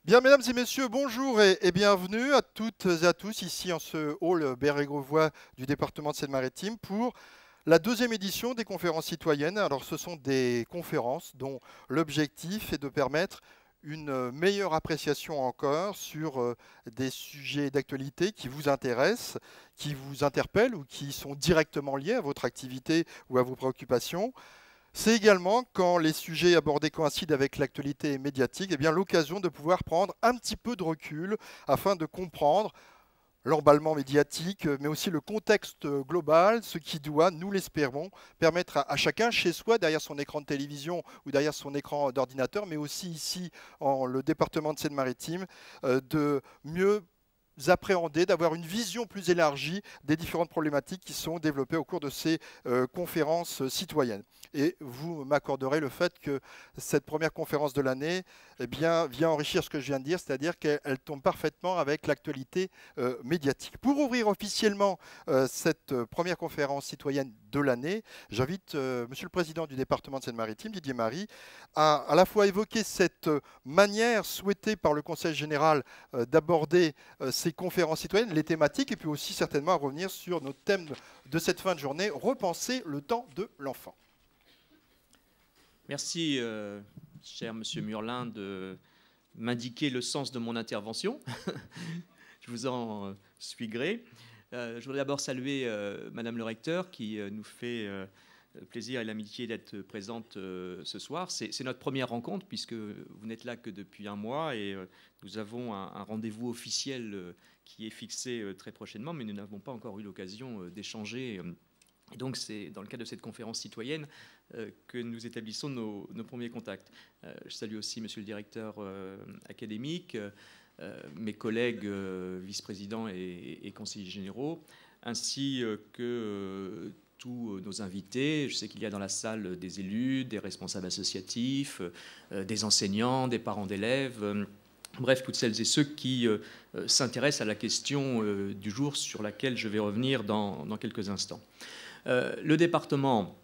Bien, mesdames et messieurs, bonjour et bienvenue à toutes et à tous ici en ce hall Bérégovois du département de Seine-Maritime pour la deuxième édition des conférences citoyennes. Alors, ce sont des conférences dont l'objectif est de permettre une meilleure appréciation encore sur des sujets d'actualité qui vous intéressent, qui vous interpellent ou qui sont directement liés à votre activité ou à vos préoccupations. C'est également, quand les sujets abordés coïncident avec l'actualité médiatique, eh bien, l'occasion de pouvoir prendre un petit peu de recul afin de comprendre l'emballement médiatique, mais aussi le contexte global, ce qui doit, nous l'espérons, permettre à chacun chez soi, derrière son écran de télévision ou derrière son écran d'ordinateur, mais aussi ici en le département de Seine-Maritime, de mieux appréhender, d'avoir une vision plus élargie des différentes problématiques qui sont développées au cours de ces conférences citoyennes. Et vous m'accorderez le fait que cette première conférence de l'année eh bien, vient enrichir ce que je viens de dire, c'est-à-dire qu'elle tombe parfaitement avec l'actualité médiatique. Pour ouvrir officiellement cette première conférence citoyenne de l'année, j'invite Monsieur le Président du département de Seine-Maritime, Didier Marie, à la fois évoquer cette manière souhaitée par le Conseil général d'aborder ces conférences citoyennes, les thématiques, et puis aussi certainement à revenir sur notre thème de cette fin de journée, repenser le temps de l'enfant. Merci, cher Monsieur Murlin, de m'indiquer le sens de mon intervention. Je vous en suis gré. Je voudrais d'abord saluer Madame le recteur qui nous fait le plaisir et l'amitié d'être présente ce soir. C'est notre première rencontre puisque vous n'êtes là que depuis un mois et nous avons un rendez-vous officiel qui est fixé très prochainement, mais nous n'avons pas encore eu l'occasion d'échanger. Et donc c'est dans le cadre de cette conférence citoyenne que nous établissons nos premiers contacts. Je salue aussi Monsieur le directeur académique, mes collègues vice-présidents et conseillers généraux, ainsi que tous nos invités. Je sais qu'il y a dans la salle des élus, des responsables associatifs, des enseignants, des parents d'élèves, bref, toutes celles et ceux qui s'intéressent à la question du jour sur laquelle je vais revenir dans quelques instants. Le département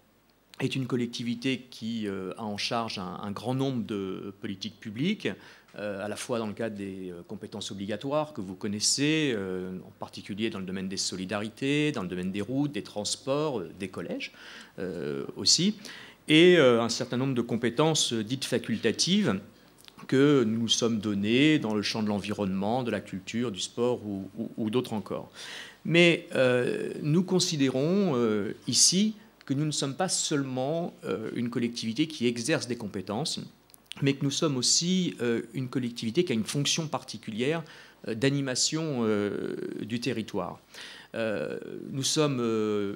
est une collectivité qui a en charge un grand nombre de politiques publiques, à la fois dans le cadre des compétences obligatoires que vous connaissez, en particulier dans le domaine des solidarités, dans le domaine des routes, des transports, des collèges aussi, et un certain nombre de compétences dites facultatives que nous nous sommes données dans le champ de l'environnement, de la culture, du sport ou d'autres encore. Mais nous considérons ici que nous ne sommes pas seulement une collectivité qui exerce des compétences, mais que nous sommes aussi une collectivité qui a une fonction particulière d'animation du territoire. Nous sommes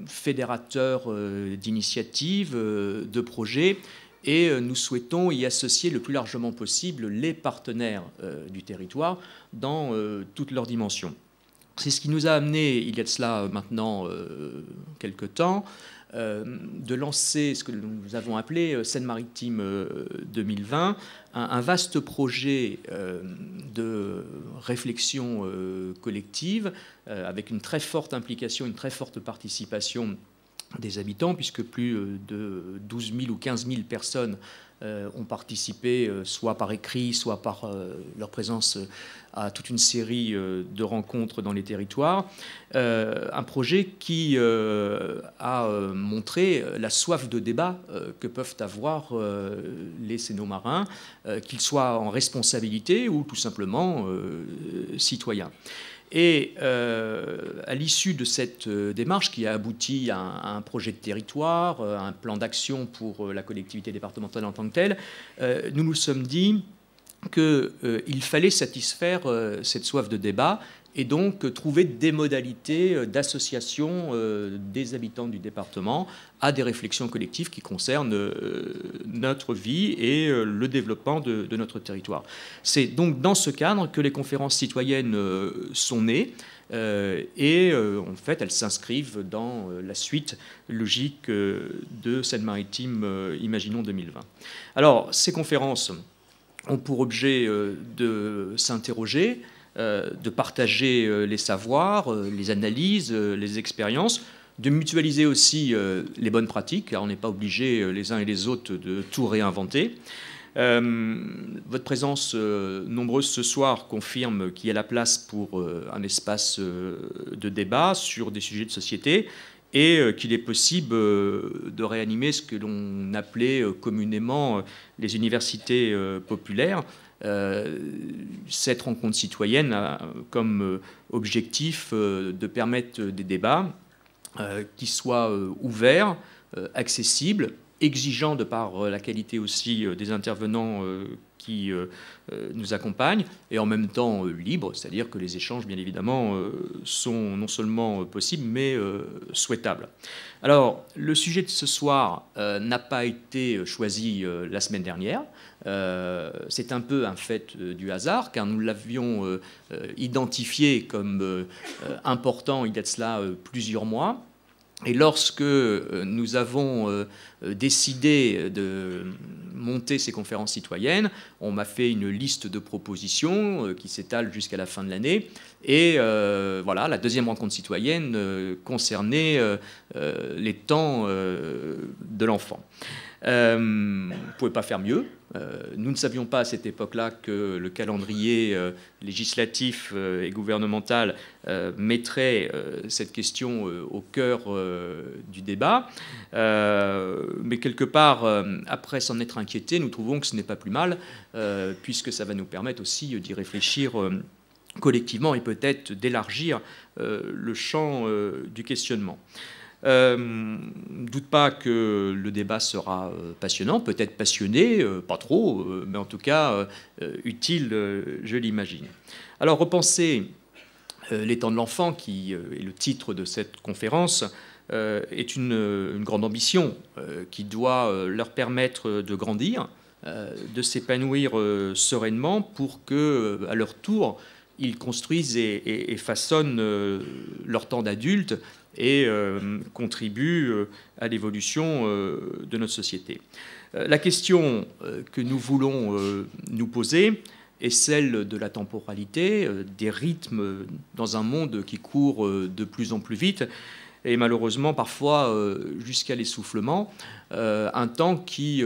fédérateurs d'initiatives, de projets, et nous souhaitons y associer le plus largement possible les partenaires du territoire dans toutes leurs dimensions. C'est ce qui nous a amené, il y a de cela maintenant quelques temps, de lancer ce que nous avons appelé Seine-Maritime 2020, un vaste projet de réflexion collective avec une très forte implication, une très forte participation des habitants, puisque plus de 12 000 ou 15 000 personnes ont participé, soit par écrit, soit par leur présence à toute une série de rencontres dans les territoires. Un projet qui a montré la soif de débat que peuvent avoir les sénomarins, qu'ils soient en responsabilité ou tout simplement citoyens. Et à l'issue de cette démarche qui a abouti à un projet de territoire, un plan d'action pour la collectivité départementale en tant que telle, nous nous sommes dit qu'il fallait satisfaire cette soif de débat et donc trouver des modalités d'association des habitants du département à des réflexions collectives qui concernent notre vie et le développement de notre territoire. C'est donc dans ce cadre que les conférences citoyennes sont nées et en fait elles s'inscrivent dans la suite logique de Seine-Maritime Imaginons 2020. Alors ces conférences ont pour objet de s'interroger, de partager les savoirs, les analyses, les expériences, de mutualiser aussi les bonnes pratiques, car on n'est pas obligé les uns et les autres de tout réinventer, Votre présence nombreuse ce soir confirme qu'il y a la place pour un espace de débat sur des sujets de société et qu'il est possible de réanimer ce que l'on appelait communément les universités populaires. Cette rencontre citoyenne a comme objectif de permettre des débats qui soient ouverts, accessibles, exigeants de par la qualité aussi des intervenants qui nous accompagnent, et en même temps libres, c'est-à-dire que les échanges, bien évidemment, sont non seulement possibles, mais souhaitables. Alors, le sujet de ce soir n'a pas été choisi la semaine dernière. C'est un peu un fait du hasard, car nous l'avions identifié comme important il y a de cela plusieurs mois. Et lorsque nous avons décidé de monter ces conférences citoyennes, on m'a fait une liste de propositions qui s'étale jusqu'à la fin de l'année. Et voilà, la deuxième rencontre citoyenne concernait les temps de l'enfant. On ne pouvait pas faire mieux. Nous ne savions pas à cette époque-là que le calendrier législatif et gouvernemental mettrait cette question au cœur du débat. Mais quelque part, après s'en être inquiété, nous trouvons que ce n'est pas plus mal, puisque ça va nous permettre aussi d'y réfléchir collectivement et peut-être d'élargir le champ du questionnement. Doute pas que le débat sera passionnant, peut-être passionné, pas trop, mais en tout cas utile, je l'imagine. Alors, repenser les temps de l'enfant, qui est le titre de cette conférence, est une grande ambition qui doit leur permettre de grandir, de s'épanouir sereinement pour que, à leur tour, ils construisent et façonnent leur temps d'adulte et contribuent à l'évolution de notre société. La question que nous voulons nous poser est celle de la temporalité, des rythmes dans un monde qui court de plus en plus vite, et malheureusement parfois jusqu'à l'essoufflement, un temps qui,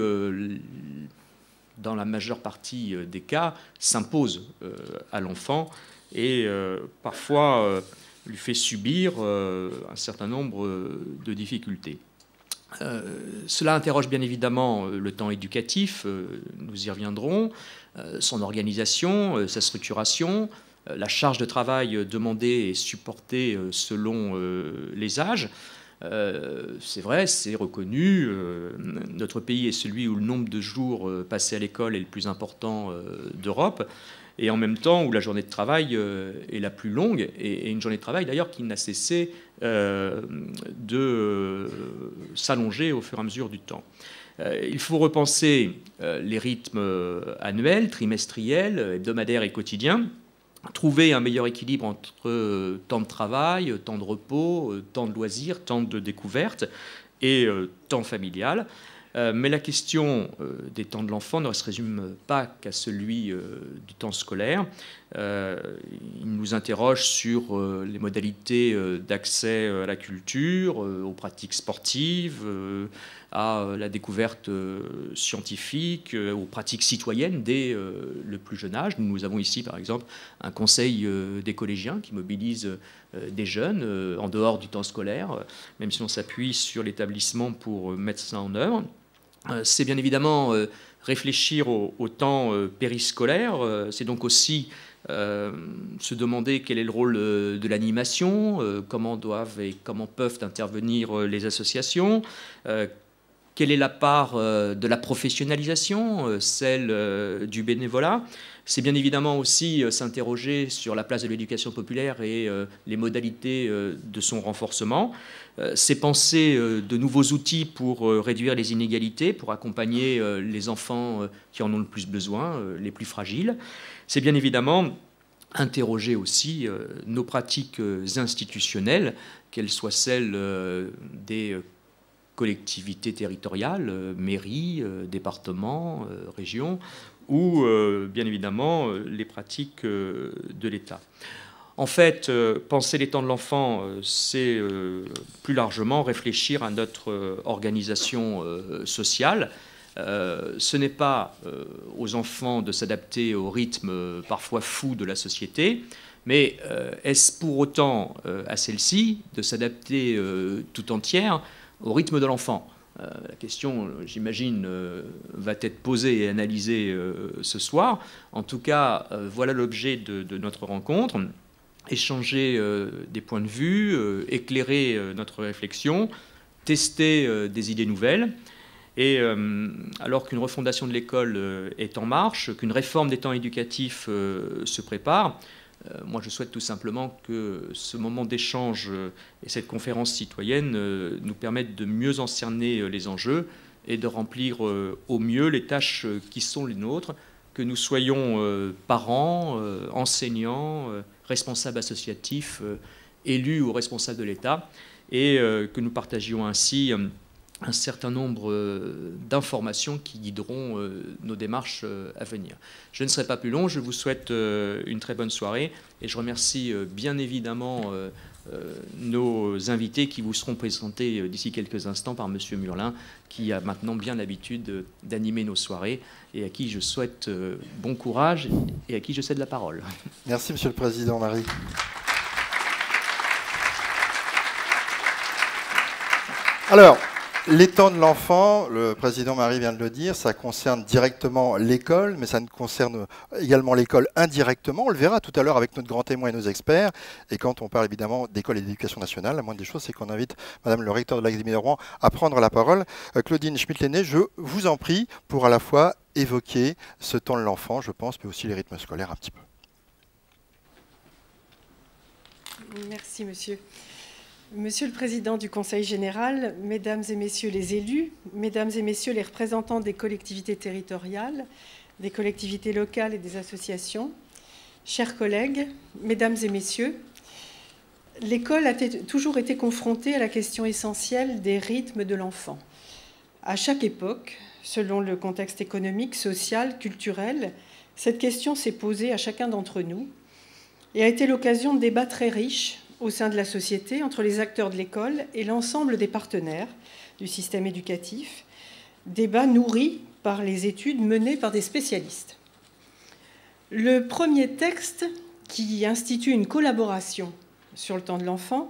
dans la majeure partie des cas, s'impose à l'enfant et parfois lui fait subir un certain nombre de difficultés. Cela interroge bien évidemment le temps éducatif, nous y reviendrons, son organisation, sa structuration, la charge de travail demandée et supportée selon les âges. C'est vrai, c'est reconnu, notre pays est celui où le nombre de jours passés à l'école est le plus important d'Europe, et en même temps où la journée de travail est la plus longue, et une journée de travail d'ailleurs qui n'a cessé de s'allonger au fur et à mesure du temps. Il faut repenser les rythmes annuels, trimestriels, hebdomadaires et quotidiens, trouver un meilleur équilibre entre temps de travail, temps de repos, temps de loisirs, temps de découverte et temps familial. Mais la question des temps de l'enfant ne se résume pas qu'à celui du temps scolaire. Il nous interroge sur les modalités d'accès à la culture, aux pratiques sportives, à la découverte scientifique, aux pratiques citoyennes dès le plus jeune âge. Nous avons ici, par exemple, un conseil des collégiens qui mobilise des jeunes en dehors du temps scolaire, même si on s'appuie sur l'établissement pour mettre ça en œuvre. C'est bien évidemment réfléchir au temps périscolaire, c'est donc aussi se demander quel est le rôle de l'animation, comment doivent et comment peuvent intervenir les associations, quelle est la part de la professionnalisation, celle du bénévolat. C'est bien évidemment aussi s'interroger sur la place de l'éducation populaire et les modalités de son renforcement. C'est penser de nouveaux outils pour réduire les inégalités, pour accompagner les enfants qui en ont le plus besoin, les plus fragiles. C'est bien évidemment interroger aussi nos pratiques institutionnelles, qu'elles soient celles des collectivités territoriales, mairies, départements, régions, ou bien évidemment les pratiques de l'État. En fait, penser les temps de l'enfant, c'est plus largement réfléchir à notre organisation sociale, Ce n'est pas aux enfants de s'adapter au rythme parfois fou de la société, mais est-ce pour autant à celle-ci de s'adapter tout entière au rythme de l'enfant? La question, j'imagine, va être posée et analysée ce soir. En tout cas, voilà l'objet de notre rencontre. Échanger des points de vue, éclairer notre réflexion, tester des idées nouvelles. Et alors qu'une refondation de l'école est en marche, qu'une réforme des temps éducatifs se prépare, moi je souhaite tout simplement que ce moment d'échange et cette conférence citoyenne nous permettent de mieux en cerner les enjeux et de remplir au mieux les tâches qui sont les nôtres, que nous soyons parents, enseignants, responsables associatifs, élus ou responsables de l'État, et que nous partagions ainsi un certain nombre d'informations qui guideront nos démarches à venir. Je ne serai pas plus long, je vous souhaite une très bonne soirée et je remercie bien évidemment nos invités qui vous seront présentés d'ici quelques instants par M. Murlin, qui a maintenant bien l'habitude d'animer nos soirées et à qui je souhaite bon courage et à qui je cède la parole. Merci Monsieur le Président Marie. Alors, les temps de l'enfant, le président Marie vient de le dire, ça concerne directement l'école, mais ça concerne également l'école indirectement. On le verra tout à l'heure avec notre grand témoin et nos experts. Et quand on parle évidemment d'école et d'éducation nationale, la moindre des choses, c'est qu'on invite Madame le recteur de l'Académie de Rouen à prendre la parole. Claudine Schmitt-Lenné, je vous en prie pour à la fois évoquer ce temps de l'enfant, je pense, mais aussi les rythmes scolaires un petit peu. Merci, monsieur. Monsieur le Président du Conseil général, Mesdames et Messieurs les élus, Mesdames et Messieurs les représentants des collectivités territoriales, des collectivités locales et des associations, chers collègues, Mesdames et Messieurs, l'école a toujours été confrontée à la question essentielle des rythmes de l'enfant. À chaque époque, selon le contexte économique, social, culturel, cette question s'est posée à chacun d'entre nous et a été l'occasion de débats très riches au sein de la société, entre les acteurs de l'école et l'ensemble des partenaires du système éducatif, débat nourri par les études menées par des spécialistes. Le premier texte qui institue une collaboration sur le temps de l'enfant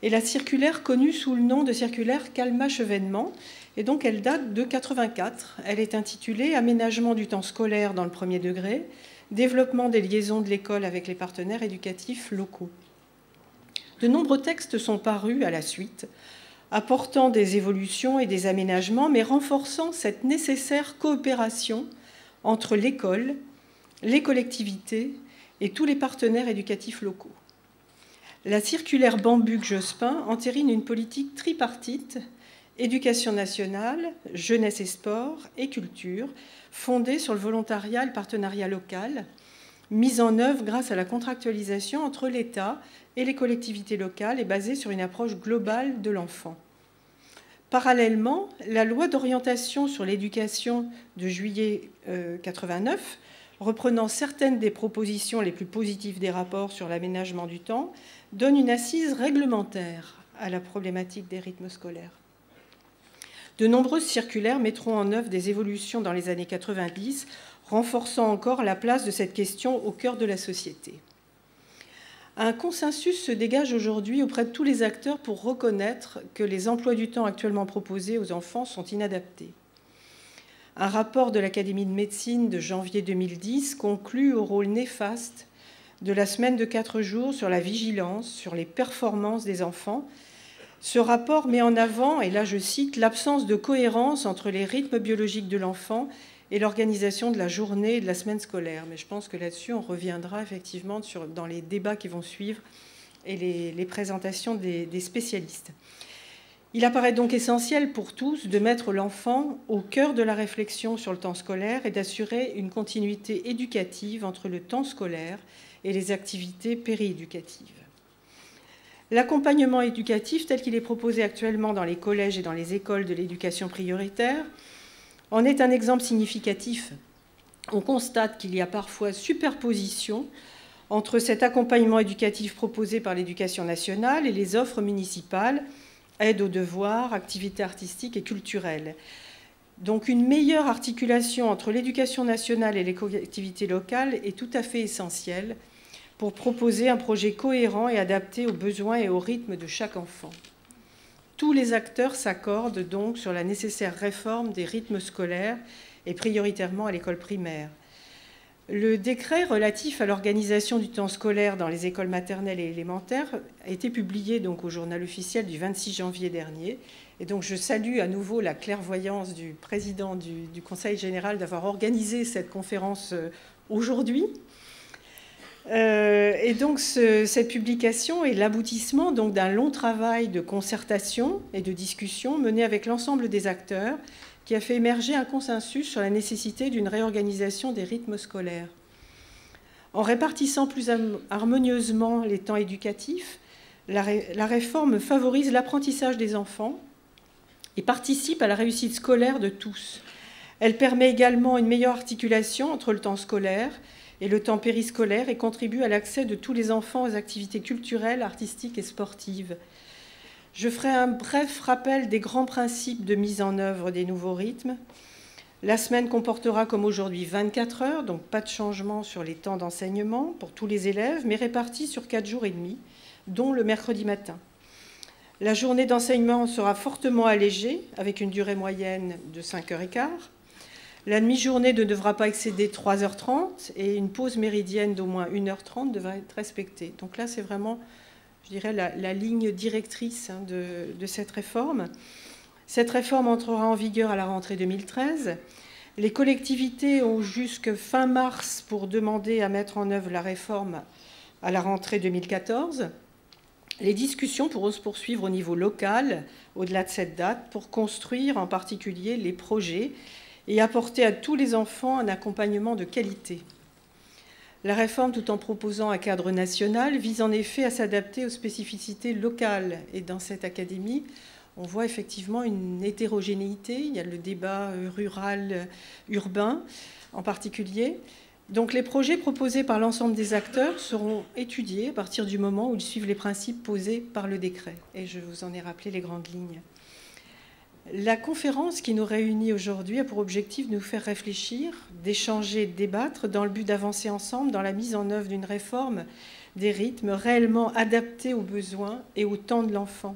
est la circulaire connue sous le nom de circulaire Calmat-Chevènement, et donc elle date de 1984. Elle est intitulée « Aménagement du temps scolaire dans le premier degré, développement des liaisons de l'école avec les partenaires éducatifs locaux ». De nombreux textes sont parus à la suite, apportant des évolutions et des aménagements, mais renforçant cette nécessaire coopération entre l'école, les collectivités et tous les partenaires éducatifs locaux. La circulaire Bambuc-Jospin entérine une politique tripartite, éducation nationale, jeunesse et sport et culture, fondée sur le volontariat et le partenariat local, mise en œuvre grâce à la contractualisation entre l'État et les collectivités locales et basée sur une approche globale de l'enfant. Parallèlement, la loi d'orientation sur l'éducation de juillet 89, reprenant certaines des propositions les plus positives des rapports sur l'aménagement du temps, donne une assise réglementaire à la problématique des rythmes scolaires. De nombreuses circulaires mettront en œuvre des évolutions dans les années 90, renforçant encore la place de cette question au cœur de la société. Un consensus se dégage aujourd'hui auprès de tous les acteurs pour reconnaître que les emplois du temps actuellement proposés aux enfants sont inadaptés. Un rapport de l'Académie de médecine de janvier 2010 conclut au rôle néfaste de la semaine de 4 jours sur la vigilance, sur les performances des enfants. Ce rapport met en avant, et là je cite, l'absence de cohérence entre les rythmes biologiques de l'enfant et l'organisation de la journée et de la semaine scolaire. Mais je pense que là-dessus, on reviendra effectivement dans les débats qui vont suivre et les présentations des spécialistes. Il apparaît donc essentiel pour tous de mettre l'enfant au cœur de la réflexion sur le temps scolaire et d'assurer une continuité éducative entre le temps scolaire et les activités périéducatives. L'accompagnement éducatif tel qu'il est proposé actuellement dans les collèges et dans les écoles de l'éducation prioritaire en est un exemple significatif. On constate qu'il y a parfois superposition entre cet accompagnement éducatif proposé par l'éducation nationale et les offres municipales, aide aux devoirs, activités artistiques et culturelles. Donc une meilleure articulation entre l'éducation nationale et les collectivités locales est tout à fait essentielle pour proposer un projet cohérent et adapté aux besoins et au rythme de chaque enfant. Tous les acteurs s'accordent donc sur la nécessaire réforme des rythmes scolaires et prioritairement à l'école primaire. Le décret relatif à l'organisation du temps scolaire dans les écoles maternelles et élémentaires a été publié donc au journal officiel du 26 janvier dernier. Et donc je salue à nouveau la clairvoyance du président du Conseil général d'avoir organisé cette conférence aujourd'hui. Et donc cette publication est l'aboutissement d'un long travail de concertation et de discussion mené avec l'ensemble des acteurs qui a fait émerger un consensus sur la nécessité d'une réorganisation des rythmes scolaires. En répartissant plus harmonieusement les temps éducatifs, la réforme favorise l'apprentissage des enfants et participe à la réussite scolaire de tous. Elle permet également une meilleure articulation entre le temps scolaire et le temps périscolaire et contribue à l'accès de tous les enfants aux activités culturelles, artistiques et sportives. Je ferai un bref rappel des grands principes de mise en œuvre des nouveaux rythmes. La semaine comportera comme aujourd'hui 24 heures, donc pas de changement sur les temps d'enseignement pour tous les élèves, mais répartis sur 4 jours et demi, dont le mercredi matin. La journée d'enseignement sera fortement allégée, avec une durée moyenne de 5h15. La demi-journée ne devra pas excéder 3h30 et une pause méridienne d'au moins 1h30 devra être respectée. Donc là, c'est vraiment, je dirais, la ligne directrice de cette réforme. Cette réforme entrera en vigueur à la rentrée 2013. Les collectivités ont jusque fin mars pour demander à mettre en œuvre la réforme à la rentrée 2014. Les discussions pourront se poursuivre au niveau local, au-delà de cette date, pour construire en particulier les projets et apporter à tous les enfants un accompagnement de qualité. La réforme, tout en proposant un cadre national, vise en effet à s'adapter aux spécificités locales. Et dans cette académie, on voit effectivement une hétérogénéité. Il y a le débat rural-urbain en particulier. Donc les projets proposés par l'ensemble des acteurs seront étudiés à partir du moment où ils suivent les principes posés par le décret. Et je vous en ai rappelé les grandes lignes. La conférence qui nous réunit aujourd'hui a pour objectif de nous faire réfléchir, d'échanger, de débattre dans le but d'avancer ensemble dans la mise en œuvre d'une réforme des rythmes réellement adaptés aux besoins et au temps de l'enfant.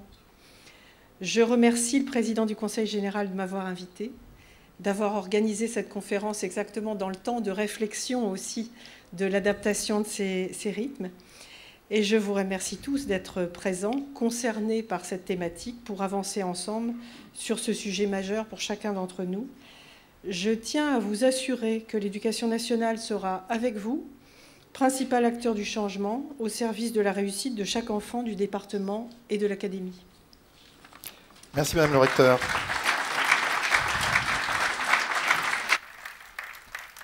Je remercie le président du Conseil général de m'avoir invité, d'avoir organisé cette conférence exactement dans le temps de réflexion aussi de l'adaptation de ces rythmes. Et je vous remercie tous d'être présents, concernés par cette thématique pour avancer ensemble sur ce sujet majeur pour chacun d'entre nous. Je tiens à vous assurer que l'Éducation nationale sera avec vous, principal acteur du changement, au service de la réussite de chaque enfant du département et de l'académie. Merci Madame le recteur.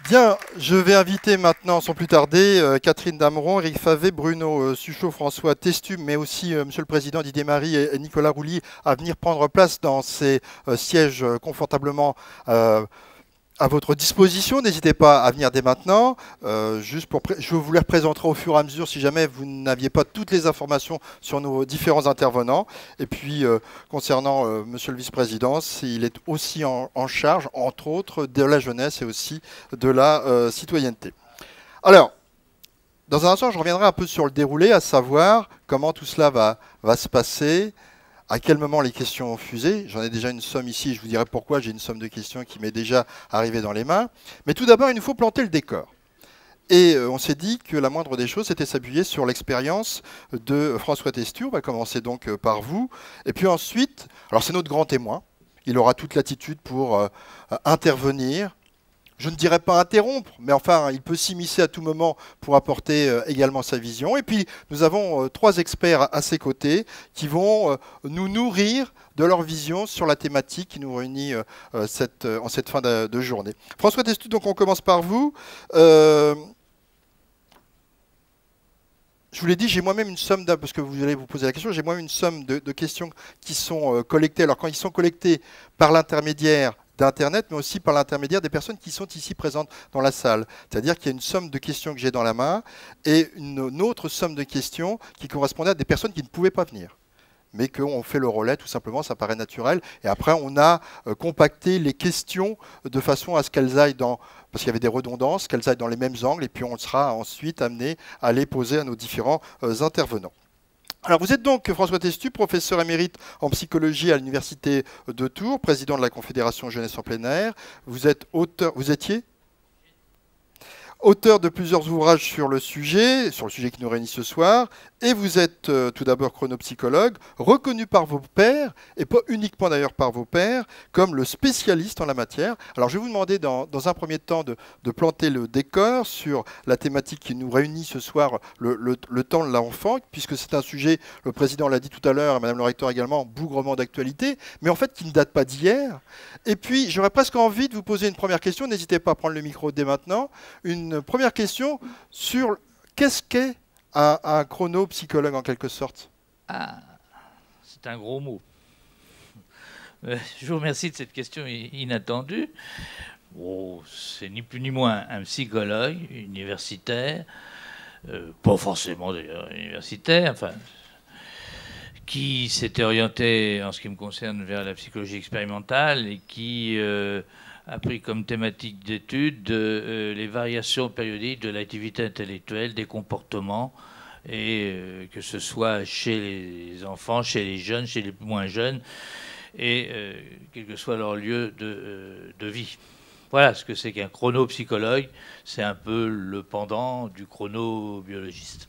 Bien, je vais inviter maintenant, sans plus tarder, Catherine Dameron, Éric Favet, Bruno Suchot, François Testu, mais aussi Monsieur le Président Didier Marie et Nicolas Roulier à venir prendre place dans ces sièges confortablement à votre disposition. N'hésitez pas à venir dès maintenant. Je vous les représenterai au fur et à mesure si jamais vous n'aviez pas toutes les informations sur nos différents intervenants. Et puis, concernant Monsieur le Vice-président, il est aussi en charge, entre autres, de la jeunesse et aussi de la citoyenneté. Alors, dans un instant, je reviendrai un peu sur le déroulé, à savoir comment tout cela va se passer. À quel moment les questions ont fusé? J'en ai déjà une somme ici, je vous dirai pourquoi j'ai une somme de questions qui m'est déjà arrivée dans les mains. Mais tout d'abord, il nous faut planter le décor. Et on s'est dit que la moindre des choses, c'était s'appuyer sur l'expérience de François Testu. On va commencer donc par vous. Et puis ensuite, alors c'est notre grand témoin, il aura toute l'attitude pour intervenir. Je ne dirais pas interrompre, mais enfin, il peut s'immiscer à tout moment pour apporter également sa vision. Et puis, nous avons 3 experts à ses côtés qui vont nous nourrir de leur vision sur la thématique qui nous réunit en cette fin de journée. François Testu, donc on commence par vous. Je vous l'ai dit, j'ai moi-même une somme, parce que vous allez vous poser la question, j'ai moi-même une somme de questions qui sont collectées. Alors, quand ils sont collectés par l'intermédiaire d'Internet, mais aussi par l'intermédiaire des personnes qui sont ici présentes dans la salle. C'est-à-dire qu'il y a une somme de questions que j'ai dans la main et une autre somme de questions qui correspondait à des personnes qui ne pouvaient pas venir. mais qu'on fait le relais, tout simplement, ça paraît naturel. Et après, on a compacté les questions de façon à ce qu'elles aillent dans, parce qu'il y avait des redondances, qu'elles aillent dans les mêmes angles, et puis on sera ensuite amené à les poser à nos différents intervenants. Alors vous êtes donc François Testu, professeur émérite en psychologie à l'Université de Tours, président de la Confédération Jeunesse en plein air. Vous êtes auteur, vous étiez auteur de plusieurs ouvrages sur le sujet qui nous réunit ce soir, et vous êtes tout d'abord chronopsychologue, reconnu par vos pairs, et pas uniquement d'ailleurs par vos pairs, comme le spécialiste en la matière. Alors je vais vous demander dans un premier temps de planter le décor sur la thématique qui nous réunit ce soir, le temps de l'enfant, puisque c'est un sujet, le président l'a dit tout à l'heure, et Madame le recteur également, bougrement d'actualité, mais en fait qui ne date pas d'hier. Et puis j'aurais presque envie de vous poser une première question, n'hésitez pas à prendre le micro dès maintenant, une première question sur qu'est-ce qu'est un chronopsychologue en quelque sorte. Ah, c'est un gros mot. Je vous remercie de cette question inattendue. Oh, c'est ni plus ni moins un psychologue universitaire, pas forcément d'ailleurs universitaire, enfin, qui s'était orienté en ce qui me concerne vers la psychologie expérimentale et qui a pris comme thématique d'étude les variations périodiques de l'activité intellectuelle, des comportements, et que ce soit chez les enfants, chez les jeunes, chez les moins jeunes, et quel que soit leur lieu de vie. Voilà ce que c'est qu'un chronopsychologue. C'est un peu le pendant du chronobiologiste.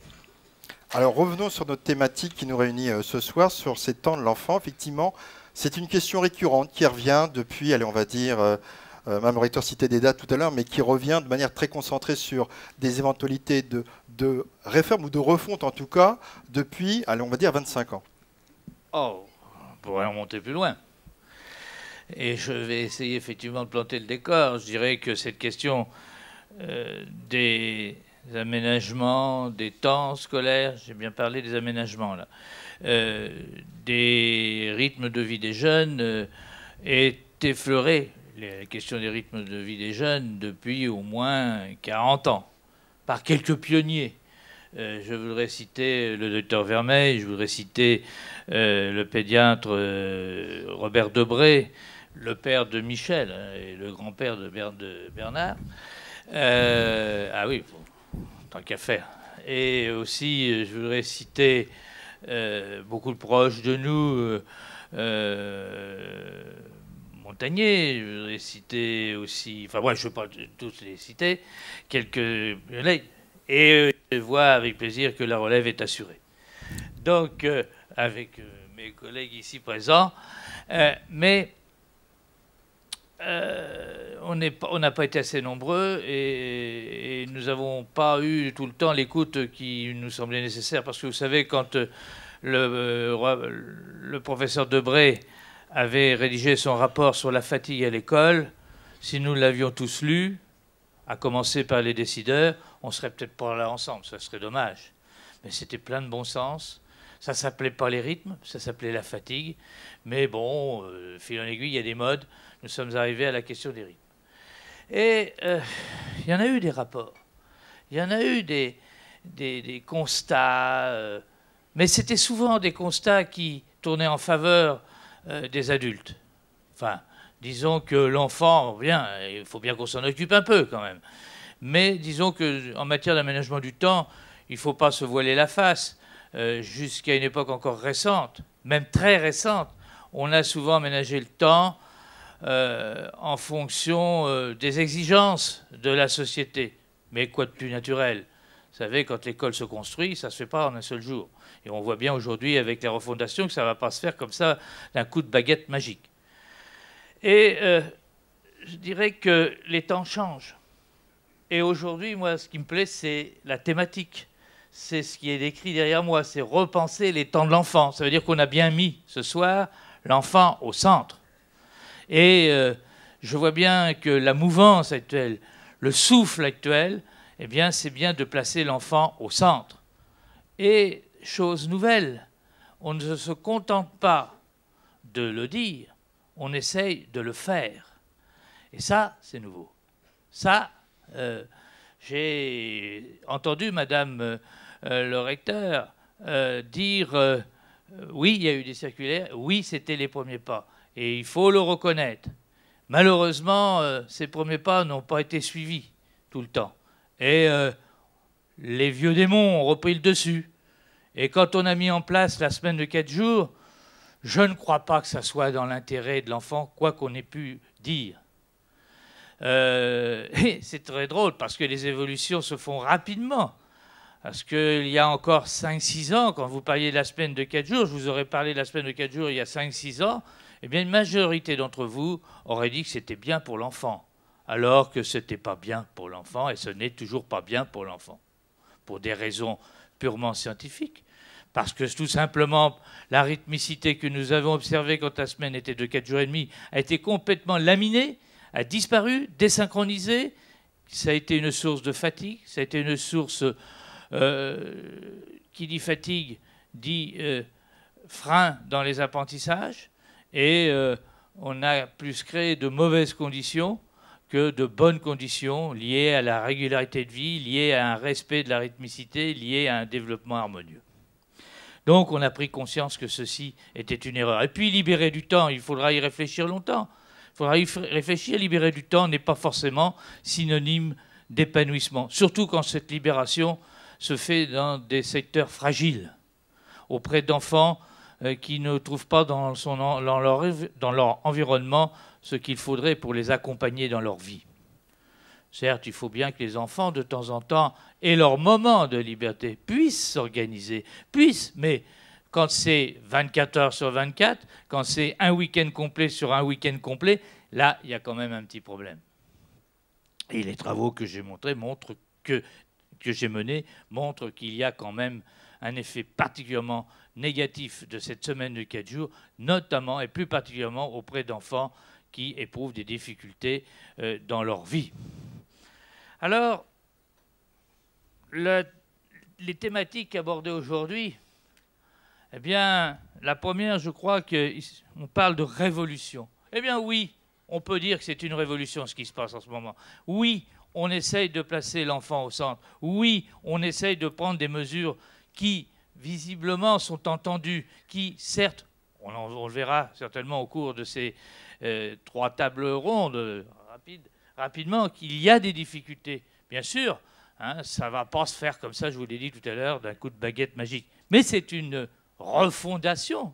Alors revenons sur notre thématique qui nous réunit ce soir, sur ces temps de l'enfant. Effectivement, c'est une question récurrente qui revient depuis, allez, on va dire, Mme le recteur citait des dates tout à l'heure, mais qui revient de manière très concentrée sur des éventualités de réforme ou de refonte en tout cas, depuis, allez, on va dire 25 ans. Oh, on pourrait remonter plus loin. Et je vais essayer effectivement de planter le décor. Je dirais que cette question des aménagements, des temps scolaires, j'ai bien parlé des aménagements là, des rythmes de vie des jeunes est effleurée, la question des rythmes de vie des jeunes, depuis au moins 40 ans, par quelques pionniers. Je voudrais citer le docteur Vermeil, je voudrais citer le pédiatre Robert Debré, le père de Michel et le grand-père de Bernard. Ah oui, tant qu'à faire. Et aussi, je voudrais citer beaucoup de proches de nous, Montagnier, je voudrais citer aussi, enfin moi je ne veux pas tous les citer, quelques... Et je vois avec plaisir que la relève est assurée. Donc, avec mes collègues ici présents, mais on n'a pas été assez nombreux et nous n'avons pas eu tout le temps l'écoute qui nous semblait nécessaire. Parce que vous savez, quand le professeur Debré avait rédigé son rapport sur la fatigue à l'école, si nous l'avions tous lu, à commencer par les décideurs, on ne serait peut-être pas là ensemble, ça serait dommage. Mais c'était plein de bon sens. Ça ne s'appelait pas les rythmes, ça s'appelait la fatigue. Mais bon, fil en aiguille, il y a des modes. Nous sommes arrivés à la question des rythmes. Et il y en a eu des rapports. Il y en a eu des constats. Mais c'était souvent des constats qui tournaient en faveur des adultes. Enfin, disons que l'enfant, bien, il faut bien qu'on s'en occupe un peu quand même. Mais disons qu'en matière d'aménagement du temps, il ne faut pas se voiler la face. Jusqu'à une époque encore récente, même très récente, on a souvent aménagé le temps en fonction des exigences de la société. Mais quoi de plus naturel? Vous savez, quand l'école se construit, ça ne se fait pas en un seul jour. Et on voit bien aujourd'hui avec les refondations que ça ne va pas se faire comme ça d'un coup de baguette magique. Et je dirais que les temps changent. Et aujourd'hui, moi, ce qui me plaît, c'est la thématique. C'est ce qui est décrit derrière moi, c'est repenser les temps de l'enfant. Ça veut dire qu'on a bien mis ce soir l'enfant au centre. Et je vois bien que la mouvance actuelle, le souffle actuel, eh bien, c'est bien de placer l'enfant au centre. Et chose nouvelle, on ne se contente pas de le dire, on essaye de le faire. Et ça, c'est nouveau. Ça, j'ai entendu Madame le recteur dire Oui, il y a eu des circulaires, oui, c'était les premiers pas. Et il faut le reconnaître. Malheureusement, ces premiers pas n'ont pas été suivis tout le temps. Et les vieux démons ont repris le dessus. Et quand on a mis en place la semaine de 4 jours, je ne crois pas que ça soit dans l'intérêt de l'enfant, quoi qu'on ait pu dire. Et c'est très drôle parce que les évolutions se font rapidement. Parce qu'il y a encore 5-6 ans, quand vous parliez de la semaine de 4 jours, je vous aurais parlé de la semaine de 4 jours il y a 5-6 ans, eh bien une majorité d'entre vous aurait dit que c'était bien pour l'enfant, alors que ce n'était pas bien pour l'enfant et ce n'est toujours pas bien pour l'enfant, pour des raisons purement scientifiques. Parce que tout simplement, la rythmicité que nous avons observée quand la semaine était de 4 jours et demi a été complètement laminée, a disparu, désynchronisée. Ça a été une source de fatigue, ça a été une source qui dit fatigue, dit frein dans les apprentissages. Et on a plus créé de mauvaises conditions que de bonnes conditions liées à la régularité de vie, liées à un respect de la rythmicité, liées à un développement harmonieux. Donc on a pris conscience que ceci était une erreur. Et puis libérer du temps, il faudra y réfléchir longtemps. Il faudra y réfléchir. Libérer du temps n'est pas forcément synonyme d'épanouissement, surtout quand cette libération se fait dans des secteurs fragiles, auprès d'enfants qui ne trouvent pas dans leur environnement ce qu'il faudrait pour les accompagner dans leur vie. Certes, il faut bien que les enfants, de temps en temps, aient leur moment de liberté, puissent s'organiser, mais quand c'est 24 heures sur 24, quand c'est un week-end complet sur un week-end complet, là, il y a quand même un petit problème. Et les travaux que j'ai montrés montrent que j'ai menés montrent qu'il y a quand même un effet particulièrement négatif de cette semaine de 4 jours, notamment et plus particulièrement auprès d'enfants qui éprouvent des difficultés dans leur vie. Alors, les thématiques abordées aujourd'hui, eh bien, la première, je crois qu'on parle de révolution. Eh bien oui, on peut dire que c'est une révolution ce qui se passe en ce moment. Oui, on essaye de placer l'enfant au centre. Oui, on essaye de prendre des mesures qui, visiblement, sont entendues, qui, certes, on le verra certainement au cours de ces 3 tables rondes rapidement, qu'il y a des difficultés. Bien sûr, hein, ça ne va pas se faire comme ça, je vous l'ai dit tout à l'heure, d'un coup de baguette magique. Mais c'est une refondation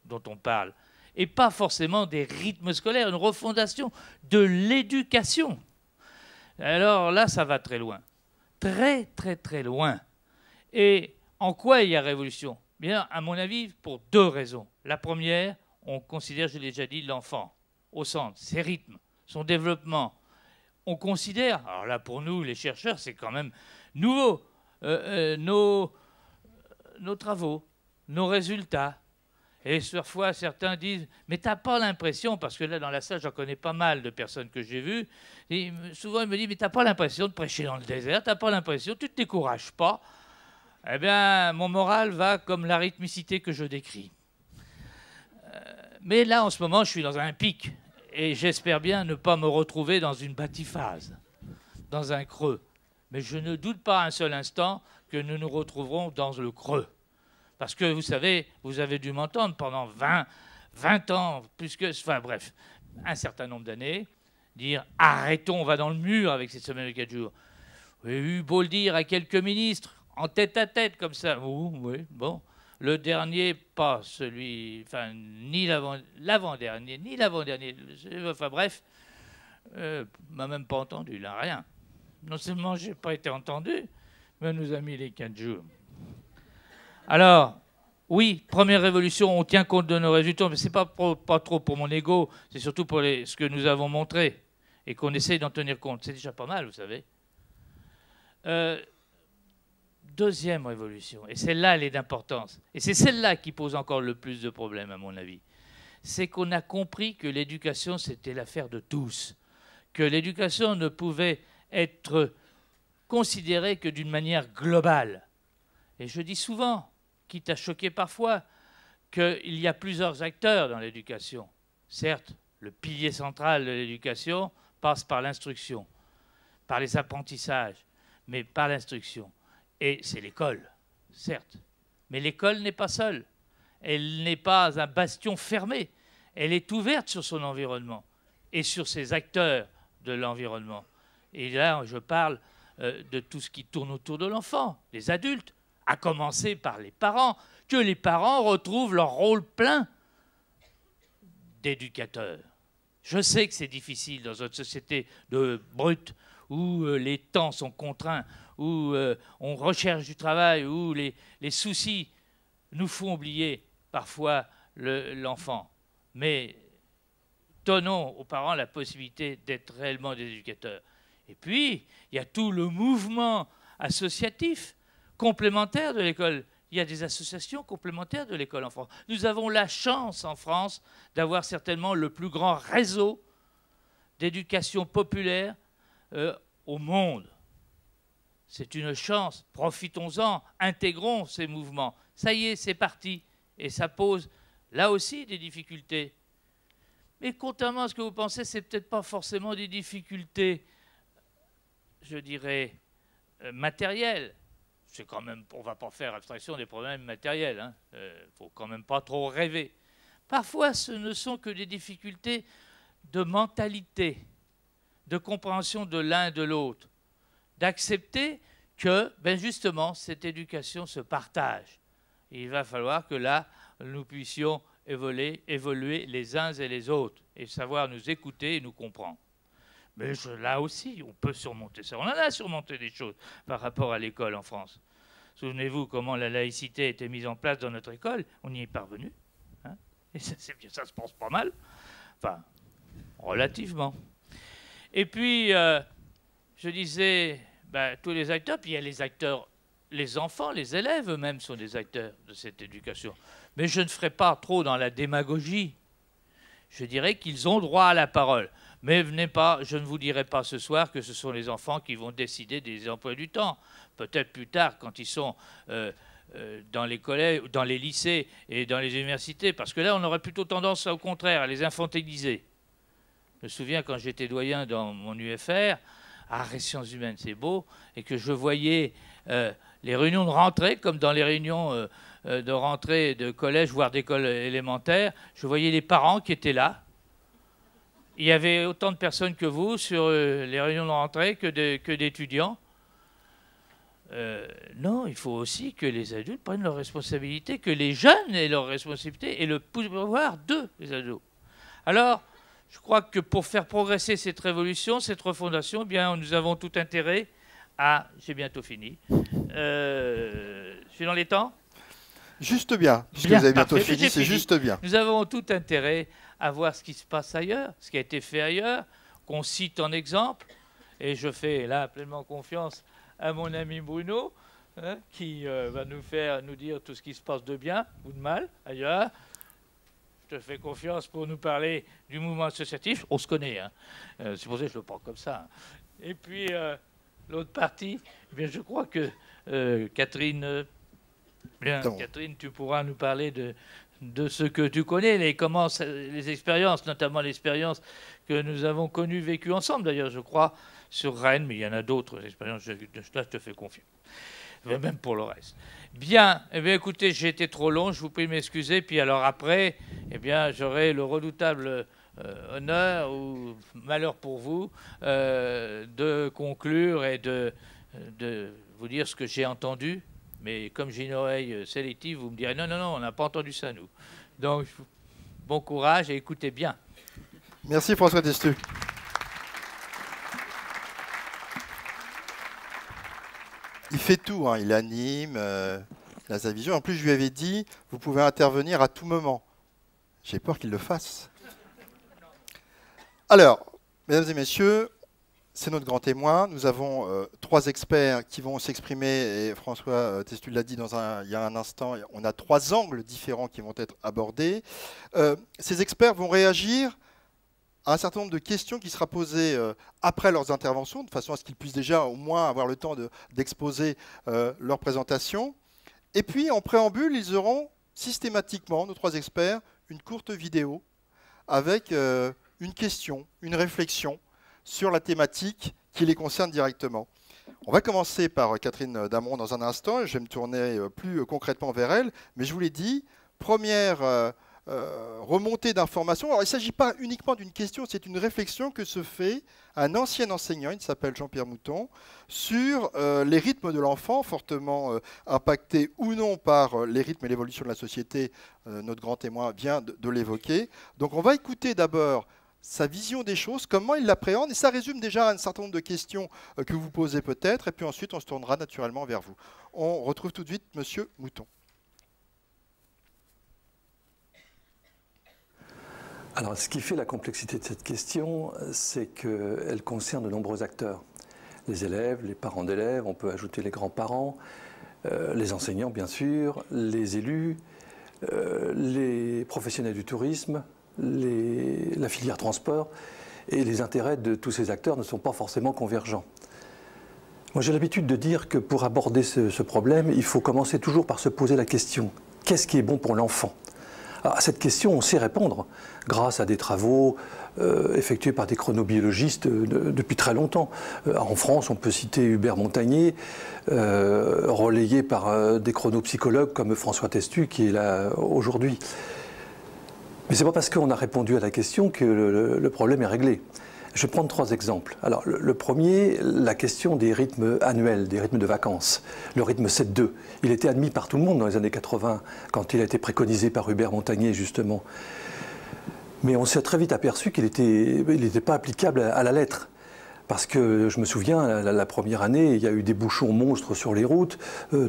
dont on parle, et pas forcément des rythmes scolaires, une refondation de l'éducation. Alors là, ça va très loin. Très, très, très loin. Et en quoi il y a révolution? Bien, à mon avis, pour 2 raisons. La première, on considère, je l'ai déjà dit, l'enfant au centre, ses rythmes, son développement. On considère, alors là pour nous, les chercheurs, c'est quand même nouveau, nos travaux, nos résultats. Et parfois, certains disent, mais t'as pas l'impression, parce que là, dans la salle, j'en connais pas mal de personnes que j'ai vues, et souvent, ils me disent, mais t'as pas l'impression de prêcher dans le désert, t'as pas l'impression, tu te décourages pas. Eh bien, mon moral va comme la rythmicité que je décris. Mais là, en ce moment, je suis dans un pic, et j'espère bien ne pas me retrouver dans une batiphase, dans un creux. Mais je ne doute pas un seul instant que nous nous retrouverons dans le creux. Parce que, vous savez, vous avez dû m'entendre pendant 20 ans, plus que... Enfin bref, un certain nombre d'années, dire « arrêtons, on va dans le mur avec cette semaine de 4 jours ». J'ai eu beau le dire à quelques ministres, en tête à tête, comme ça. Oui, bon. Le dernier, pas celui... Enfin, ni l'avant-dernier, ni l'avant-dernier. Enfin bref, m'a même pas entendu, là, rien. Non seulement je n'ai pas été entendu, mais on nous a mis les 4 jours. Alors, oui, première révolution, on tient compte de nos résultats, mais ce n'est pas trop pour mon ego, c'est surtout pour ce que nous avons montré et qu'on essaye d'en tenir compte. C'est déjà pas mal, vous savez. Deuxième révolution, et celle-là, elle est d'importance, et c'est celle-là qui pose encore le plus de problèmes, à mon avis, c'est qu'on a compris que l'éducation, c'était l'affaire de tous, que l'éducation ne pouvait être considérée que d'une manière globale. Et je dis souvent, quitte à choquer parfois, qu'il y a plusieurs acteurs dans l'éducation. Certes, le pilier central de l'éducation passe par l'instruction, par les apprentissages, mais par l'instruction. Et c'est l'école, certes. Mais l'école n'est pas seule. elle n'est pas un bastion fermé. Elle est ouverte sur son environnement et sur ses acteurs de l'environnement. Et là, je parle de tout ce qui tourne autour de l'enfant, les adultes, à commencer par les parents, que les parents retrouvent leur rôle plein d'éducateur. Je sais que c'est difficile dans une société de brute où les temps sont contraints, où on recherche du travail, où les soucis nous font oublier parfois l'enfant. Mais donnons aux parents la possibilité d'être réellement des éducateurs. Et puis, il y a tout le mouvement associatif complémentaire de l'école. Il y a des associations complémentaires de l'école en France. Nous avons la chance en France d'avoir certainement le plus grand réseau d'éducation populaire au monde. C'est une chance. Profitons-en, intégrons ces mouvements. Ça y est, c'est parti. Et ça pose là aussi des difficultés. Mais contrairement à ce que vous pensez, ce n'est peut-être pas forcément des difficultés, je dirais, matérielles. C'est quand même, on ne va pas faire abstraction des problèmes matériels. Hein. Faut quand même pas trop rêver. Parfois, ce ne sont que des difficultés de mentalité, de compréhension de l'un et de l'autre, d'accepter que, ben justement, cette éducation se partage. Et il va falloir que là, nous puissions évoluer les uns et les autres et savoir nous écouter et nous comprendre. Mais là aussi, on peut surmonter ça. On en a surmonté des choses par rapport à l'école en France. Souvenez-vous comment la laïcité a été mise en place dans notre école. On y est parvenu. Hein, et ça, c'est bien, ça se pense pas mal. Enfin, relativement. Et puis, je disais, ben, tous les acteurs, puis il y a les acteurs, les enfants, les élèves eux-mêmes sont des acteurs de cette éducation. Mais je ne ferai pas trop dans la démagogie. Je dirais qu'ils ont droit à la parole. Mais venez pas, je ne vous dirai pas ce soir que ce sont les enfants qui vont décider des emplois du temps. Peut-être plus tard, quand ils sont dans les collèges, dans les lycées et dans les universités, parce que là, on aurait plutôt tendance, au contraire, à les infantiliser. Je me souviens quand j'étais doyen dans mon UFR, Arts et Sciences Humaines, c'est beau, et que je voyais les réunions de rentrée, comme dans les réunions de rentrée de collège, voire d'école élémentaire, je voyais les parents qui étaient là. Il y avait autant de personnes que vous sur les réunions de rentrée que d'étudiants. Non, il faut aussi que les adultes prennent leurs responsabilités, que les jeunes aient leurs responsabilités et le pouvoir d'eux, les ados. Alors, je crois que pour faire progresser cette révolution, cette refondation, eh bien, nous avons tout intérêt à... J'ai bientôt fini. Je suis dans les temps ? Juste bien, puisque Bien, vous avez bientôt parfait, fini, c'est juste bien. Nous avons tout intérêt à voir ce qui se passe ailleurs, ce qui a été fait ailleurs, qu'on cite en exemple. Et je fais là pleinement confiance à mon ami Bruno, hein, qui va nous dire tout ce qui se passe de bien ou de mal ailleurs. Je te fais confiance pour nous parler du mouvement associatif. On se connaît, hein. C'est pour ça que je le prends comme ça. Hein. Et puis, l'autre partie, eh bien, je crois que Catherine... Bien, Catherine, tu pourras nous parler de ce que tu connais, les expériences, notamment l'expérience que nous avons connues, vécues ensemble, d'ailleurs, je crois, sur Rennes, mais il y en a d'autres expériences, là, je te fais confiance, même pour le reste. Bien, eh bien, écoutez, j'ai été trop long, je vous prie de m'excuser, puis alors après, eh bien, j'aurai le redoutable honneur ou malheur pour vous de conclure et de vous dire ce que j'ai entendu. Mais comme j'ai une oreille sélective, vous me direz non, non, non, on n'a pas entendu ça, nous. Donc, bon courage et écoutez bien. Merci François Testu. Il fait tout, hein. Il anime, il a sa vision. En plus, je lui avais dit, vous pouvez intervenir à tout moment. J'ai peur qu'il le fasse. Alors, mesdames et messieurs, c'est notre grand témoin. Nous avons 3 experts qui vont s'exprimer, et François Testu l'a dit il y a un instant, on a 3 angles différents qui vont être abordés. Ces experts vont réagir à un certain nombre de questions qui sera posées après leurs interventions, de façon à ce qu'ils puissent déjà au moins avoir le temps d'exposer leur présentation. Et puis, en préambule, ils auront systématiquement, nos 3 experts, une courte vidéo avec une question, une réflexion sur la thématique qui les concerne directement. On va commencer par Catherine Dameron dans un instant. Je vais me tourner plus concrètement vers elle. Mais je vous l'ai dit, première remontée d'informations. Alors, il ne s'agit pas uniquement d'une question, c'est une réflexion que se fait un ancien enseignant, il s'appelle Jean-Pierre Mouton, sur les rythmes de l'enfant, fortement impactés ou non par les rythmes et l'évolution de la société. Notre grand témoin vient de l'évoquer. Donc on va écouter d'abord sa vision des choses, comment il l'appréhende, et ça résume déjà un certain nombre de questions que vous posez peut-être, et puis ensuite on se tournera naturellement vers vous. On retrouve tout de suite Monsieur Mouton. Alors, ce qui fait la complexité de cette question, c'est qu'elle concerne de nombreux acteurs. Les élèves, les parents d'élèves, on peut ajouter les grands-parents, les enseignants bien sûr, les élus, les professionnels du tourisme, la filière transport, et les intérêts de tous ces acteurs ne sont pas forcément convergents. Moi, j'ai l'habitude de dire que pour aborder ce problème, il faut commencer toujours par se poser la question « qu'est-ce qui est bon pour l'enfant ?» À cette question, on sait répondre grâce à des travaux effectués par des chronobiologistes depuis très longtemps. En France, on peut citer Hubert Montagnier, relayé par des chronopsychologues comme François Testu, qui est là aujourd'hui. Mais ce n'est pas parce qu'on a répondu à la question que le problème est réglé. Je vais prendre 3 exemples. Alors, le premier, la question des rythmes annuels, des rythmes de vacances. Le rythme 7-2, il était admis par tout le monde dans les années 80, quand il a été préconisé par Hubert Montagnier, justement. Mais on s'est très vite aperçu qu'il n'était pas applicable à la lettre. Parce que je me souviens, la première année, il y a eu des bouchons monstres sur les routes,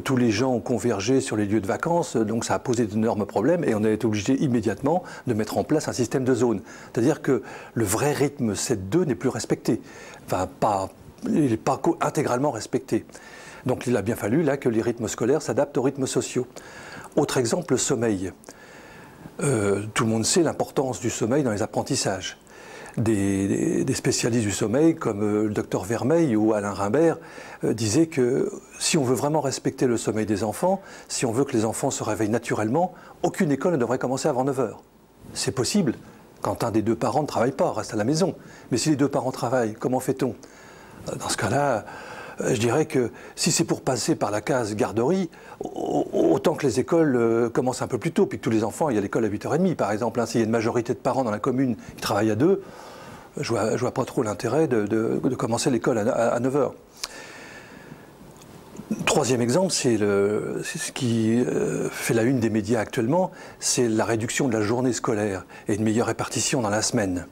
tous les gens ont convergé sur les lieux de vacances, donc ça a posé d'énormes problèmes et on a été obligé immédiatement de mettre en place un système de zones. C'est-à-dire que le vrai rythme 7-2 n'est plus respecté, enfin il n'est pas intégralement respecté. Donc il a bien fallu là que les rythmes scolaires s'adaptent aux rythmes sociaux. Autre exemple, le sommeil. Tout le monde sait l'importance du sommeil dans les apprentissages. Des spécialistes du sommeil comme le docteur Vermeil ou Alain Rimbert disaient que si on veut vraiment respecter le sommeil des enfants, si on veut que les enfants se réveillent naturellement, aucune école ne devrait commencer avant 9 h. C'est possible quand un des 2 parents ne travaille pas, reste à la maison. Mais si les 2 parents travaillent, comment fait-on? Dans ce cas-là, je dirais que si c'est pour passer par la case garderie, autant que les écoles commencent un peu plus tôt, puis que tous les enfants aillent à l'école à 8h30 par exemple. S'il y a une majorité de parents dans la commune qui travaillent à 2, je vois pas trop l'intérêt de commencer l'école à 9 h. Troisième exemple, c'est ce qui fait la une des médias actuellement, c'est la réduction de la journée scolaire et une meilleure répartition dans la semaine.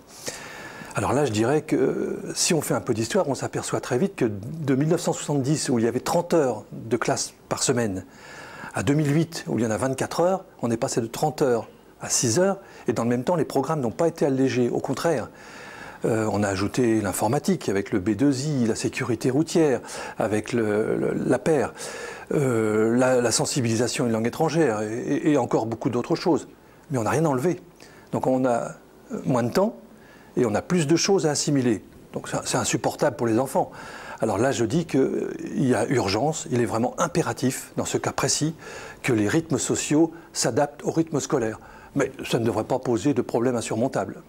Alors là, je dirais que si on fait un peu d'histoire, on s'aperçoit très vite que de 1970, où il y avait 30 heures de classe par semaine, à 2008, où il y en a 24 heures, on est passé de 30 heures à 6 heures, et dans le même temps, les programmes n'ont pas été allégés. Au contraire, on a ajouté l'informatique avec le B2I, la sécurité routière, avec l'APER, la sensibilisation à une langue étrangère, et encore beaucoup d'autres choses. Mais on n'a rien enlevé. Donc on a moins de temps, et on a plus de choses à assimiler. Donc c'est insupportable pour les enfants. Alors là, je dis qu'il y a urgence, il est vraiment impératif, dans ce cas précis, que les rythmes sociaux s'adaptent au rythme scolaire. Mais ça ne devrait pas poser de problème insurmontable.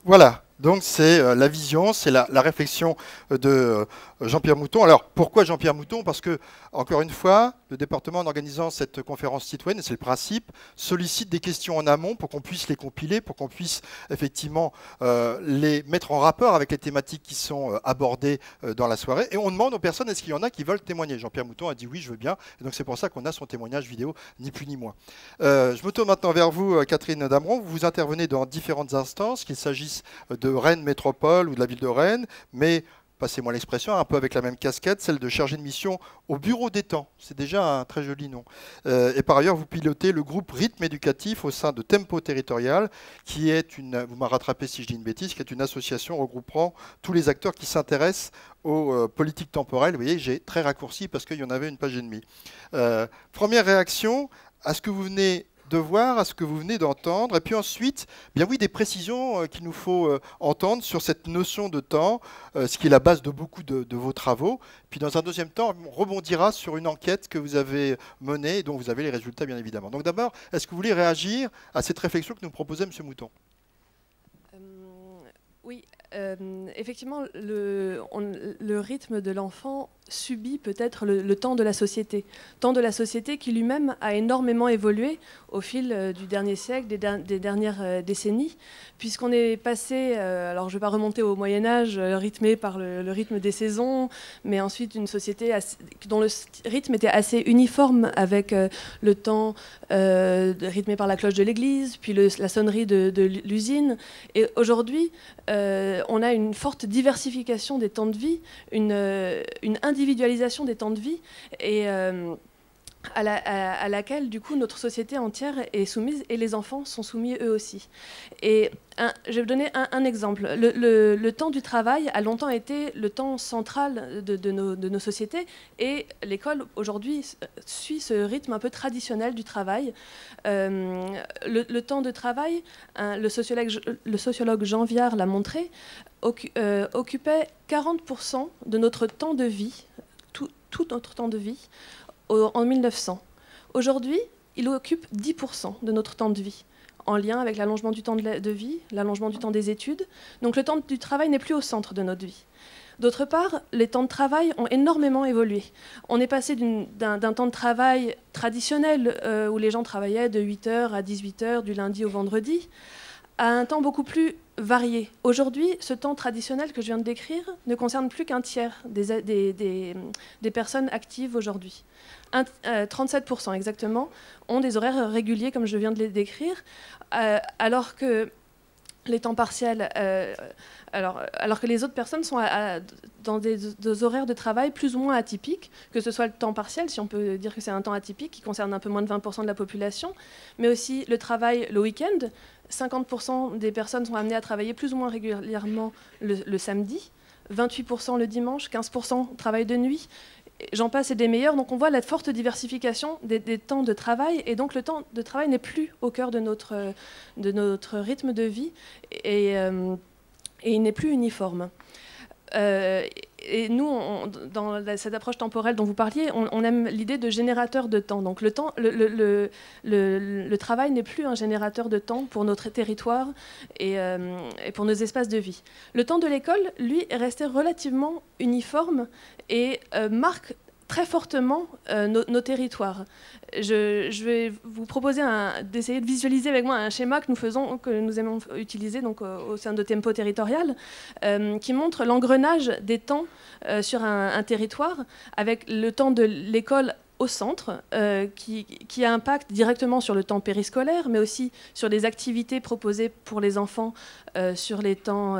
Voilà, donc c'est la vision, c'est la réflexion de Jean-Pierre Mouton. Alors pourquoi Jean-Pierre Mouton? Parce que, encore une fois, le département, en organisant cette conférence citoyenne, et c'est le principe, sollicite des questions en amont pour qu'on puisse les compiler, pour qu'on puisse effectivement les mettre en rapport avec les thématiques qui sont abordées dans la soirée. Et on demande aux personnes, est-ce qu'il y en a qui veulent témoigner? Jean-Pierre Mouton a dit oui, je veux bien. Et donc c'est pour ça qu'on a son témoignage vidéo, ni plus ni moins. Je me tourne maintenant vers vous, Catherine Dameron. Vous intervenez dans différentes instances, qu'il s'agisse de Rennes Métropole ou de la ville de Rennes, mais passez-moi l'expression, un peu avec la même casquette, celle de chargé de mission au bureau des temps. C'est déjà un très joli nom. Et par ailleurs, vous pilotez le groupe Rythme Éducatif au sein de Tempo Territorial, qui est une, vous m'en rattrapez si je dis une bêtise, qui est une association regroupant tous les acteurs qui s'intéressent aux politiques temporelles. Vous voyez, j'ai très raccourci parce qu'il y en avait une page et demie. Première réaction à ce que vous venez de voir, à ce que vous venez d'entendre, et puis ensuite, bien oui, des précisions qu'il nous faut entendre sur cette notion de temps, ce qui est la base de beaucoup de vos travaux. Puis dans un deuxième temps, on rebondira sur une enquête que vous avez menée et dont vous avez les résultats, bien évidemment. Donc d'abord, est-ce que vous voulez réagir à cette réflexion que nous proposait M. Mouton? Oui, effectivement, le rythme de l'enfant subi peut-être le temps de la société. Temps de la société qui lui-même a énormément évolué au fil du dernier siècle, des dernières décennies, puisqu'on est passé, alors je ne vais pas remonter au Moyen-Âge, rythmé par le rythme des saisons, mais ensuite une société dont le rythme était assez uniforme, avec le temps rythmé par la cloche de l'église, puis la sonnerie de l'usine. Et aujourd'hui, on a une forte diversification des temps de vie, une individualisation des temps de vie, et à laquelle, du coup, notre société entière est soumise, et les enfants sont soumis eux aussi. Et je vais vous donner un exemple. Le temps du travail a longtemps été le temps central de nos sociétés, et l'école, aujourd'hui, suit ce rythme un peu traditionnel du travail. Le temps de travail, le sociologue Jean Viard l'a montré, occupait 40% de notre temps de vie, tout notre temps de vie, en 1900. Aujourd'hui, il occupe 10% de notre temps de vie, en lien avec l'allongement du temps de vie, l'allongement du temps des études. Donc le temps du travail n'est plus au centre de notre vie. D'autre part, les temps de travail ont énormément évolué. On est passé d'un temps de travail traditionnel, où les gens travaillaient de 8h à 18h, du lundi au vendredi, à un temps beaucoup plus varié. Aujourd'hui, ce temps traditionnel que je viens de décrire ne concerne plus qu'un tiers des personnes actives aujourd'hui. 37% exactement ont des horaires réguliers, comme je viens de les décrire, alors que les temps partiels, alors que les autres personnes sont dans des horaires de travail plus ou moins atypiques, que ce soit le temps partiel, si on peut dire que c'est un temps atypique, qui concerne un peu moins de 20% de la population, mais aussi le travail le week-end. 50% des personnes sont amenées à travailler plus ou moins régulièrement le samedi, 28% le dimanche, 15% travail de nuit. J'en passe et des meilleurs. Donc on voit la forte diversification des temps de travail, et donc le temps de travail n'est plus au cœur de notre rythme de vie, et il n'est plus uniforme. Et nous, dans cette approche temporelle dont vous parliez, on aime l'idée de générateur de temps. Donc le travail n'est plus un générateur de temps pour notre territoire et pour nos espaces de vie. Le temps de l'école, lui, est resté relativement uniforme et marque très fortement nos territoires. Je vais vous proposer d'essayer de visualiser avec moi un schéma que nous aimons utiliser donc, au sein de Tempo Territorial, qui montre l'engrenage des temps sur un territoire, avec le temps de l'école au centre, qui impacte directement sur le temps périscolaire, mais aussi sur les activités proposées pour les enfants sur les temps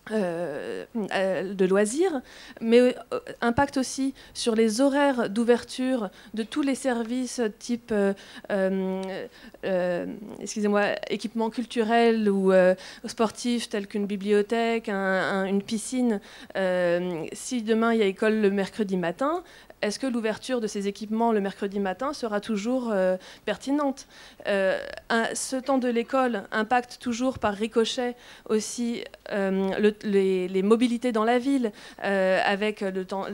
de loisirs, mais impact aussi sur les horaires d'ouverture de tous les services type équipements culturels ou sportifs tels qu'une bibliothèque, une piscine. Si demain il y a école le mercredi matin, est-ce que l'ouverture de ces équipements le mercredi matin sera toujours pertinente? Ce temps de l'école impacte toujours par ricochet aussi les mobilités dans la ville, avec le temps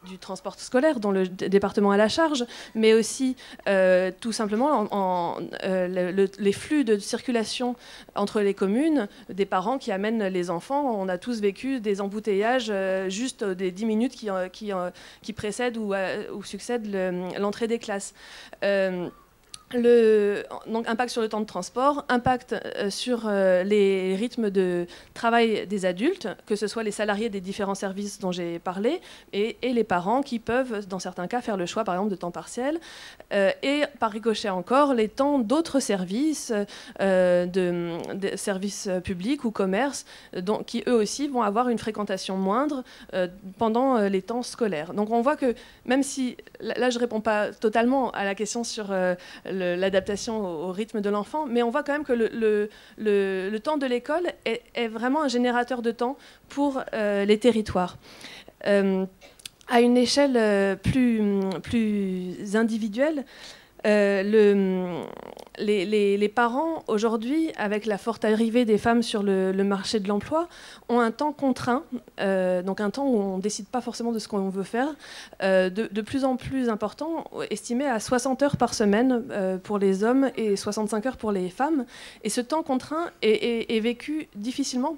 du transport scolaire dont le département a la charge, mais aussi tout simplement les flux de circulation entre les communes, des parents qui amènent les enfants. On a tous vécu des embouteillages juste des 10 minutes qui précèdent ou succède l'entrée des classes. Donc impact sur le temps de transport, impact sur les rythmes de travail des adultes, que ce soit les salariés des différents services dont j'ai parlé, et les parents qui peuvent, dans certains cas, faire le choix, par exemple, de temps partiel, et par ricochet encore, les temps d'autres services, de services publics ou commerces, qui eux aussi vont avoir une fréquentation moindre pendant les temps scolaires. Donc on voit que, même si, là je ne réponds pas totalement à la question sur l'adaptation au rythme de l'enfant, mais on voit quand même que le temps de l'école est vraiment un générateur de temps pour les territoires. À une échelle plus individuelle, les parents, aujourd'hui, avec la forte arrivée des femmes sur le marché de l'emploi, ont un temps contraint, donc un temps où on ne décide pas forcément de ce qu'on veut faire, de plus en plus important, estimé à 60 heures par semaine pour les hommes et 65 heures pour les femmes. Et ce temps contraint est vécu difficilement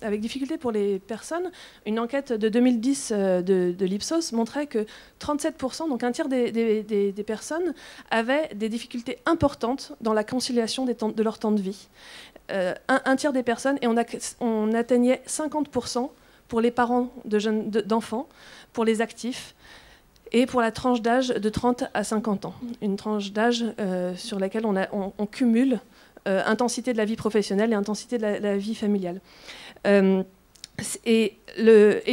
avec difficulté pour les personnes. Une enquête de 2010 de l'Ipsos montrait que 37%, donc un tiers des personnes, avaient des difficultés importantes dans la conciliation de leur temps de vie. Un tiers des personnes, et on atteignait 50% pour les parents d'enfants, pour les actifs, et pour la tranche d'âge de 30 à 50 ans. Une tranche d'âge sur laquelle on cumule intensité de la vie professionnelle et intensité de la vie familiale. Et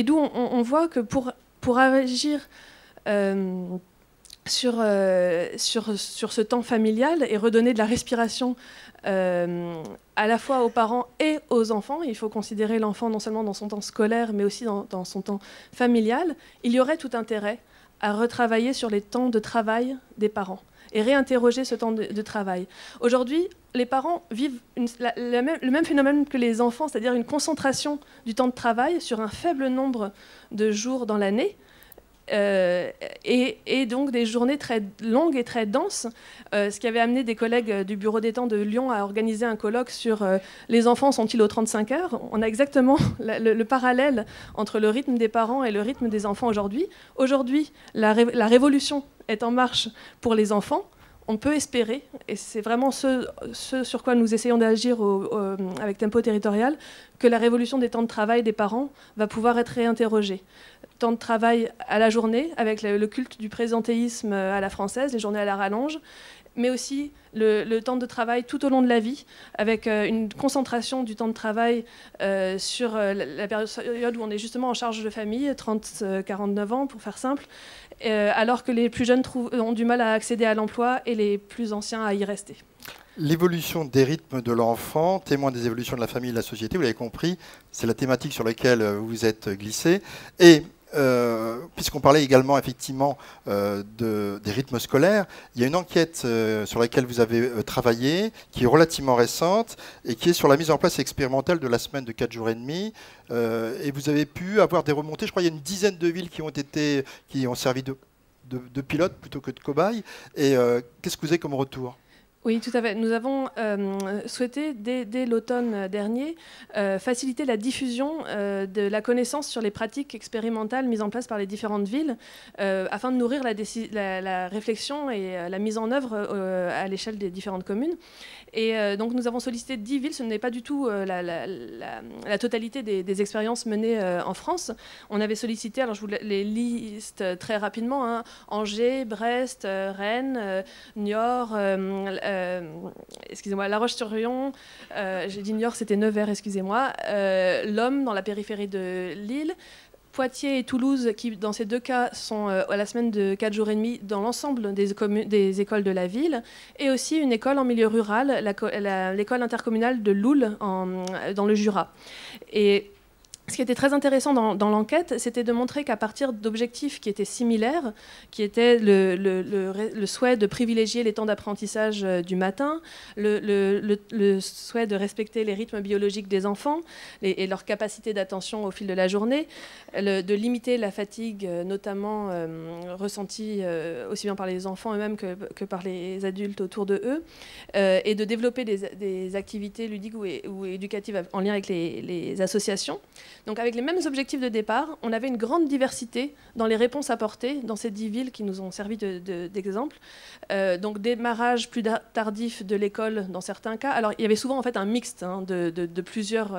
d'où on voit que pour agir sur ce temps familial et redonner de la respiration à la fois aux parents et aux enfants, il faut considérer l'enfant non seulement dans son temps scolaire, mais aussi dans son temps familial, il y aurait tout intérêt à retravailler sur les temps de travail des parents et réinterroger ce temps de travail. Aujourd'hui, les parents vivent le même phénomène que les enfants, c'est-à-dire une concentration du temps de travail sur un faible nombre de jours dans l'année, et donc des journées très longues et très denses, ce qui avait amené des collègues du bureau des temps de Lyon à organiser un colloque sur les enfants sont-ils aux 35 heures. On a exactement le parallèle entre le rythme des parents et le rythme des enfants aujourd'hui. Aujourd'hui, la révolution est en marche pour les enfants. On peut espérer, et c'est vraiment ce sur quoi nous essayons d'agir avec Tempo Territorial, que la révolution des temps de travail des parents va pouvoir être réinterrogée. Temps de travail à la journée, avec le culte du présentéisme à la française, les journées à la rallonge, mais aussi le temps de travail tout au long de la vie, avec une concentration du temps de travail sur la période où on est justement en charge de famille, 30-49 ans pour faire simple, alors que les plus jeunes ont du mal à accéder à l'emploi et les plus anciens à y rester. L'évolution des rythmes de l'enfant témoigne des évolutions de la famille et de la société, vous l'avez compris, c'est la thématique sur laquelle vous vous êtes glissé. Et puisqu'on parlait également effectivement des rythmes scolaires, il y a une enquête sur laquelle vous avez travaillé, qui est relativement récente et qui est sur la mise en place expérimentale de la semaine de 4 jours et demi. Et vous avez pu avoir des remontées, je crois qu'il y a une dizaine de villes qui ont servi de pilote plutôt que de cobaye. Et qu'est-ce que vous avez comme retour ? Oui, tout à fait. Nous avons souhaité, dès l'automne dernier, faciliter la diffusion de la connaissance sur les pratiques expérimentales mises en place par les différentes villes, afin de nourrir la réflexion et la mise en œuvre à l'échelle des différentes communes. Et donc nous avons sollicité 10 villes, ce n'est pas du tout la totalité des expériences menées en France. On avait sollicité, alors je vous les liste très rapidement, hein, Angers, Brest, Rennes, Niort, excusez-moi, La Roche-sur-Yon, j'ai dit Niort, c'était Nevers, excusez-moi, Lomme dans la périphérie de Lille, Poitiers et Toulouse, qui dans ces deux cas sont à la semaine de 4 jours et demi dans l'ensemble des écoles de la ville, et aussi une école en milieu rural, l'école intercommunale de Loul dans le Jura. Et ce qui était très intéressant dans l'enquête, c'était de montrer qu'à partir d'objectifs qui étaient similaires, qui étaient le souhait de privilégier les temps d'apprentissage du matin, le souhait de respecter les rythmes biologiques des enfants et leur capacité d'attention au fil de la journée, de limiter la fatigue, notamment ressentie aussi bien par les enfants eux-mêmes que par les adultes autour de eux, et de développer des activités ludiques ou éducatives en lien avec les associations. Donc avec les mêmes objectifs de départ, on avait une grande diversité dans les réponses apportées dans ces 10 villes qui nous ont servi d'exemple. Donc démarrage plus tardif de l'école dans certains cas. Alors il y avait souvent en fait un mixte de plusieurs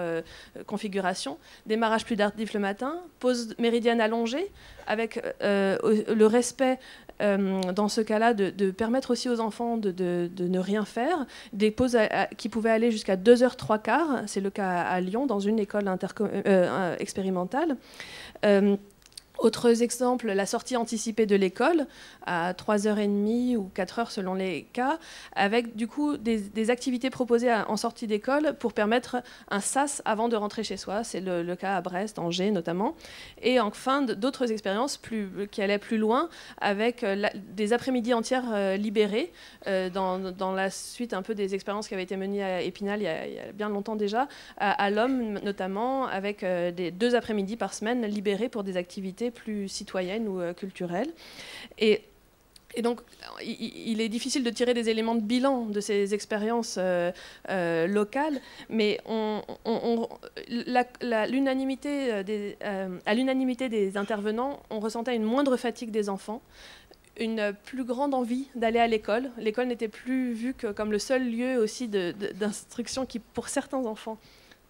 configurations. Démarrage plus tardif le matin, pause méridienne allongée, avec le respect dans ce cas-là de permettre aussi aux enfants de ne rien faire, des pauses qui pouvaient aller jusqu'à 2h 3/4, c'est le cas à Lyon, dans une école expérimentale. Autres exemples, la sortie anticipée de l'école à 3h30 ou 4h selon les cas, avec du coup des activités proposées en sortie d'école pour permettre un sas avant de rentrer chez soi. C'est le cas à Brest, Angers notamment. Et enfin, d'autres expériences qui allaient plus loin, avec des après-midi entières libérées, dans la suite un peu des expériences qui avaient été menées à Épinal il y a bien longtemps déjà, à l'Homme notamment, avec 2 après-midi par semaine libérés pour des activités plus citoyennes ou culturelles. Et donc, il est difficile de tirer des éléments de bilan de ces expériences locales, mais à l'unanimité des intervenants, on ressentait une moindre fatigue des enfants, une plus grande envie d'aller à l'école. L'école n'était plus vue que comme le seul lieu aussi d'instruction qui, pour certains enfants,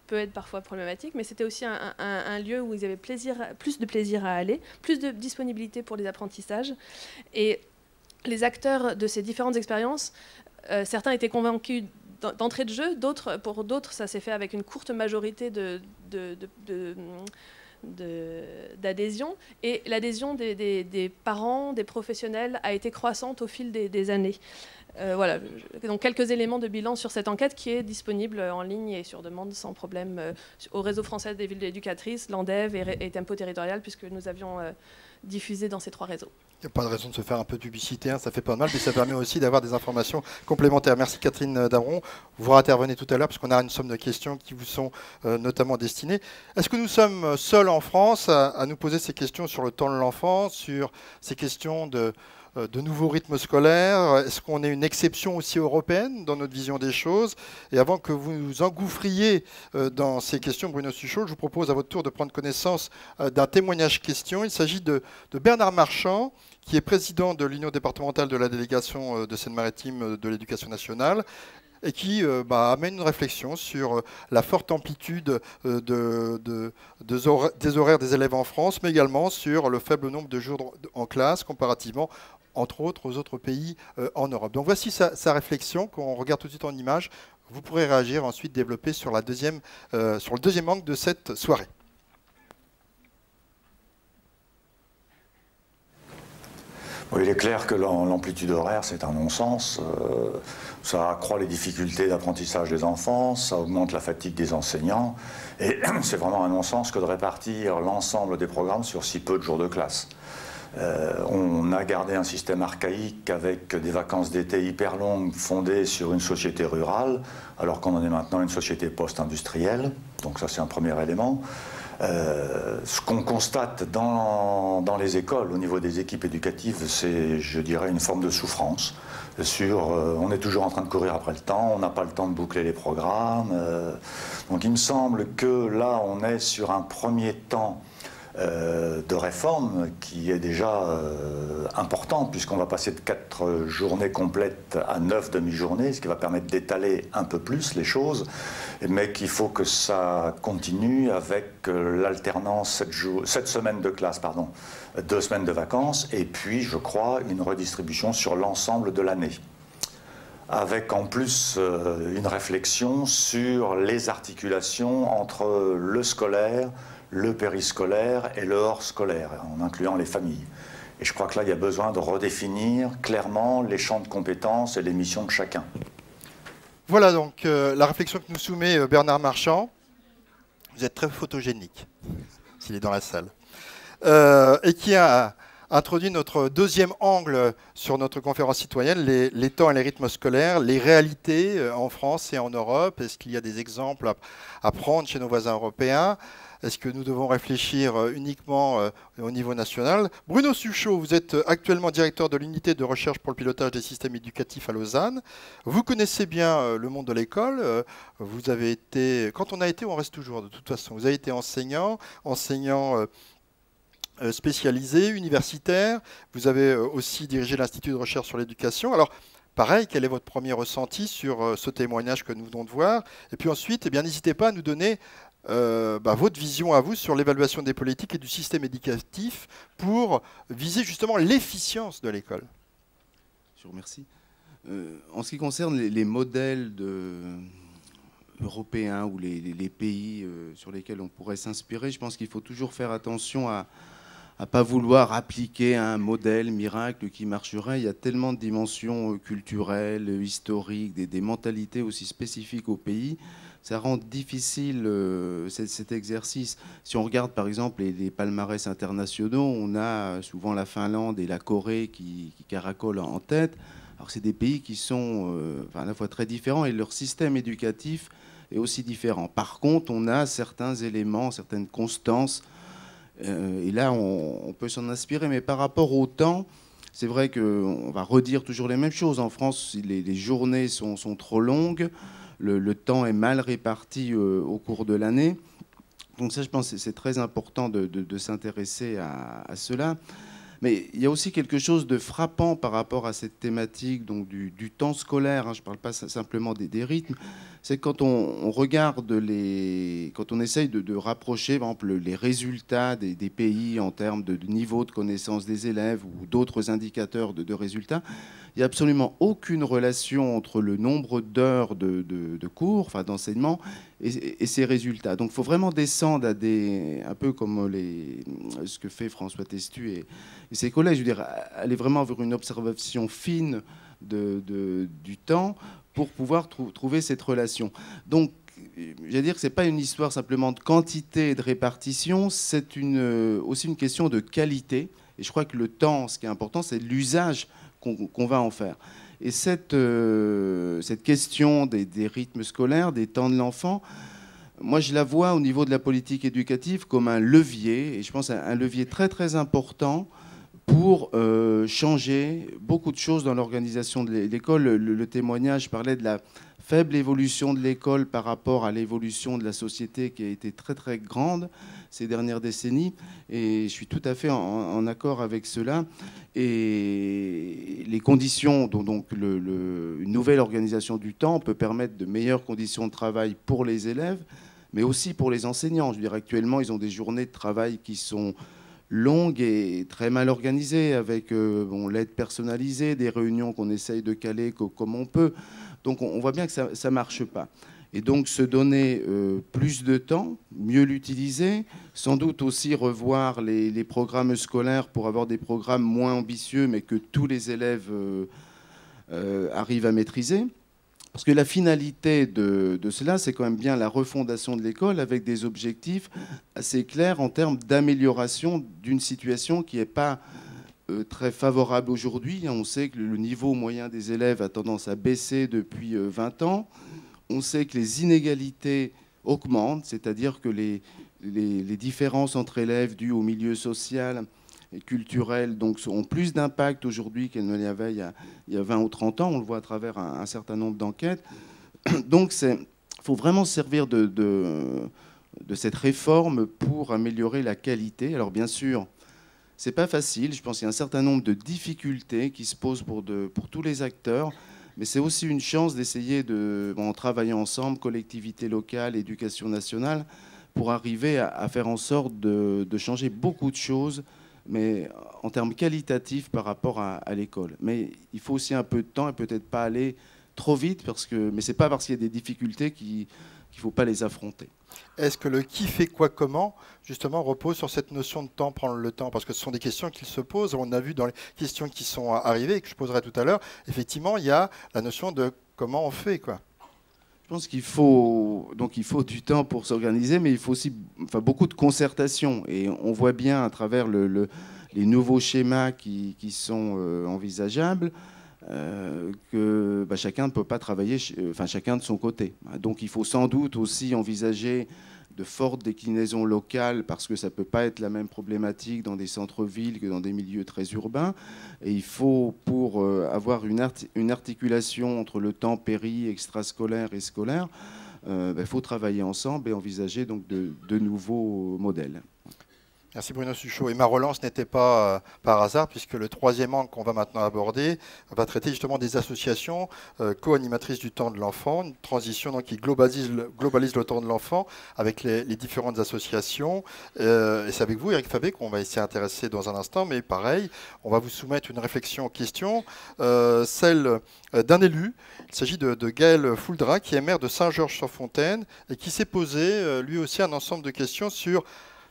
peut être parfois problématique, mais c'était aussi un lieu où ils avaient plus de plaisir à aller, plus de disponibilité pour les apprentissages. Et les acteurs de ces différentes expériences, certains étaient convaincus d'entrée de jeu, pour d'autres, ça s'est fait avec une courte majorité d'adhésion, et l'adhésion des parents, des professionnels a été croissante au fil des années. Voilà, donc quelques éléments de bilan sur cette enquête qui est disponible en ligne et sur demande sans problème au réseau français des villes éducatrices, l'ANDEV et Tempo Territorial, puisque nous avions diffusé dans ces 3 réseaux. Il n'y a pas de raison de se faire un peu de publicité, hein, ça fait pas de mal, mais ça permet aussi d'avoir des informations complémentaires. Merci Catherine Dameron. Vous intervenez tout à l'heure, puisqu'on a une somme de questions qui vous sont notamment destinées. Est-ce que nous sommes seuls en France à nous poser ces questions sur le temps de l'enfant, sur ces questions de nouveaux rythmes scolaires? Est-ce qu'on est une exception aussi européenne dans notre vision des choses? Et avant que vous nous engouffriez dans ces questions, Bruno Suchot, je vous propose à votre tour de prendre connaissance d'un témoignage question. Il s'agit de Bernard Marchand, qui est président de l'Union départementale de la délégation de Seine-Maritime de l'éducation nationale, et qui amène une réflexion sur la forte amplitude des horaires des élèves en France, mais également sur le faible nombre de jours en classe comparativement, entre autres, aux autres pays en Europe. Donc voici sa réflexion, qu'on regarde tout de suite en image. Vous pourrez réagir ensuite, développer sur le deuxième angle de cette soirée. Oui, il est clair que l'amplitude horaire, c'est un non-sens. Ça accroît les difficultés d'apprentissage des enfants, ça augmente la fatigue des enseignants. Et c'est vraiment un non-sens que de répartir l'ensemble des programmes sur si peu de jours de classe. On a gardé un système archaïque avec des vacances d'été hyper longues fondées sur une société rurale, alors qu'on en est maintenant une société post-industrielle. Donc ça, c'est un premier élément. Ce qu'on constate dans les écoles, au niveau des équipes éducatives, c'est, je dirais, une forme de souffrance. On est toujours en train de courir après le temps, on n'a pas le temps de boucler les programmes. Donc il me semble que là, on est sur un premier temps de réforme qui est déjà important, puisqu'on va passer de 4 journées complètes à 9 demi-journées, ce qui va permettre d'étaler un peu plus les choses, mais qu'il faut que ça continue avec l'alternance 7 semaines de classe, 2 semaines de vacances, et puis, je crois, une redistribution sur l'ensemble de l'année, avec en plus une réflexion sur les articulations entre le scolaire, le périscolaire et le hors scolaire, en incluant les familles. Et je crois que là, il y a besoin de redéfinir clairement les champs de compétences et les missions de chacun. Voilà donc la réflexion que nous soumet Bernard Marchand. Vous êtes très photogénique, s'il est dans la salle. Et qui a introduit notre deuxième angle sur notre conférence citoyenne, les temps et les rythmes scolaires, les réalités en France et en Europe. Est-ce qu'il y a des exemples à prendre chez nos voisins européens? Est-ce que nous devons réfléchir uniquement au niveau national? Bruno Suchot, vous êtes actuellement directeur de l'unité de recherche pour le pilotage des systèmes éducatifs à Lausanne. Vous connaissez bien le monde de l'école. Vous avez été, quand on a été, on reste toujours de toute façon. Vous avez été enseignant spécialisé, universitaire. Vous avez aussi dirigé l'Institut de recherche sur l'éducation. Alors, pareil, quel est votre premier ressenti sur ce témoignage que nous venons de voir? Et puis ensuite, eh bien, n'hésitez pas à nous donner votre vision à vous sur l'évaluation des politiques et du système éducatif pour viser justement l'efficience de l'école. Je vous remercie. En ce qui concerne les modèles européens ou les pays sur lesquels on pourrait s'inspirer, je pense qu'il faut toujours faire attention à à pas vouloir appliquer un modèle miracle qui marcherait. Il y a tellement de dimensions culturelles, historiques, des mentalités aussi spécifiques au pays. Ça rend difficile cet exercice. Si on regarde par exemple les palmarès internationaux, on a souvent la Finlande et la Corée qui caracolent en tête. Alors c'est des pays qui sont à la fois très différents et leur système éducatif est aussi différent. Par contre, on a certains éléments, certaines constances, et là on peut s'en inspirer. Mais par rapport au temps, c'est vrai qu'on va redire toujours les mêmes choses. En France, les journées sont trop longues. Le temps est mal réparti au cours de l'année. Donc ça, je pense que c'est très important de s'intéresser à cela. Mais il y a aussi quelque chose de frappant par rapport à cette thématique donc du temps scolaire. Hein, je ne parle pas simplement des rythmes. C'est quand on regarde quand on essaye de rapprocher, par exemple, les résultats des pays en termes de niveau de connaissance des élèves ou d'autres indicateurs de résultats, il n'y a absolument aucune relation entre le nombre d'heures de cours, enfin d'enseignement, et ces résultats. Donc il faut vraiment descendre à un peu comme ce que fait François Testu et ses collègues, je veux dire, aller vraiment vers une observation fine du temps pour pouvoir trouver cette relation. Donc, je veux dire que ce n'est pas une histoire simplement de quantité et de répartition, c'est aussi une question de qualité. Et je crois que le temps, ce qui est important, c'est l'usage qu'on va en faire. Et cette question des rythmes scolaires, des temps de l'enfant, moi je la vois au niveau de la politique éducative comme un levier, et je pense un levier très très important pour changer beaucoup de choses dans l'organisation de l'école. Le témoignage parlait de la faible évolution de l'école par rapport à l'évolution de la société qui a été très très grande ces dernières décennies, et je suis tout à fait en accord avec cela. Et les conditions dont donc une nouvelle organisation du temps peut permettre de meilleures conditions de travail pour les élèves, mais aussi pour les enseignants. Je veux dire, actuellement, ils ont des journées de travail qui sont longues et très mal organisées, avec l'aide personnalisée, des réunions qu'on essaye de caler comme on peut. Donc on voit bien que ça ne marche pas. Et donc se donner plus de temps, mieux l'utiliser, sans doute aussi revoir les programmes scolaires pour avoir des programmes moins ambitieux, mais que tous les élèves arrivent à maîtriser. Parce que la finalité de cela, c'est quand même bien la refondation de l'école avec des objectifs assez clairs en termes d'amélioration d'une situation qui n'est pas très favorable aujourd'hui. On sait que le niveau moyen des élèves a tendance à baisser depuis 20 ans. On sait que les inégalités augmentent, c'est-à-dire que les différences entre élèves dues au milieu social et culturel donc, ont plus d'impact aujourd'hui qu'elles ne l'avaient il y a 20 ou 30 ans. On le voit à travers un certain nombre d'enquêtes. Donc il faut vraiment se servir de cette réforme pour améliorer la qualité. Alors bien sûr, c'est pas facile. Je pense qu'il y a un certain nombre de difficultés qui se posent pour tous les acteurs. Mais c'est aussi une chance d'essayer en travaillant ensemble, collectivités locales, éducation nationale, pour arriver à faire en sorte de changer beaucoup de choses, mais en termes qualitatifs par rapport à l'école. Mais il faut aussi un peu de temps et peut-être pas aller trop vite, mais ce n'est pas parce qu'il y a des difficultés qu'il ne faut pas les affronter. Est-ce que le qui fait quoi comment, justement, repose sur cette notion de temps, prendre le temps? Parce que ce sont des questions qui se posent. On a vu dans les questions qui sont arrivées et que je poserai tout à l'heure, effectivement, il y a la notion de comment on fait, quoi. Je pense qu'il faut du temps pour s'organiser, mais il faut aussi beaucoup de concertation. Et on voit bien à travers les nouveaux schémas qui sont envisageables que chacun ne peut pas travailler, chacun de son côté. Donc il faut sans doute aussi envisager de fortes déclinaisons locales, parce que ça ne peut pas être la même problématique dans des centres-villes que dans des milieux très urbains. Et il faut, pour avoir une articulation entre le temps péri, extrascolaire et scolaire, il faut travailler ensemble et envisager donc de nouveaux modèles. Merci Bruno Suchot. Et ma relance n'était pas par hasard, puisque le troisième angle qu'on va maintenant aborder va traiter justement des associations co-animatrices du temps de l'enfant, une transition donc, qui globalise le temps de l'enfant avec les différentes associations. Et c'est avec vous, Eric Fabé, qu'on va essayer d'intéresser dans un instant, mais pareil, on va vous soumettre une réflexion aux questions, celle d'un élu. Il s'agit de Gaël Fouldra, qui est maire de Saint-Georges-sur-Fontaine et qui s'est posé lui aussi un ensemble de questions sur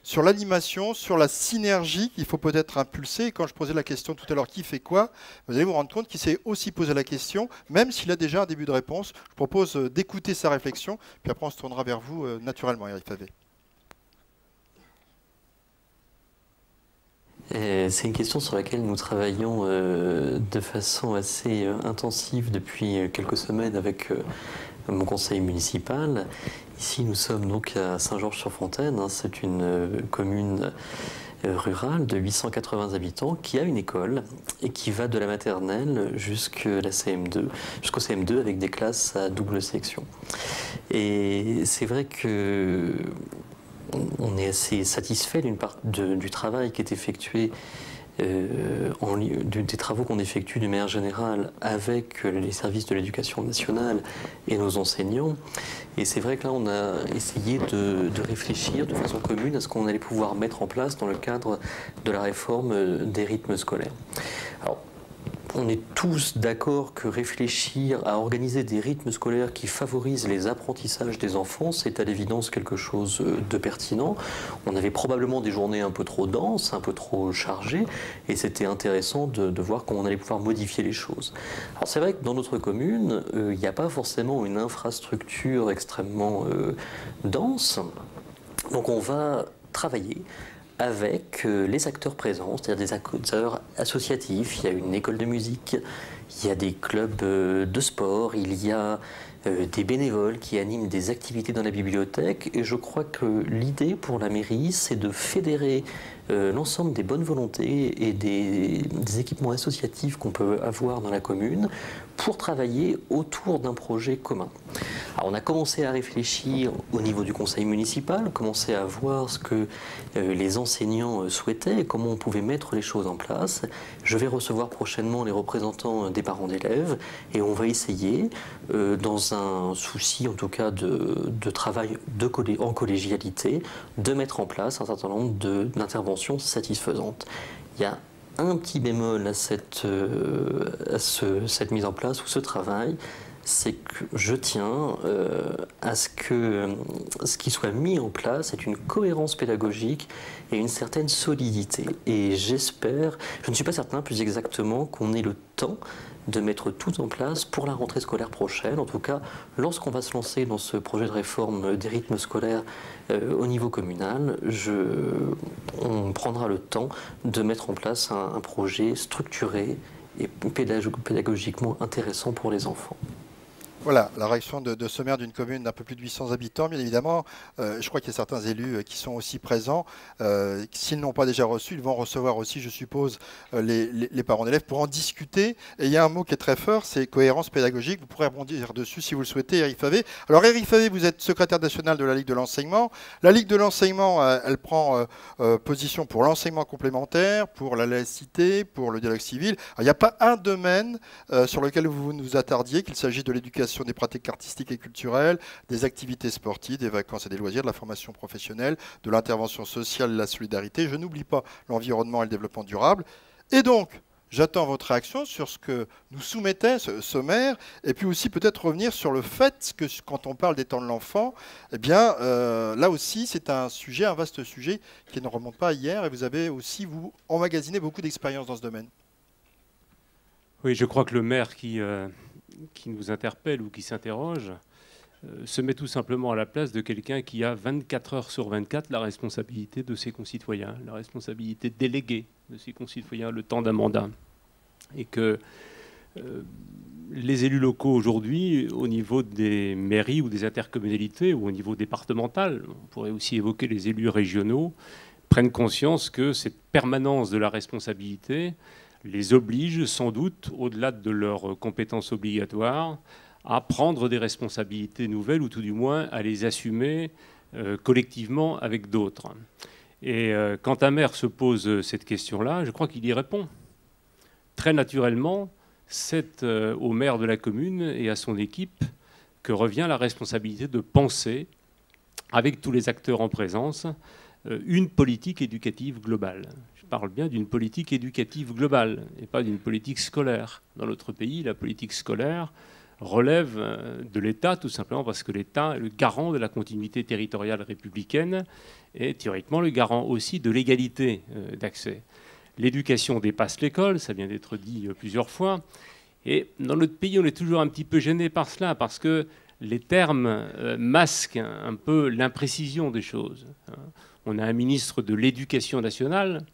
sur l'animation, sur la synergie qu'il faut peut-être impulser. Et quand je posais la question tout à l'heure, qui fait quoi, vous allez vous rendre compte qu'il s'est aussi posé la question, même s'il a déjà un début de réponse. Je propose d'écouter sa réflexion, puis après on se tournera vers vous naturellement, Eric Favé. C'est une question sur laquelle nous travaillons de façon assez intensive depuis quelques semaines avec mon conseil municipal. Ici, nous sommes donc à Saint-Georges-sur-Fontaine. C'est une commune rurale de 880 habitants qui a une école et qui va de la maternelle jusqu'au CM2 avec des classes à double section. Et c'est vrai que on est assez satisfait du travail qui est effectué, des travaux qu'on effectue de manière générale avec les services de l'éducation nationale et nos enseignants. Et c'est vrai que là, on a essayé de réfléchir de façon commune à ce qu'on allait pouvoir mettre en place dans le cadre de la réforme des rythmes scolaires. Alors, on est tous d'accord que réfléchir à organiser des rythmes scolaires qui favorisent les apprentissages des enfants, c'est à l'évidence quelque chose de pertinent. On avait probablement des journées un peu trop denses, un peu trop chargées, et c'était intéressant de voir comment on allait pouvoir modifier les choses. Alors c'est vrai que dans notre commune, il n'y a pas forcément une infrastructure extrêmement dense, donc on va travailler avec les acteurs présents, c'est-à-dire des acteurs associatifs. Il y a une école de musique, il y a des clubs de sport, il y a des bénévoles qui animent des activités dans la bibliothèque. Et je crois que l'idée pour la mairie, c'est de fédérer l'ensemble des bonnes volontés et des équipements associatifs qu'on peut avoir dans la commune pour travailler autour d'un projet commun. Alors on a commencé à réfléchir au niveau du conseil municipal, commencé à voir ce que les enseignants souhaitaient et comment on pouvait mettre les choses en place. Je vais recevoir prochainement les représentants des parents d'élèves et on va essayer, dans un souci en tout cas de travail en collégialité, de mettre en place un certain nombre d'interventions satisfaisantes. Il y a un petit bémol à cette mise en place ou ce travail, c'est que je tiens à ce que ce qui soit mis en place est une cohérence pédagogique et une certaine solidité. Et j'espère, je ne suis pas certain plus exactement qu'on ait le temps de mettre tout en place pour la rentrée scolaire prochaine. En tout cas, lorsqu'on va se lancer dans ce projet de réforme des rythmes scolaires au niveau communal, on prendra le temps de mettre en place un projet structuré et pédagogiquement intéressant pour les enfants. Voilà, la réaction de ce maire d'une commune d'un peu plus de 800 habitants, bien évidemment. Je crois qu'il y a certains élus qui sont aussi présents. S'ils n'ont pas déjà reçu, ils vont recevoir aussi, je suppose, les parents d'élèves pour en discuter. Et il y a un mot qui est très fort, c'est cohérence pédagogique. Vous pourrez rebondir dessus si vous le souhaitez, Eric Favé. Alors Eric Favé, vous êtes secrétaire national de la Ligue de l'enseignement. La Ligue de l'enseignement, elle prend position pour l'enseignement complémentaire, pour la laïcité, pour le dialogue civil. Alors, il n'y a pas un domaine sur lequel vous nous attardiez, qu'il s'agisse de l'éducation, des pratiques artistiques et culturelles, des activités sportives, des vacances et des loisirs, de la formation professionnelle, de l'intervention sociale et de la solidarité. Je n'oublie pas l'environnement et le développement durable. Et donc, j'attends votre réaction sur ce que nous soumettait ce sommaire, et puis aussi peut-être revenir sur le fait que quand on parle des temps de l'enfant, eh bien, là aussi, c'est un sujet, un vaste sujet qui ne remonte pas à hier, et vous avez aussi, vous, emmagasiné beaucoup d'expérience dans ce domaine. Oui, je crois que le maire qui nous interpelle ou qui s'interroge se met tout simplement à la place de quelqu'un qui a 24 heures sur 24 la responsabilité de ses concitoyens, la responsabilité déléguée de ses concitoyens le temps d'un mandat. Et que les élus locaux aujourd'hui, au niveau des mairies ou des intercommunalités ou au niveau départemental, on pourrait aussi évoquer les élus régionaux, prennent conscience que cette permanence de la responsabilité les oblige sans doute, au-delà de leurs compétences obligatoires, à prendre des responsabilités nouvelles ou tout du moins à les assumer collectivement avec d'autres. Et quand un maire se pose cette question-là, je crois qu'il y répond. Très naturellement, c'est au maire de la commune et à son équipe que revient la responsabilité de penser, avec tous les acteurs en présence, une politique éducative globale. Je parle bien d'une politique éducative globale et pas d'une politique scolaire. Dans notre pays, la politique scolaire relève de l'État, tout simplement parce que l'État est le garant de la continuité territoriale républicaine et théoriquement le garant aussi de l'égalité d'accès. L'éducation dépasse l'école, ça vient d'être dit plusieurs fois. Et dans notre pays, on est toujours un petit peu gêné par cela, parce que les termes masquent un peu l'imprécision des choses. On a un ministre de l'Éducation nationale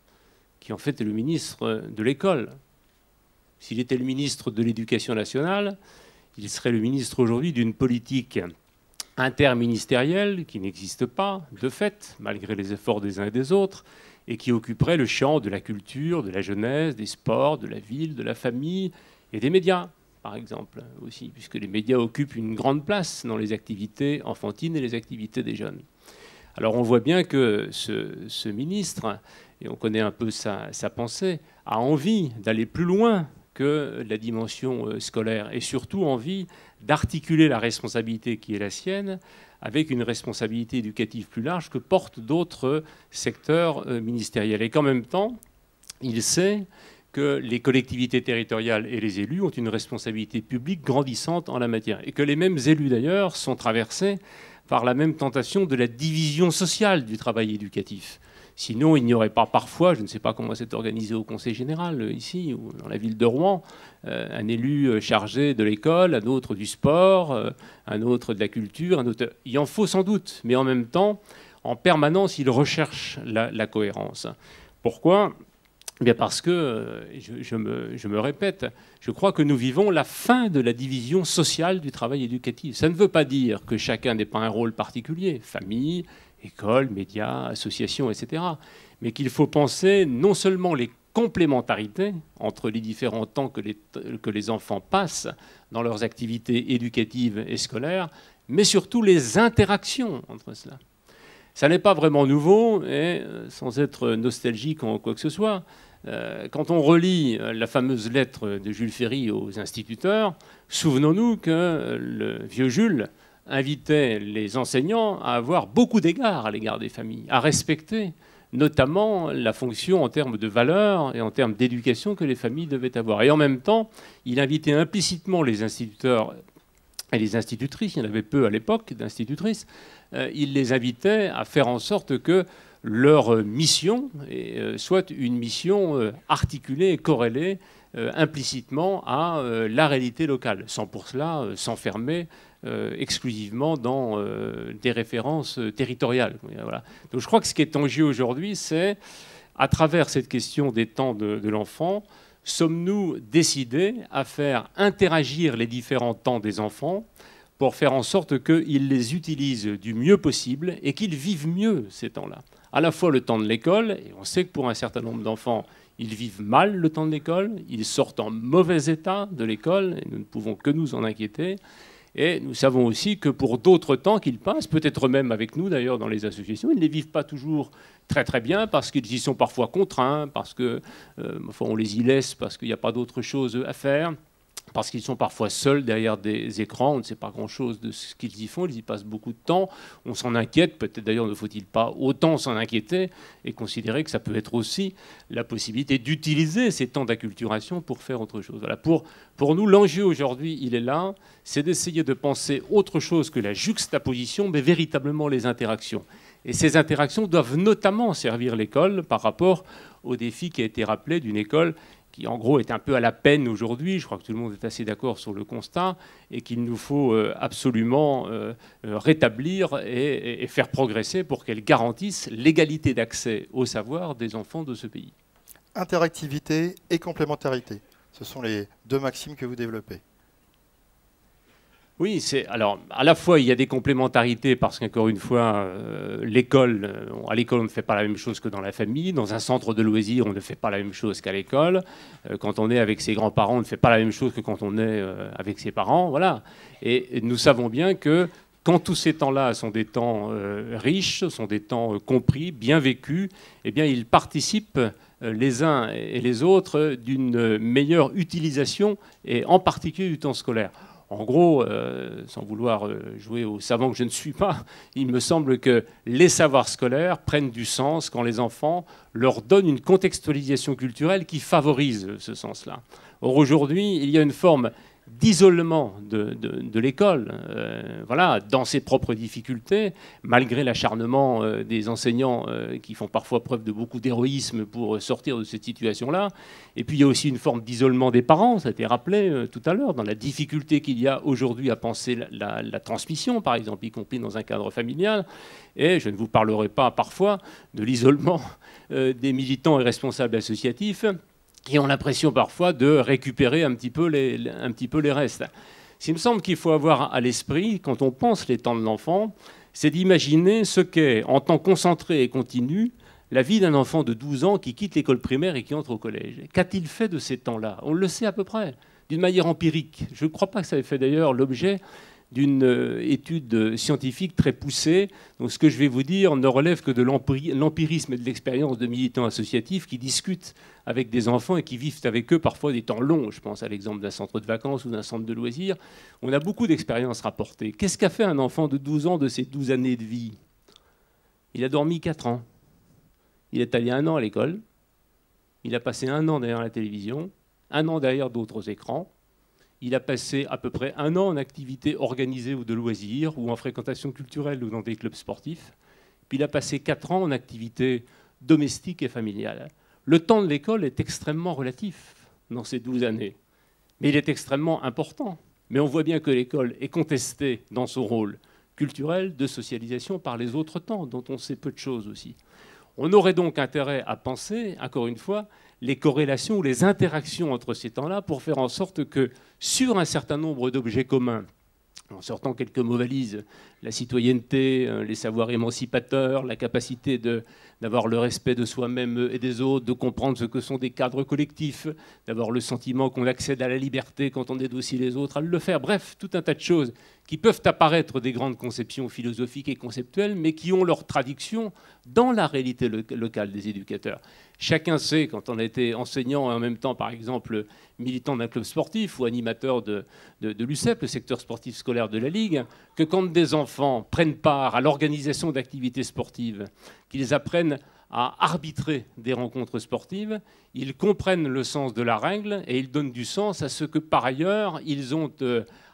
qui en fait est le ministre de l'école. S'il était le ministre de l'Éducation nationale, il serait le ministre aujourd'hui d'une politique interministérielle qui n'existe pas, de fait, malgré les efforts des uns et des autres, et qui occuperait le champ de la culture, de la jeunesse, des sports, de la ville, de la famille et des médias, par exemple, aussi, puisque les médias occupent une grande place dans les activités enfantines et les activités des jeunes. Alors on voit bien que ce ministre, et on connaît un peu sa pensée, a envie d'aller plus loin que la dimension scolaire et surtout envie d'articuler la responsabilité qui est la sienne avec une responsabilité éducative plus large que portent d'autres secteurs ministériels. Et qu'en même temps, il sait que les collectivités territoriales et les élus ont une responsabilité publique grandissante en la matière. Et que les mêmes élus, d'ailleurs, sont traversés par la même tentation de la division sociale du travail éducatif. Sinon, il n'y aurait pas parfois, je ne sais pas comment c'est organisé au Conseil général, ici, ou dans la ville de Rouen, un élu chargé de l'école, un autre du sport, un autre de la culture, un autre... Il en faut sans doute, mais en même temps, en permanence, il recherche la cohérence. Pourquoi ? Eh bien parce que, je me répète, je crois que nous vivons la fin de la division sociale du travail éducatif. Ça ne veut pas dire que chacun n'ait pas un rôle particulier, famille, école, médias, associations, etc. Mais qu'il faut penser non seulement les complémentarités entre les différents temps que les enfants passent dans leurs activités éducatives et scolaires, mais surtout les interactions entre cela. Ça n'est pas vraiment nouveau, et sans être nostalgique en quoi que ce soit, quand on relit la fameuse lettre de Jules Ferry aux instituteurs, souvenons-nous que le vieux Jules invitait les enseignants à avoir beaucoup d'égards à l'égard des familles, à respecter notamment la fonction en termes de valeurs et en termes d'éducation que les familles devaient avoir. Et en même temps, il invitait implicitement les instituteurs et les institutrices, il y en avait peu à l'époque d'institutrices, il les invitait à faire en sorte que leur mission soit une mission articulée et corrélée implicitement à la réalité locale, sans pour cela s'enfermer exclusivement dans des références territoriales. Voilà. Donc je crois que ce qui est en jeu aujourd'hui, c'est, à travers cette question des temps de l'enfant, sommes-nous décidés à faire interagir les différents temps des enfants pour faire en sorte qu'ils les utilisent du mieux possible et qu'ils vivent mieux ces temps-là. À la fois le temps de l'école, et on sait que pour un certain nombre d'enfants, ils vivent mal le temps de l'école, ils sortent en mauvais état de l'école, et nous ne pouvons que nous en inquiéter. Et nous savons aussi que pour d'autres temps qu'ils passent, peut-être même avec nous d'ailleurs dans les associations, ils ne les vivent pas toujours très très bien parce qu'ils y sont parfois contraints, parce que enfin, on les y laisse parce qu'il n'y a pas d'autre chose à faire, parce qu'ils sont parfois seuls derrière des écrans, on ne sait pas grand-chose de ce qu'ils y font, ils y passent beaucoup de temps, on s'en inquiète, peut-être d'ailleurs ne faut-il pas autant s'en inquiéter et considérer que ça peut être aussi la possibilité d'utiliser ces temps d'acculturation pour faire autre chose. Voilà. Pour nous, l'enjeu aujourd'hui, il est là, c'est d'essayer de penser autre chose que la juxtaposition, mais véritablement les interactions. Et ces interactions doivent notamment servir l'école par rapport au défi qui a été rappelé d'une école qui en gros est un peu à la peine aujourd'hui, je crois que tout le monde est assez d'accord sur le constat, et qu'il nous faut absolument rétablir et faire progresser pour qu'elle garantisse l'égalité d'accès au savoir des enfants de ce pays. Interactivité et complémentarité, ce sont les deux maximes que vous développez. Oui, alors à la fois il y a des complémentarités parce qu'encore une fois, à l'école on ne fait pas la même chose que dans la famille, dans un centre de loisirs on ne fait pas la même chose qu'à l'école, quand on est avec ses grands-parents on ne fait pas la même chose que quand on est avec ses parents, voilà. Et nous savons bien que quand tous ces temps-là sont des temps riches, sont des temps compris, bien vécus, eh bien ils participent les uns et les autres d'une meilleure utilisation et en particulier du temps scolaire. En gros, sans vouloir jouer au savant que je ne suis pas, il me semble que les savoirs scolaires prennent du sens quand les enfants leur donnent une contextualisation culturelle qui favorise ce sens-là. Or, aujourd'hui, il y a une forme d'isolement de l'école, voilà, dans ses propres difficultés, malgré l'acharnement des enseignants qui font parfois preuve de beaucoup d'héroïsme pour sortir de cette situation-là. Et puis il y a aussi une forme d'isolement des parents, ça a été rappelé tout à l'heure, dans la difficulté qu'il y a aujourd'hui à penser la transmission, par exemple, y compris dans un cadre familial. Et je ne vous parlerai pas parfois de l'isolement des militants et responsables associatifs qui ont l'impression parfois de récupérer un petit peu les restes. Ce qui me semble qu'il faut avoir à l'esprit, quand on pense les temps de l'enfant, c'est d'imaginer ce qu'est, en temps concentré et continu, la vie d'un enfant de 12 ans qui quitte l'école primaire et qui entre au collège. Qu'a-t-il fait de ces temps-là? On le sait à peu près, d'une manière empirique. Je ne crois pas que ça ait fait d'ailleurs l'objet d'une étude scientifique très poussée. Donc ce que je vais vous dire ne relève que de l'empirisme et de l'expérience de militants associatifs qui discutent avec des enfants et qui vivent avec eux parfois des temps longs. Je pense à l'exemple d'un centre de vacances ou d'un centre de loisirs. On a beaucoup d'expériences rapportées. Qu'est-ce qu'a fait un enfant de 12 ans de ses 12 années de vie? Il a dormi 4 ans. Il est allé 1 an à l'école. Il a passé 1 an derrière la télévision, 1 an derrière d'autres écrans. Il a passé à peu près 1 an en activité organisée ou de loisirs, ou en fréquentation culturelle ou dans des clubs sportifs. Puis il a passé 4 ans en activité domestique et familiale. Le temps de l'école est extrêmement relatif dans ces 12 années. Mais il est extrêmement important. Mais on voit bien que l'école est contestée dans son rôle culturel de socialisation par les autres temps, dont on sait peu de choses aussi. On aurait donc intérêt à penser, encore une fois, les corrélations ou les interactions entre ces temps-là pour faire en sorte que, sur un certain nombre d'objets communs, en sortant quelques mots valises, la citoyenneté, les savoirs émancipateurs, la capacité d'avoir le respect de soi-même et des autres, de comprendre ce que sont des cadres collectifs, d'avoir le sentiment qu'on accède à la liberté quand on aide aussi les autres à le faire. Bref, tout un tas de choses qui peuvent apparaître des grandes conceptions philosophiques et conceptuelles, mais qui ont leur traduction dans la réalité locale des éducateurs. Chacun sait, quand on a été enseignant et en même temps, par exemple, militant d'un club sportif ou animateur de l'UCEP, le secteur sportif scolaire de la Ligue, que quand des enfants prennent part à l'organisation d'activités sportives, qu'ils apprennent à arbitrer des rencontres sportives, ils comprennent le sens de la règle et ils donnent du sens à ce que, par ailleurs, ils ont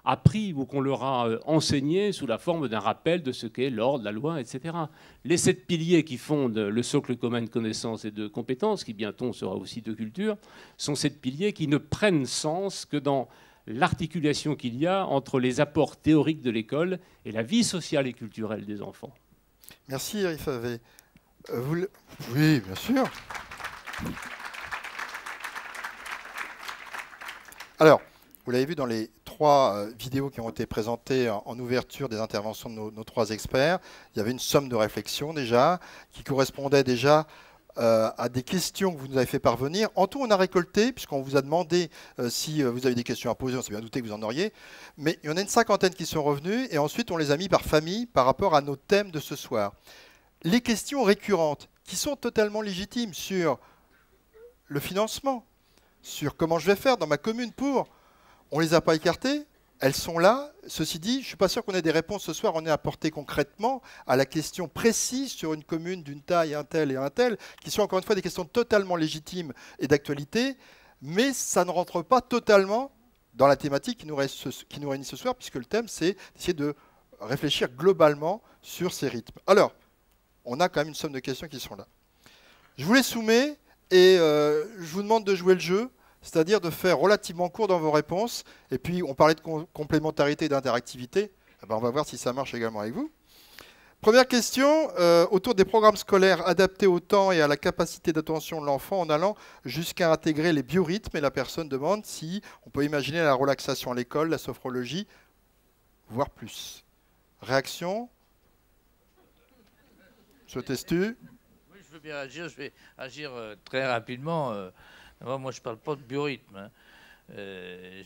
appris ou qu'on leur a enseigné sous la forme d'un rappel de ce qu'est l'ordre, la loi, etc. Les 7 piliers qui fondent le socle commun de connaissances et de compétences, qui bientôt sera aussi de culture, sont 7 piliers qui ne prennent sens que dans l'articulation qu'il y a entre les apports théoriques de l'école et la vie sociale et culturelle des enfants. Merci, Eric Favé. Oui, bien sûr. Alors, vous l'avez vu dans les 3 vidéos qui ont été présentées en ouverture des interventions de nos 3 experts, il y avait une somme de réflexion déjà, qui correspondait déjà à des questions que vous nous avez fait parvenir. En tout, on a récolté, puisqu'on vous a demandé si vous avez des questions à poser, on s'est bien douté que vous en auriez, mais il y en a une 50aine qui sont revenues, et ensuite on les a mis par famille par rapport à nos thèmes de ce soir. Les questions récurrentes, qui sont totalement légitimes sur le financement, sur comment je vais faire dans ma commune pour... On ne les a pas écartées, elles sont là. Ceci dit, je ne suis pas sûr qu'on ait des réponses ce soir. On est apporté concrètement à la question précise sur une commune d'une taille, un tel et un tel, qui sont encore une fois des questions totalement légitimes et d'actualité, mais ça ne rentre pas totalement dans la thématique qui nous réunit ce soir, puisque le thème, c'est d'essayer de réfléchir globalement sur ces rythmes. Alors, on a quand même une somme de questions qui sont là. Je vous les soumets et je vous demande de jouer le jeu. C'est-à-dire de faire relativement court dans vos réponses. Et puis, on parlait de complémentarité et d'interactivité. Eh ben, on va voir si ça marche également avec vous. Première question, autour des programmes scolaires adaptés au temps et à la capacité d'attention de l'enfant en allant jusqu'à intégrer les biorhythmes. Et la personne demande si on peut imaginer la relaxation à l'école, la sophrologie, voire plus. Réaction? Je teste. Oui, je veux bien agir. Je vais agir très rapidement. Moi, je ne parle pas de biorhythme. Hein.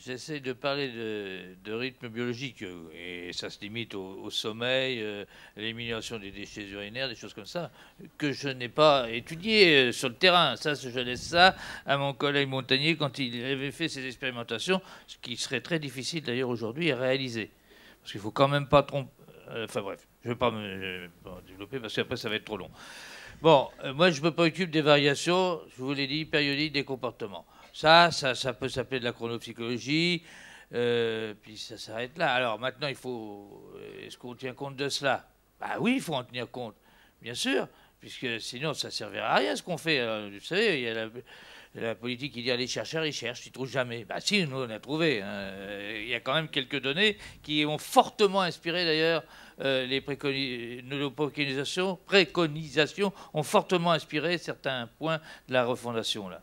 J'essaie de parler de rythme biologique, et ça se limite au sommeil, l'élimination des déchets urinaires, des choses comme ça, que je n'ai pas étudié sur le terrain. Ça, je laisse ça à mon collègue Montagnier quand il avait fait ses expérimentations, ce qui serait très difficile d'ailleurs aujourd'hui à réaliser. Parce qu'il ne faut quand même pas tromper... Enfin bref, je ne vais pas me développer parce qu'après ça va être trop long. Bon, moi je me préoccupe des variations, je vous l'ai dit, périodiques des comportements. Ça peut s'appeler de la chronopsychologie. puis ça s'arrête là. Alors maintenant, il faut... Est-ce qu'on tient compte de cela? Bah oui, il faut en tenir compte, bien sûr, puisque sinon ça ne servira à rien ce qu'on fait. Alors, vous savez, il y a la politique qui dit allez chercher, ils cherchent, ils ne trouvent jamais. Bah si, nous on a trouvé. Hein. Il y a quand même quelques données qui ont fortement inspiré d'ailleurs nos préconisations ont fortement inspiré certains points de la refondation là.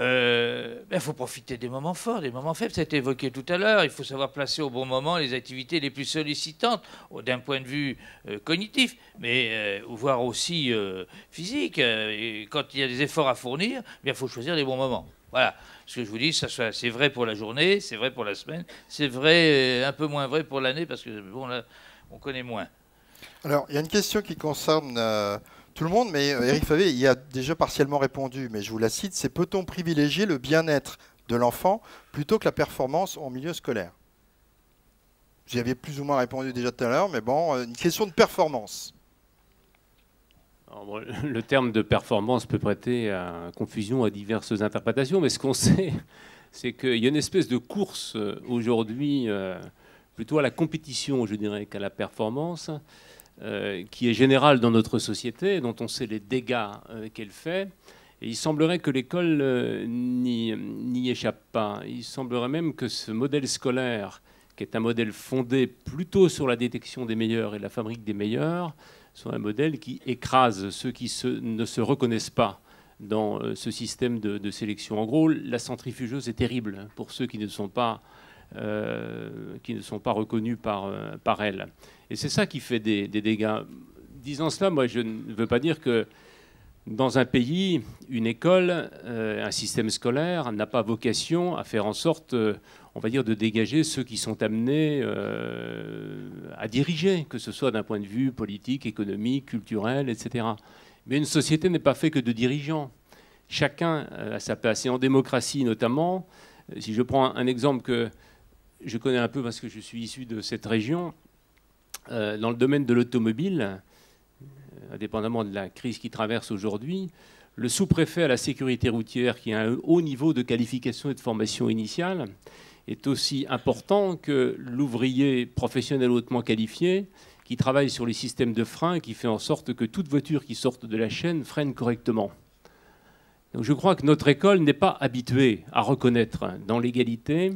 Il faut profiter des moments forts, des moments faibles. Ça a été évoqué tout à l'heure. Il faut savoir placer au bon moment les activités les plus sollicitantes d'un point de vue cognitif, mais voire aussi physique. Et quand il y a des efforts à fournir, il faut choisir les bons moments. Voilà. Ce que je vous dis, c'est vrai pour la journée, c'est vrai pour la semaine, c'est vrai, un peu moins vrai pour l'année, parce que bon, là, on connaît moins. Alors, il y a une question qui concerne... tout le monde, mais Éric Favé y a déjà partiellement répondu, mais je vous la cite, c'est peut-on privilégier le bien-être de l'enfant plutôt que la performance en milieu scolaire? J'y avais plus ou moins répondu déjà tout à l'heure, mais bon, une question de performance. Alors, bon, le terme de performance peut prêter à confusion à diverses interprétations, mais ce qu'on sait, c'est qu'il y a une espèce de course aujourd'hui, plutôt à la compétition, je dirais, qu'à la performance, qui est générale dans notre société, dont on sait les dégâts qu'elle fait. Et il semblerait que l'école n'y échappe pas. Il semblerait même que ce modèle scolaire, qui est un modèle fondé plutôt sur la détection des meilleurs et la fabrique des meilleurs, soit un modèle qui écrase ceux qui ne se reconnaissent pas dans ce système de sélection. En gros, la centrifugeuse est terrible pour ceux qui ne sont pas reconnus par elle. Et c'est ça qui fait des dégâts. Disant cela, moi, je ne veux pas dire que dans un pays, une école, un système scolaire n'a pas vocation à faire en sorte, on va dire, de dégager ceux qui sont amenés à diriger, que ce soit d'un point de vue politique, économique, culturel, etc. Mais une société n'est pas faite que de dirigeants. Chacun a sa place. Et en démocratie, notamment, si je prends un exemple que je connais un peu parce que je suis issu de cette région, dans le domaine de l'automobile, indépendamment de la crise qui traverse aujourd'hui, le sous-préfet à la sécurité routière, qui a un haut niveau de qualification et de formation initiale, est aussi important que l'ouvrier professionnel hautement qualifié qui travaille sur les systèmes de frein et qui fait en sorte que toute voiture qui sorte de la chaîne freine correctement. Donc je crois que notre école n'est pas habituée à reconnaître dans l'égalité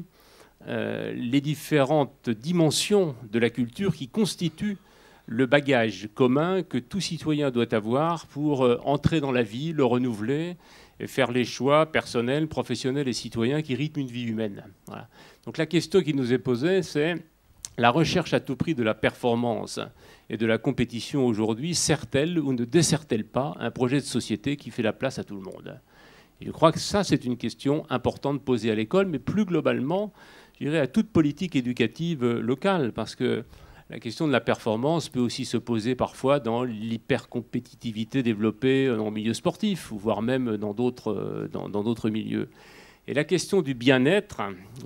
les différentes dimensions de la culture qui constituent le bagage commun que tout citoyen doit avoir pour entrer dans la vie, le renouveler et faire les choix personnels, professionnels et citoyens qui rythment une vie humaine. Voilà. Donc la question qui nous est posée, c'est la recherche à tout prix de la performance et de la compétition aujourd'hui, sert-elle ou ne dessert-elle pas un projet de société qui fait la place à tout le monde? Et je crois que ça, c'est une question importante posée à l'école, mais plus globalement, je dirais à toute politique éducative locale, parce que la question de la performance peut aussi se poser parfois dans l'hypercompétitivité développée en milieu sportif, voire même dans d'autres milieux. Et la question du bien-être,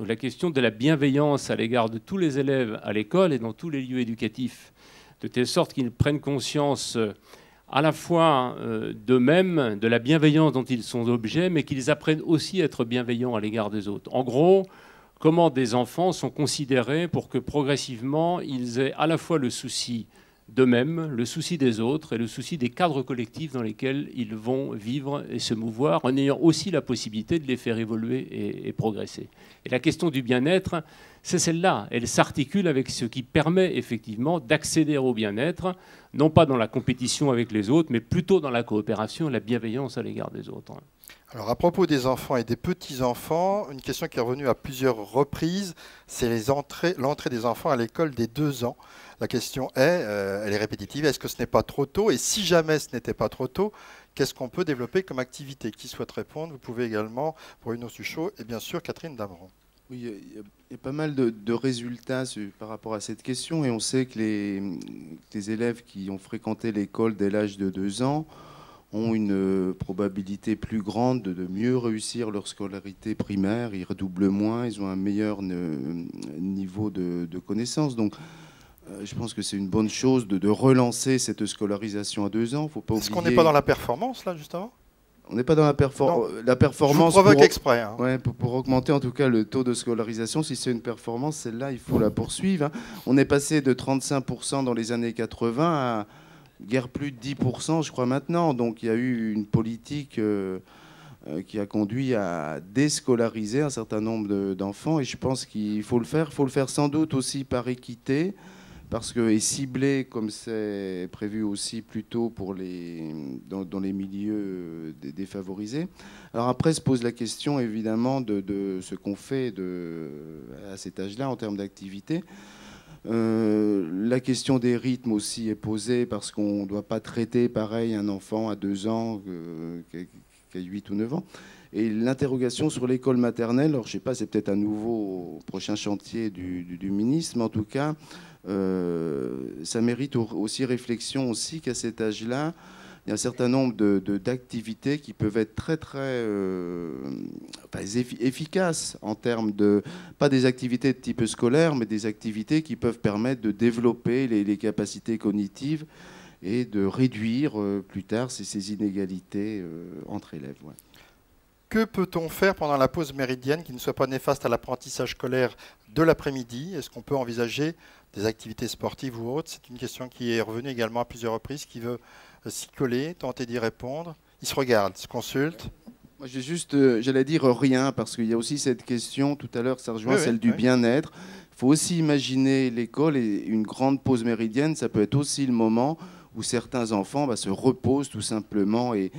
la question de la bienveillance à l'égard de tous les élèves à l'école et dans tous les lieux éducatifs, de telle sorte qu'ils prennent conscience à la fois d'eux-mêmes, de la bienveillance dont ils sont objets, mais qu'ils apprennent aussi à être bienveillants à l'égard des autres. En gros, comment des enfants sont considérés pour que progressivement ils aient à la fois le souci d'eux-mêmes, le souci des autres et le souci des cadres collectifs dans lesquels ils vont vivre et se mouvoir, en ayant aussi la possibilité de les faire évoluer et progresser. Et la question du bien-être, c'est celle-là. Elle s'articule avec ce qui permet effectivement d'accéder au bien-être, non pas dans la compétition avec les autres, mais plutôt dans la coopération et la bienveillance à l'égard des autres. Alors à propos des enfants et des petits-enfants, une question qui est revenue à plusieurs reprises, c'est l'entrée des enfants à l'école des 2 ans. La question elle est répétitive, est-ce que ce n'est pas trop tôt? Et si jamais ce n'était pas trop tôt, qu'est-ce qu'on peut développer comme activité? Qui souhaite répondre? Vous pouvez également, Bruno Suchot et bien sûr Catherine Damron. Oui, il y a pas mal de résultats par rapport à cette question, et on sait que les élèves qui ont fréquenté l'école dès l'âge de 2 ans ont une probabilité plus grande de mieux réussir leur scolarité primaire. Ils redoublent moins, ils ont un meilleur niveau de connaissance. Donc, je pense que c'est une bonne chose de relancer cette scolarisation à 2 ans. Faut pas oublier... Est-ce qu'on n'est pas dans la performance, là, justement? On n'est pas dans la performance. La performance. Je vous provoque exprès. Hein. Ouais, pour augmenter en tout cas le taux de scolarisation, si c'est une performance, celle-là, il faut la poursuivre. Hein. On est passé de 35% dans les années 80 à guère plus de 10%, je crois, maintenant. Donc il y a eu une politique qui a conduit à déscolariser un certain nombre d'enfants. Et je pense qu'il faut le faire. Il faut le faire sans doute aussi par équité, parce que est ciblé, comme c'est prévu aussi plutôt pour dans les milieux défavorisés. Alors après se pose la question évidemment de ce qu'on fait à cet âge-là en termes d'activité. La question des rythmes aussi est posée, parce qu'on ne doit pas traiter pareil un enfant à 2 ans qu'à 8 ou 9 ans. Et l'interrogation sur l'école maternelle, alors je ne sais pas, c'est peut-être un nouveau prochain chantier du ministre, mais en tout cas, ça mérite aussi réflexion aussi qu'à cet âge-là, il y a un certain nombre d'activités qui peuvent être très efficaces en termes de, pas des activités de type scolaire, mais des activités qui peuvent permettre de développer les capacités cognitives et de réduire plus tard ces inégalités entre élèves. Ouais. Que peut-on faire pendant la pause méridienne qui ne soit pas néfaste à l'apprentissage scolaire de l'après-midi? Est-ce qu'on peut envisager des activités sportives ou autres? C'est une question qui est revenue également à plusieurs reprises. Qui veut s'y coller, tenter d'y répondre? Il se regarde, se consulte. Moi, j'ai juste, j'allais dire rien, parce qu'il y a aussi cette question, tout à l'heure, ça rejoint celle du bien-être. Il faut aussi imaginer l'école, et une grande pause méridienne, ça peut être aussi le moment où certains enfants se reposent tout simplement et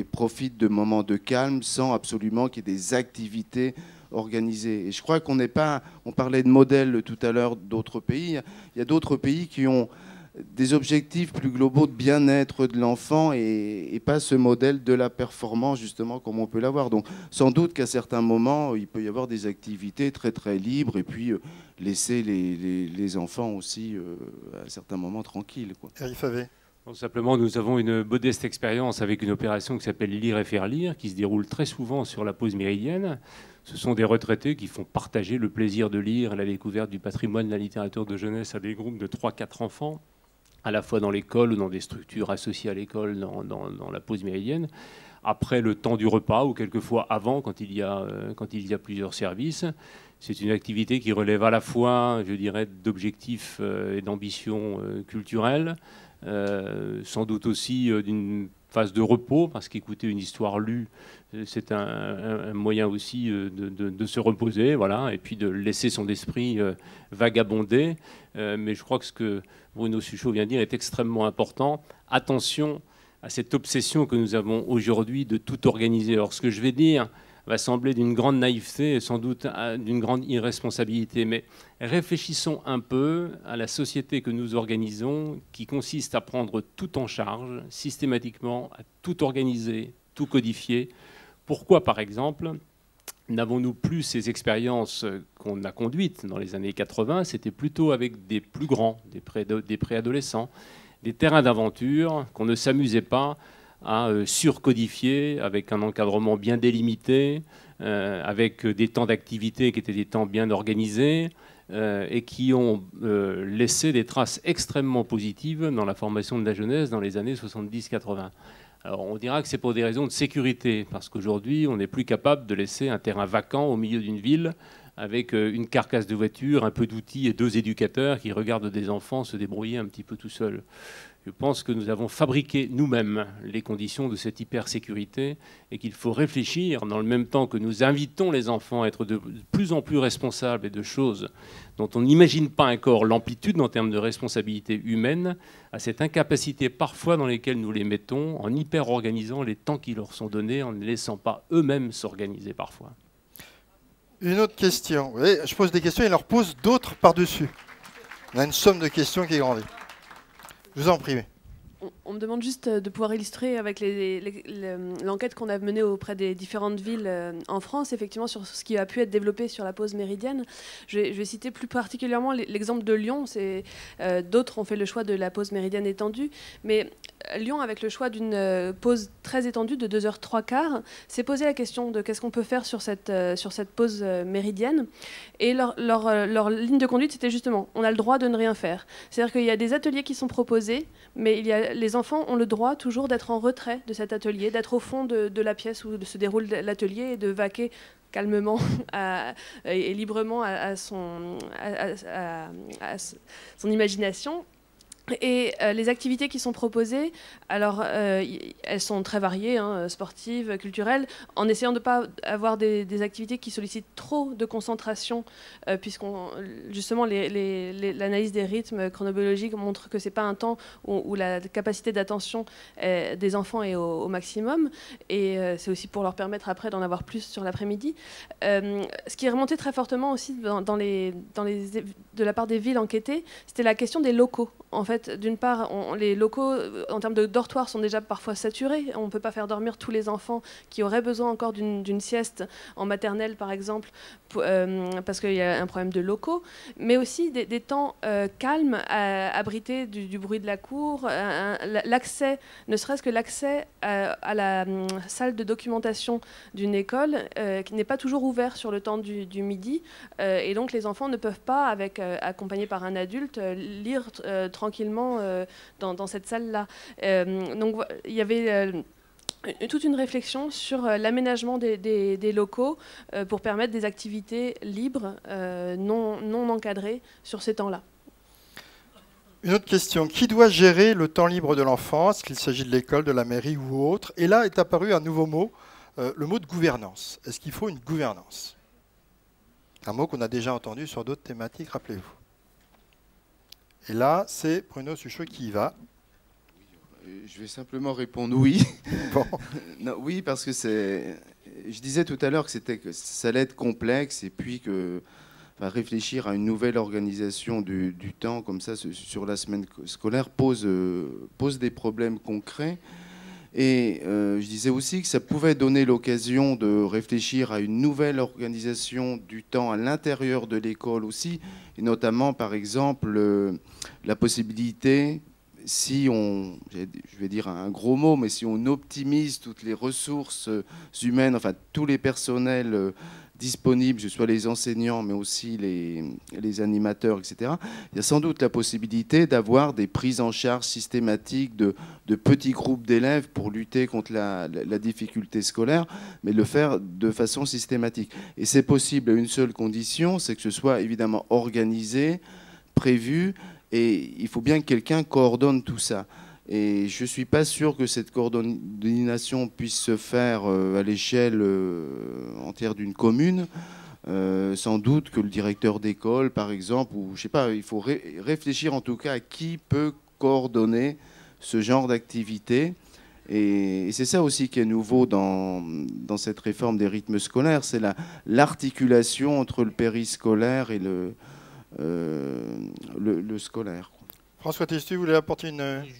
profitent de moments de calme sans absolument qu'il y ait des activités organisées. Et je crois qu'on n'est pas... On parlait de modèles tout à l'heure d'autres pays. Il y a d'autres pays qui ont des objectifs plus globaux de bien-être de l'enfant et pas ce modèle de la performance, justement, comme on peut l'avoir. Donc, sans doute qu'à certains moments, il peut y avoir des activités très, très libres et puis laisser les enfants aussi, à certains moments, tranquilles. Simplement, nous avons une modeste expérience avec une opération qui s'appelle Lire et faire lire, qui se déroule très souvent sur la pause méridienne. Ce sont des retraités qui font partager le plaisir de lire et la découverte du patrimoine de la littérature de jeunesse à des groupes de 3-4 enfants, à la fois dans l'école ou dans des structures associées à l'école dans la pause méridienne, après le temps du repas ou quelquefois avant, quand il y a plusieurs services. C'est une activité qui relève à la fois, je dirais, d'objectifs et d'ambitions culturelles, sans doute aussi d'une phase de repos, parce qu'écouter une histoire lue, c'est un moyen aussi de se reposer, voilà, et puis de laisser son esprit vagabonder. Mais je crois que ce que Bruno Suchot vient de dire est extrêmement important. Attention à cette obsession que nous avons aujourd'hui de tout organiser. Alors ce que je vais dire va sembler d'une grande naïveté et sans doute d'une grande irresponsabilité, mais réfléchissons un peu à la société que nous organisons, qui consiste à prendre tout en charge, systématiquement, à tout organiser, tout codifier. Pourquoi, par exemple, n'avons-nous plus ces expériences qu'on a conduites dans les années 80? C'était plutôt avec des plus grands, des préadolescents, des terrains d'aventure qu'on ne s'amusait pas à surcodifier avec un encadrement bien délimité, avec des temps d'activité qui étaient des temps bien organisés et qui ont laissé des traces extrêmement positives dans la formation de la jeunesse dans les années 70-80. Alors on dira que c'est pour des raisons de sécurité, parce qu'aujourd'hui on n'est plus capable de laisser un terrain vacant au milieu d'une ville avec une carcasse de voiture, un peu d'outils et 2 éducateurs qui regardent des enfants se débrouiller un petit peu tout seuls. Je pense que nous avons fabriqué nous-mêmes les conditions de cette hypersécurité et qu'il faut réfléchir, dans le même temps que nous invitons les enfants à être de plus en plus responsables et de choses dont on n'imagine pas encore l'amplitude en termes de responsabilité humaine, à cette incapacité parfois dans laquelle nous les mettons en hyper-organisant les temps qui leur sont donnés, en ne les laissant pas eux-mêmes s'organiser parfois. Une autre question. Vous voyez, je pose des questions et il leur pose d'autres par-dessus. On a une somme de questions qui grandit. Je vous en prie. On me demande juste de pouvoir illustrer avec l'enquête qu'on a menée auprès des différentes villes en France, effectivement, sur ce qui a pu être développé sur la pause méridienne. Je vais citer plus particulièrement l'exemple de Lyon. D'autres ont fait le choix de la pause méridienne étendue, mais Lyon, avec le choix d'une pause très étendue de 2h 3/4, s'est posé la question de qu'est-ce qu'on peut faire sur cette pause méridienne. Et leur ligne de conduite, c'était justement, on a le droit de ne rien faire. C'est-à-dire qu'il y a des ateliers qui sont proposés, mais il y a les les enfants ont le droit toujours d'être en retrait de cet atelier, d'être au fond de la pièce où se déroule l'atelier et de vaquer calmement et librement à son imagination. Et les activités qui sont proposées, alors elles sont très variées, hein, sportives, culturelles, en essayant de ne pas avoir des activités qui sollicitent trop de concentration, puisqu'on justement l'analyse des rythmes chronobiologiques montre que c'est pas un temps où la capacité d'attention des enfants est au maximum, et c'est aussi pour leur permettre après d'en avoir plus sur l'après-midi. Ce qui est remonté très fortement aussi de la part des villes enquêtées, c'était la question des locaux. En fait, d'une part, les locaux, en termes de dortoirs, sont déjà parfois saturés. On ne peut pas faire dormir tous les enfants qui auraient besoin encore d'une sieste en maternelle, par exemple, parce qu'il y a un problème de locaux, mais aussi des temps calmes, abrités du bruit de la cour, l'accès, ne serait-ce que l'accès à la salle de documentation d'une école, qui n'est pas toujours ouvert sur le temps du midi, et donc les enfants ne peuvent pas, accompagnés par un adulte, lire tranquillement dans cette salle-là. Donc il y avait toute une réflexion sur l'aménagement des locaux pour permettre des activités libres, non encadrées sur ces temps-là. Une autre question. Qui doit gérer le temps libre de l'enfant? Est-ce qu'il s'agit de l'école, de la mairie ou autre? Et là est apparu un nouveau mot, le mot de gouvernance. Est-ce qu'il faut une gouvernance? Un mot qu'on a déjà entendu sur d'autres thématiques, rappelez-vous. Et là, c'est Bruno Suchot qui y va. Je vais simplement répondre oui. Bon. Non, oui, parce que je disais tout à l'heure que ça allait être complexe, et puis que réfléchir à une nouvelle organisation du temps comme ça sur la semaine scolaire pose des problèmes concrets. Et je disais aussi que ça pouvait donner l'occasion de réfléchir à une nouvelle organisation du temps à l'intérieur de l'école aussi, et notamment par exemple la possibilité, si on, je vais dire un gros mot, mais si on optimise toutes les ressources humaines, enfin tous les personnels disponibles, que ce soit les enseignants, mais aussi les animateurs, etc., il y a sans doute la possibilité d'avoir des prises en charge systématiques de petits groupes d'élèves pour lutter contre la difficulté scolaire, mais le faire de façon systématique. Et c'est possible à une seule condition, c'est que ce soit évidemment organisé, prévu, et il faut bien que quelqu'un coordonne tout ça. Et je ne suis pas sûr que cette coordination puisse se faire à l'échelle entière d'une commune. Sans doute que le directeur d'école, par exemple, ou je ne sais pas, il faut réfléchir en tout cas à qui peut coordonner ce genre d'activité. Et c'est ça aussi qui est nouveau dans cette réforme des rythmes scolaires, c'est l'articulation entre le périscolaire et le scolaire. François Testu, vous voulez apporter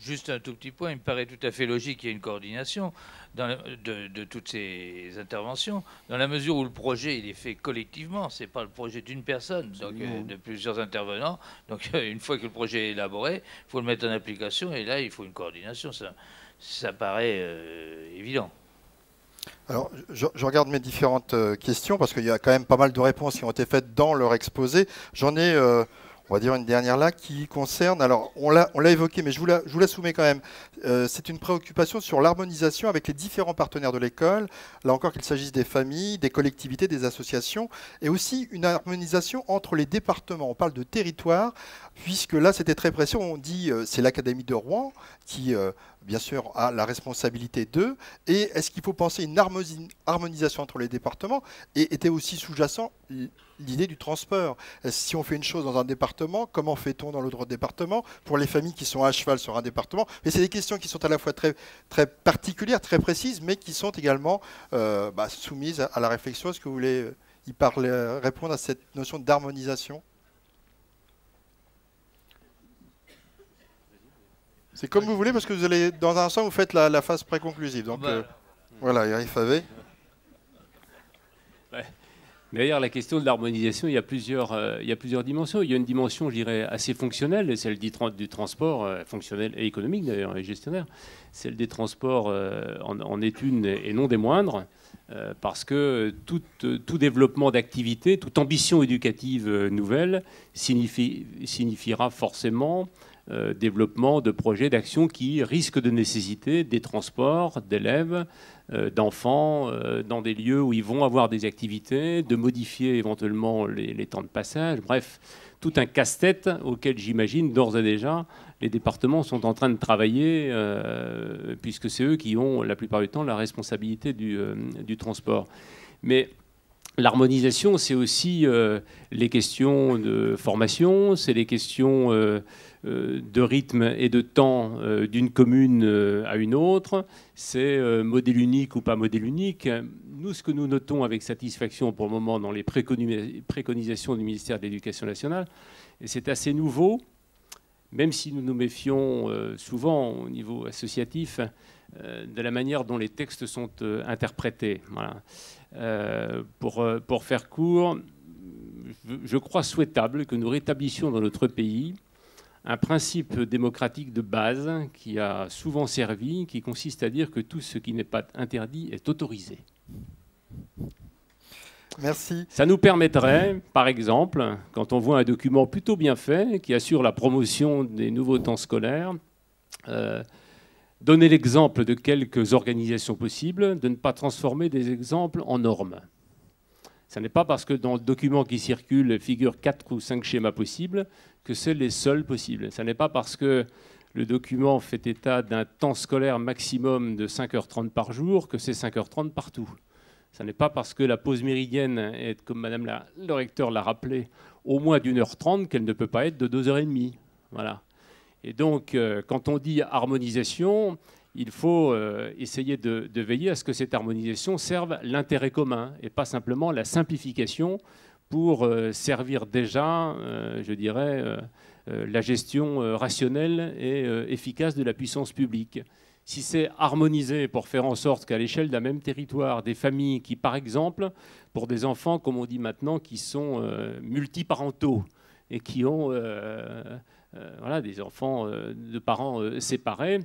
Juste un tout petit point, il me paraît tout à fait logique qu'il y ait une coordination de toutes ces interventions, dans la mesure où le projet il est fait collectivement, ce n'est pas le projet d'une personne, donc de plusieurs intervenants. Donc une fois que le projet est élaboré, il faut le mettre en application, et là il faut une coordination, ça paraît évident. Alors, je regarde mes différentes questions, parce qu'il y a quand même pas mal de réponses qui ont été faites dans leur exposé. J'en ai, on va dire, une dernière là qui concerne, alors on l'a évoqué, mais je vous la soumets quand même. C'est une préoccupation sur l'harmonisation avec les différents partenaires de l'école, là encore qu'il s'agisse des familles, des collectivités, des associations, et aussi une harmonisation entre les départements. On parle de territoire, puisque là c'était très précis, on dit c'est l'Académie de Rouen qui bien sûr a la responsabilité d'eux, et est-ce qu'il faut penser une harmonisation entre les départements, et était aussi sous-jacent l'idée du transport. Si on fait une chose dans un département, comment fait-on dans l'autre département pour les familles qui sont à cheval sur un département? Mais c'est des questions qui sont à la fois très, très particulières, très précises, mais qui sont également soumises à la réflexion. Est-ce que vous voulez répondre à cette notion d'harmonisation? C'est comme vous voulez, parce que vous allez, dans un sens, vous faites la phase préconclusive. Donc voilà, Eric Favé. D'ailleurs, la question de l'harmonisation, il y a plusieurs dimensions. Il y a une dimension, je dirais, assez fonctionnelle, celle du transport, fonctionnel et économique d'ailleurs, et gestionnaire. Celle des transports en est une et non des moindres, parce que tout développement d'activité, toute ambition éducative nouvelle signifiera forcément développement de projets d'action qui risquent de nécessiter des transports d'élèves, d'enfants dans des lieux où ils vont avoir des activités, de modifier éventuellement les temps de passage, bref, tout un casse-tête auquel j'imagine d'ores et déjà les départements sont en train de travailler, puisque c'est eux qui ont la plupart du temps la responsabilité du transport. Mais l'harmonisation, c'est aussi les questions de formation, c'est les questions de rythme et de temps d'une commune à une autre, c'est modèle unique ou pas modèle unique. Nous, ce que nous notons avec satisfaction pour le moment dans les préconisations du ministère de l'Éducation nationale, et c'est assez nouveau, même si nous nous méfions souvent au niveau associatif de la manière dont les textes sont interprétés. Voilà. Pour faire court, je crois souhaitable que nous rétablissions dans notre pays un principe démocratique de base qui a souvent servi, qui consiste à dire que tout ce qui n'est pas interdit est autorisé. Merci. Ça nous permettrait, par exemple, quand on voit un document plutôt bien fait, qui assure la promotion des nouveaux temps scolaires, donner l'exemple de quelques organisations possibles, de ne pas transformer des exemples en normes. Ce n'est pas parce que dans le document qui circule figurent 4 ou 5 schémas possibles que c'est les seuls possibles. Ce n'est pas parce que le document fait état d'un temps scolaire maximum de 5h30 par jour que c'est 5h30 partout. Ce n'est pas parce que la pause méridienne est, comme Madame le recteur l'a rappelé, au moins d'1h30 qu'elle ne peut pas être de 2h30. Voilà. Et donc, quand on dit harmonisation, il faut essayer de veiller à ce que cette harmonisation serve l'intérêt commun et pas simplement la simplification pour servir déjà, je dirais, la gestion rationnelle et efficace de la puissance publique. Si c'est harmonisé pour faire en sorte qu'à l'échelle d'un même territoire, des familles qui, par exemple, pour des enfants, comme on dit maintenant, qui sont multiparentaux et qui ont voilà, des enfants de parents séparés,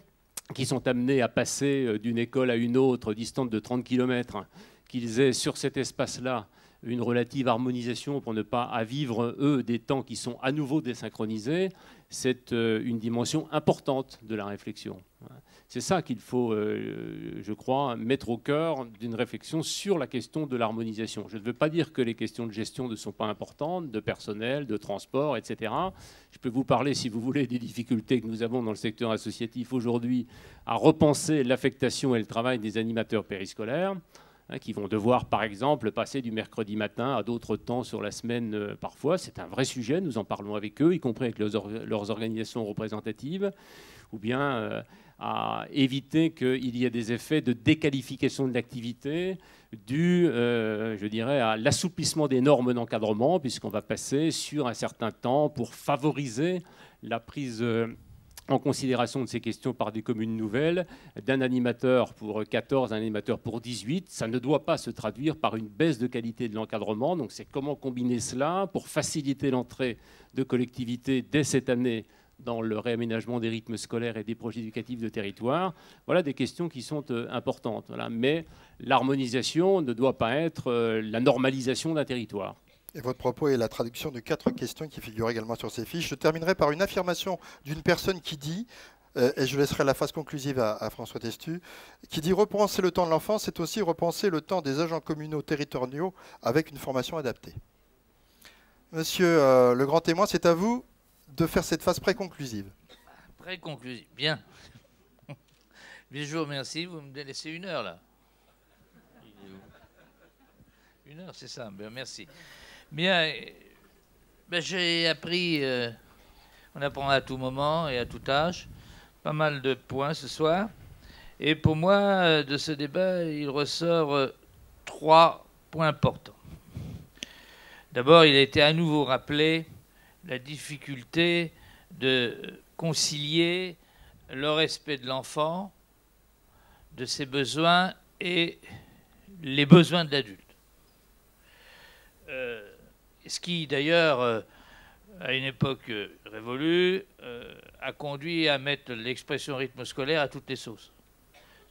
qui sont amenés à passer d'une école à une autre distante de 30 km, qu'ils aient sur cet espace-là une relative harmonisation pour ne pas à vivre, eux, des temps qui sont à nouveau désynchronisés, c'est une dimension importante de la réflexion. C'est ça qu'il faut, je crois, mettre au cœur d'une réflexion sur la question de l'harmonisation. Je ne veux pas dire que les questions de gestion ne sont pas importantes, de personnel, de transport, etc. Je peux vous parler, si vous voulez, des difficultés que nous avons dans le secteur associatif aujourd'hui à repenser l'affectation et le travail des animateurs périscolaires, qui vont devoir, par exemple, passer du mercredi matin à d'autres temps sur la semaine parfois. C'est un vrai sujet, nous en parlons avec eux, y compris avec leurs organisations représentatives, ou bien à éviter qu'il y ait des effets de déqualification de l'activité dû, je dirais, à l'assouplissement des normes d'encadrement, puisqu'on va passer sur un certain temps pour favoriser la prise en considération de ces questions par des communes nouvelles, d'un animateur pour 14, un animateur pour 18. Ça ne doit pas se traduire par une baisse de qualité de l'encadrement. Donc c'est comment combiner cela pour faciliter l'entrée de collectivités dès cette année dans le réaménagement des rythmes scolaires et des projets éducatifs de territoire. Voilà des questions qui sont importantes. Voilà. Mais l'harmonisation ne doit pas être la normalisation d'un territoire. Et votre propos est la traduction de 4 questions qui figurent également sur ces fiches. Je terminerai par une affirmation d'une personne qui dit, et je laisserai la phase conclusive à François Testu, qui dit « Repenser le temps de l'enfance, c'est aussi repenser le temps des agents communaux territoriaux avec une formation adaptée ». Monsieur le grand témoin, c'est à vous de faire cette phase pré-conclusive. Pré-conclusive, bien. Mais je vous remercie, vous me laissez 1 heure là. 1 heure, c'est ça, bien, merci. Bien, ben j'ai appris, on apprend à tout moment et à tout âge, pas mal de points ce soir. Et pour moi, de ce débat, il ressort 3 points importants. D'abord, il a été à nouveau rappelé la difficulté de concilier le respect de l'enfant, de ses besoins et les besoins de l'adulte. Ce qui, d'ailleurs, à une époque révolue, a conduit à mettre l'expression rythme scolaire à toutes les sauces.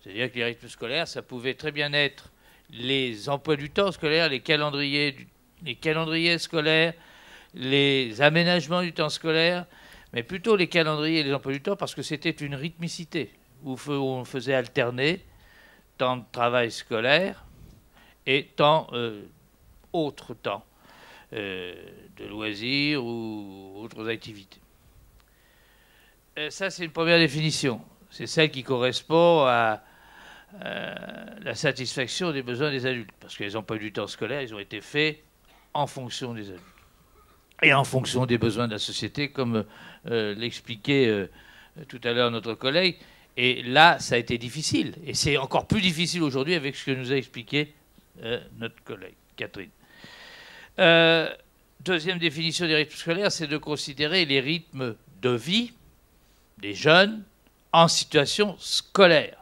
C'est-à-dire que les rythmes scolaires, ça pouvait très bien être les emplois du temps scolaire, les calendriers scolaires, les aménagements du temps scolaire, mais plutôt les calendriers et les emplois du temps, parce que c'était une rythmicité, où on faisait alterner temps de travail scolaire et autre temps, de loisirs ou autres activités. Ça, c'est une première définition. C'est celle qui correspond à la satisfaction des besoins des adultes, parce que les emplois du temps scolaire, ils ont été faits en fonction des adultes et en fonction des besoins de la société, comme l'expliquait tout à l'heure notre collègue. Et là, ça a été difficile. Et c'est encore plus difficile aujourd'hui avec ce que nous a expliqué notre collègue, Catherine. Deuxième définition des rythmes scolaires, c'est de considérer les rythmes de vie des jeunes en situation scolaire.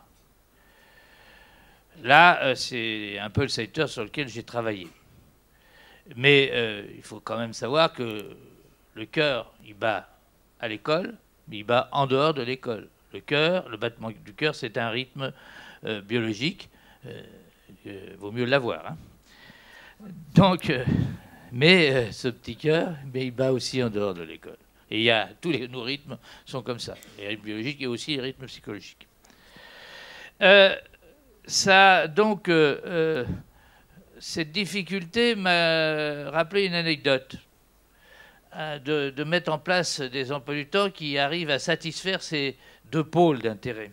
Là, c'est un peu le secteur sur lequel j'ai travaillé. Mais il faut quand même savoir que le cœur, il bat à l'école, mais il bat en dehors de l'école. Le cœur, le battement du cœur, c'est un rythme biologique. Vaut mieux l'avoir. Hein. Donc, mais ce petit cœur, il bat aussi en dehors de l'école. Et nos rythmes sont comme ça. Les rythmes biologiques et aussi les rythmes psychologiques. Cette difficulté m'a rappelé une anecdote. De mettre en place des emplois du temps qui arrivent à satisfaire ces deux pôles d'intérêt.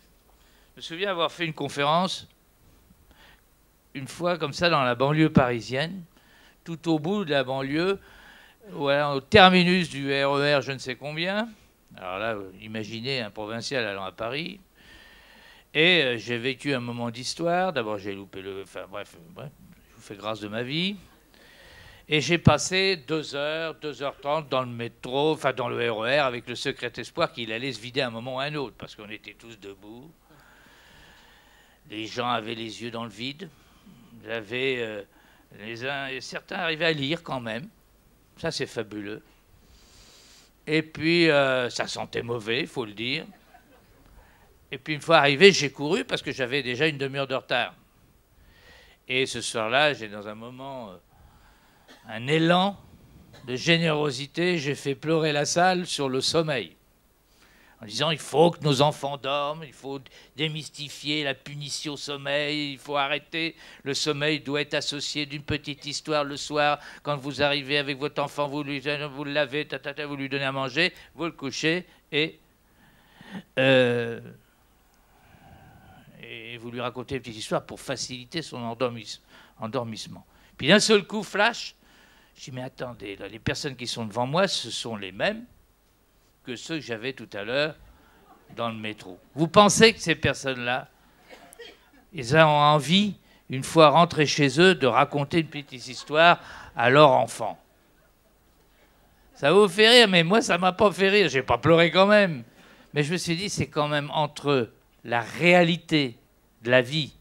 Je me souviens avoir fait une conférence une fois comme ça dans la banlieue parisienne, tout au bout de la banlieue, au terminus du RER je ne sais combien. Alors là, imaginez un provincial allant à Paris. Et j'ai vécu un moment d'histoire. D'abord, j'ai loupé Enfin bref, je vous fais grâce de ma vie. Et j'ai passé 2h, 2h30 dans le métro, enfin dans le RER, avec le secret espoir qu'il allait se vider à un moment ou à un autre, parce qu'on était tous debout. Les gens avaient les yeux dans le vide. Certains arrivaient à lire quand même. Ça, c'est fabuleux. Et puis, ça sentait mauvais, il faut le dire. Et puis, une fois arrivé, j'ai couru parce que j'avais déjà une demi-heure de retard. Et ce soir-là, j'ai dans un moment... un élan de générosité, j'ai fait pleurer la salle sur le sommeil. En disant, il faut que nos enfants dorment, il faut démystifier la punition au sommeil, il faut arrêter. Le sommeil doit être associé d'une petite histoire le soir. Quand vous arrivez avec votre enfant, vous le lavez, vous lui donnez à manger, vous le couchez et vous lui racontez une petite histoire pour faciliter son endormissement. Puis d'un seul coup, flash, je dis, mais attendez, là, les personnes qui sont devant moi, ce sont les mêmes que ceux que j'avais tout à l'heure dans le métro. Vous pensez que ces personnes-là, ils ont envie, une fois rentrés chez eux, de raconter une petite histoire à leur enfant? Ça vous fait rire, mais moi, ça ne m'a pas fait rire. Je n'ai pas pleuré quand même. Mais je me suis dit, c'est quand même entre la réalité de la vie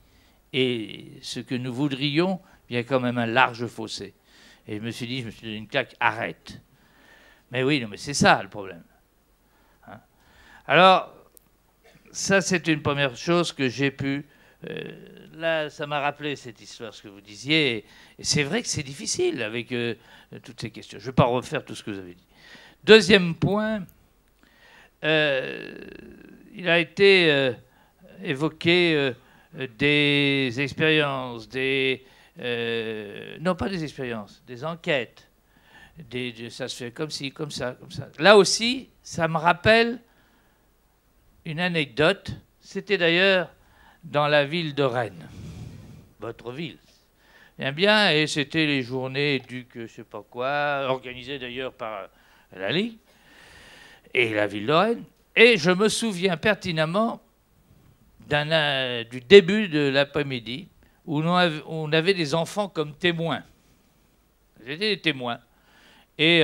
et ce que nous voudrions, il y a quand même un large fossé. Et je me suis donné une claque, arrête. Mais oui, non, mais c'est ça le problème. Hein? Alors, ça c'est une première chose que j'ai pu... là, ça m'a rappelé cette histoire, ce que vous disiez. Et c'est vrai que c'est difficile avec toutes ces questions. Je ne vais pas refaire tout ce que vous avez dit. Deuxième point, il a été évoqué des expériences, non, pas des expériences, des enquêtes. Ça se fait comme ci, comme ça, comme ça. Là aussi, ça me rappelle une anecdote. C'était d'ailleurs dans la ville de Rennes, votre ville. Eh bien, et c'était les journées du je sais pas quoi, organisées d'ailleurs par la Ligue et la ville de Rennes. Et je me souviens pertinemment du début de l'après-midi, où on avait des enfants comme témoins. C'était des témoins. Et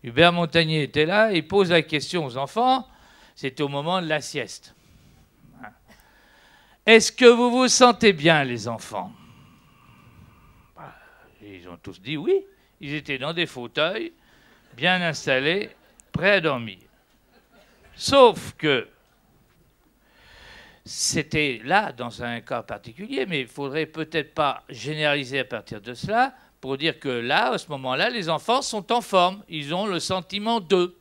Hubert Montagnier était là, il pose la question aux enfants, c'était au moment de la sieste. Est-ce que vous vous sentez bien, les enfants? Ils ont tous dit oui. Ils étaient dans des fauteuils, bien installés, prêts à dormir. Sauf que c'était là, dans un cas particulier, mais il ne faudrait peut-être pas généraliser à partir de cela pour dire que là, à ce moment-là, les enfants sont en forme. Ils ont le sentiment d'eux.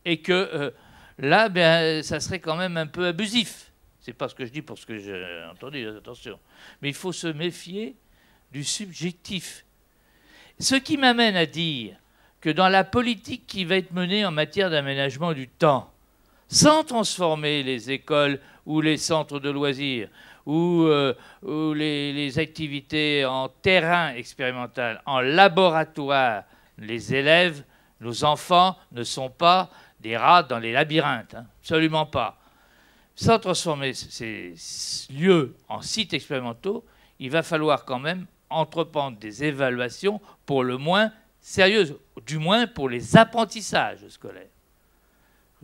Et que là, ben, ça serait quand même un peu abusif. C'est pas ce que je dis pour ce que j'ai entendu, attention. Mais il faut se méfier du subjectif. Ce qui m'amène à dire que dans la politique qui va être menée en matière d'aménagement du temps, sans transformer les écoles ou les centres de loisirs ou les activités en terrain expérimental, en laboratoire, les élèves, nos enfants ne sont pas des rats dans les labyrinthes, hein, absolument pas. Sans transformer ces lieux en sites expérimentaux, il va falloir quand même entreprendre des évaluations pour le moins sérieuses, du moins pour les apprentissages scolaires.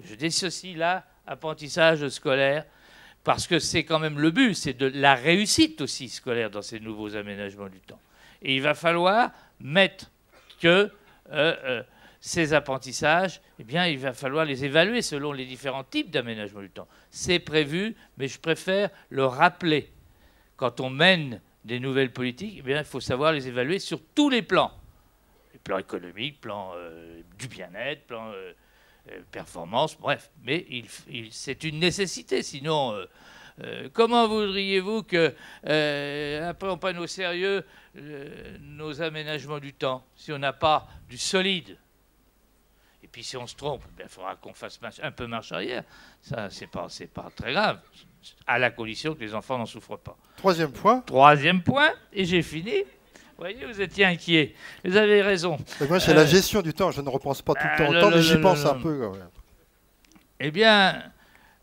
Je dissocie là apprentissage scolaire parce que c'est quand même le but, c'est de la réussite aussi scolaire dans ces nouveaux aménagements du temps. Et il va falloir mettre que ces apprentissages, eh bien, il va falloir les évaluer selon les différents types d'aménagement du temps. C'est prévu, mais je préfère le rappeler. Quand on mène des nouvelles politiques, eh bien, il faut savoir les évaluer sur tous les plans. Les plans économiques, plan du bien-être, plan performance, bref. Mais c'est une nécessité, sinon... comment voudriez-vous que après on prenne au sérieux nos aménagements du temps si on n'a pas du solide? Et puis si on se trompe, il faudra qu'on fasse un peu marche arrière. Ça, c'est pas très grave, à la condition que les enfants n'en souffrent pas. Troisième point. Troisième point, et j'ai fini. Vous voyez, vous étiez inquiet. Vous avez raison. Et moi, c'est la gestion du temps. Je ne repense pas tout le temps au temps, mais j'y pense un peu quand même. Eh bien,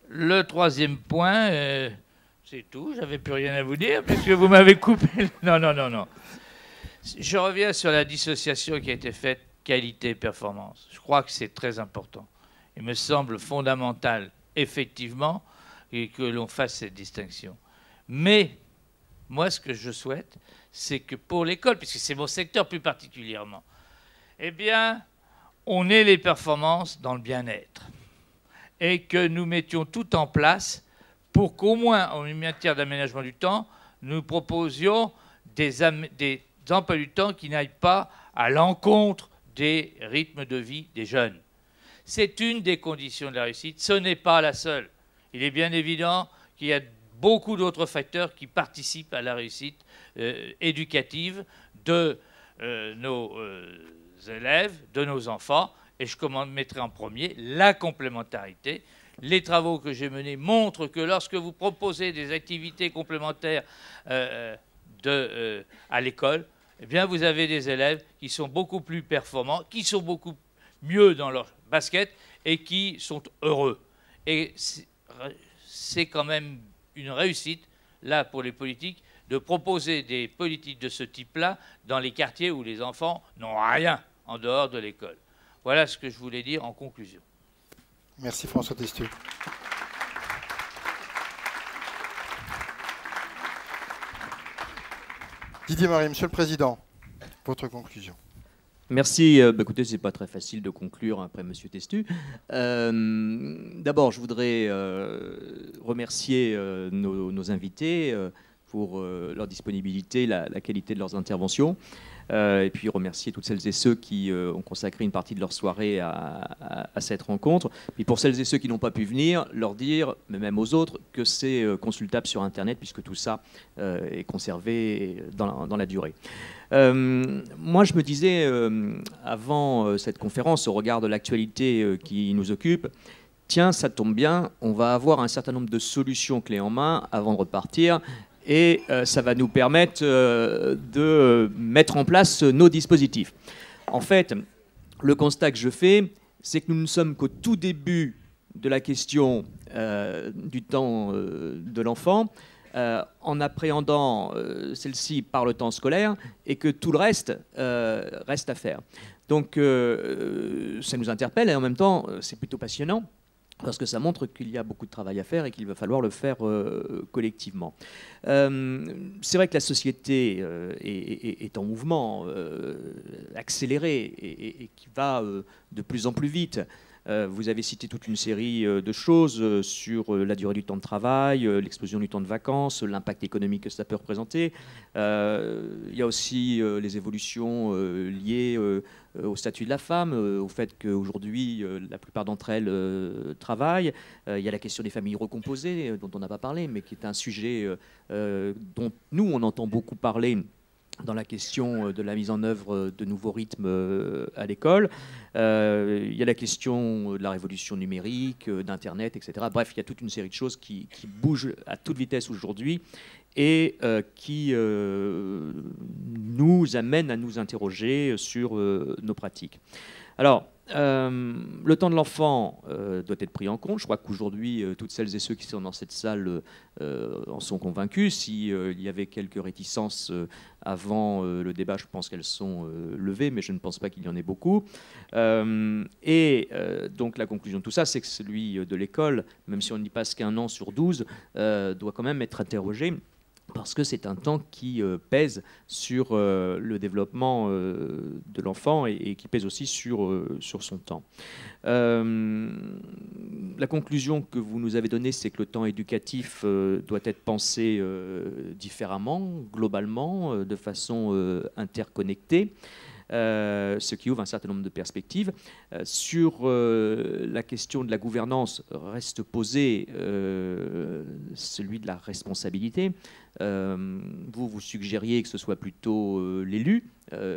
le troisième point, c'est tout. J'avais plus rien à vous dire puisque vous m'avez coupé. Non. Je reviens sur la dissociation qui a été faite qualité-performance. Je crois que c'est très important. Il me semble fondamental, effectivement, que l'on fasse cette distinction. Mais moi, ce que je souhaite, c'est que pour l'école, puisque c'est mon secteur plus particulièrement, eh bien, on ait les performances dans le bien-être. Et que nous mettions tout en place pour qu'au moins, en matière d'aménagement du temps, nous proposions des emplois du temps qui n'aillent pas à l'encontre des rythmes de vie des jeunes. C'est une des conditions de la réussite. Ce n'est pas la seule. Il est bien évident qu'il y a beaucoup d'autres facteurs qui participent à la réussite éducative de nos élèves, de nos enfants. Et je mettrai en premier la complémentarité. Les travaux que j'ai menés montrent que lorsque vous proposez des activités complémentaires à l'école, eh bien, vous avez des élèves qui sont beaucoup plus performants, qui sont beaucoup mieux dans leur basket et qui sont heureux. Et c'est quand même une réussite, là, pour les politiques, de proposer des politiques de ce type-là dans les quartiers où les enfants n'ont rien en dehors de l'école. Voilà ce que je voulais dire en conclusion. Merci François Testieux. Didier Marie, Monsieur le Président, votre conclusion. Merci. Écoutez, c'est pas très facile de conclure après Monsieur Testieux. D'abord, je voudrais remercier nos invités pour leur disponibilité, la qualité de leurs interventions. Et puis remercier toutes celles et ceux qui ont consacré une partie de leur soirée à cette rencontre. Et pour celles et ceux qui n'ont pas pu venir, leur dire, mais même aux autres, que c'est consultable sur Internet, puisque tout ça est conservé dans la durée. Moi, je me disais, avant cette conférence, au regard de l'actualité qui nous occupe, tiens, ça tombe bien, on va avoir un certain nombre de solutions clés en main avant de repartir. Et ça va nous permettre de mettre en place nos dispositifs. En fait, le constat que je fais, c'est que nous ne sommes qu'au tout début de la question du temps de l'enfant, en appréhendant celle-ci par le temps scolaire, et que tout le reste reste à faire. Donc ça nous interpelle, et en même temps, c'est plutôt passionnant, parce que ça montre qu'il y a beaucoup de travail à faire et qu'il va falloir le faire collectivement. C'est vrai que la société est en mouvement accéléré et qui va de plus en plus vite. Vous avez cité toute une série de choses sur la durée du temps de travail, l'explosion du temps de vacances, l'impact économique que ça peut représenter. Il y a aussi les évolutions liées au statut de la femme, au fait qu'aujourd'hui, la plupart d'entre elles travaillent. Il y a la question des familles recomposées, dont on n'a pas parlé, mais qui est un sujet dont nous, on entend beaucoup parler dans la question de la mise en œuvre de nouveaux rythmes à l'école. Il y a la question de la révolution numérique, d'Internet, etc. Bref, il y a toute une série de choses qui bougent à toute vitesse aujourd'hui et qui nous amènent à nous interroger sur nos pratiques. Alors, le temps de l'enfant doit être pris en compte. Je crois qu'aujourd'hui, toutes celles et ceux qui sont dans cette salle en sont convaincus. S'il y avait quelques réticences avant le débat, je pense qu'elles sont levées, mais je ne pense pas qu'il y en ait beaucoup. Donc la conclusion de tout ça, c'est que celui de l'école, même si on n'y passe qu'un an sur 12, doit quand même être interrogé, parce que c'est un temps qui pèse sur le développement de l'enfant et qui pèse aussi sur son temps. La conclusion que vous nous avez donnée, c'est que le temps éducatif doit être pensé différemment, globalement, de façon interconnectée. Ce qui ouvre un certain nombre de perspectives. Sur la question de la gouvernance, reste posé celui de la responsabilité. Vous suggériez que ce soit plutôt l'élu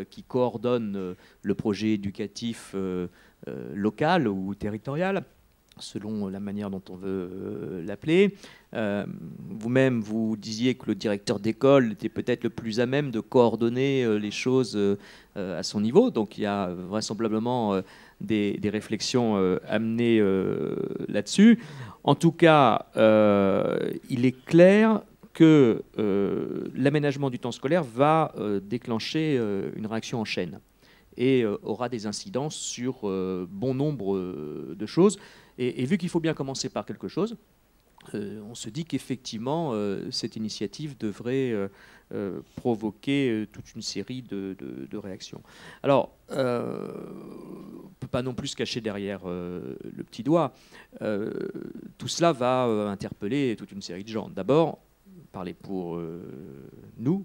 qui coordonne le projet éducatif local ou territorial, selon la manière dont on veut l'appeler. Vous-même, vous disiez que le directeur d'école était peut-être le plus à même de coordonner les choses à son niveau. Donc il y a vraisemblablement des réflexions amenées là-dessus. En tout cas, il est clair que l'aménagement du temps scolaire va déclencher une réaction en chaîne et aura des incidences sur bon nombre de choses. Et vu qu'il faut bien commencer par quelque chose, on se dit qu'effectivement, cette initiative devrait provoquer toute une série de réactions. Alors, on ne peut pas non plus se cacher derrière le petit doigt. Tout cela va interpeller toute une série de gens. D'abord, parler pour nous,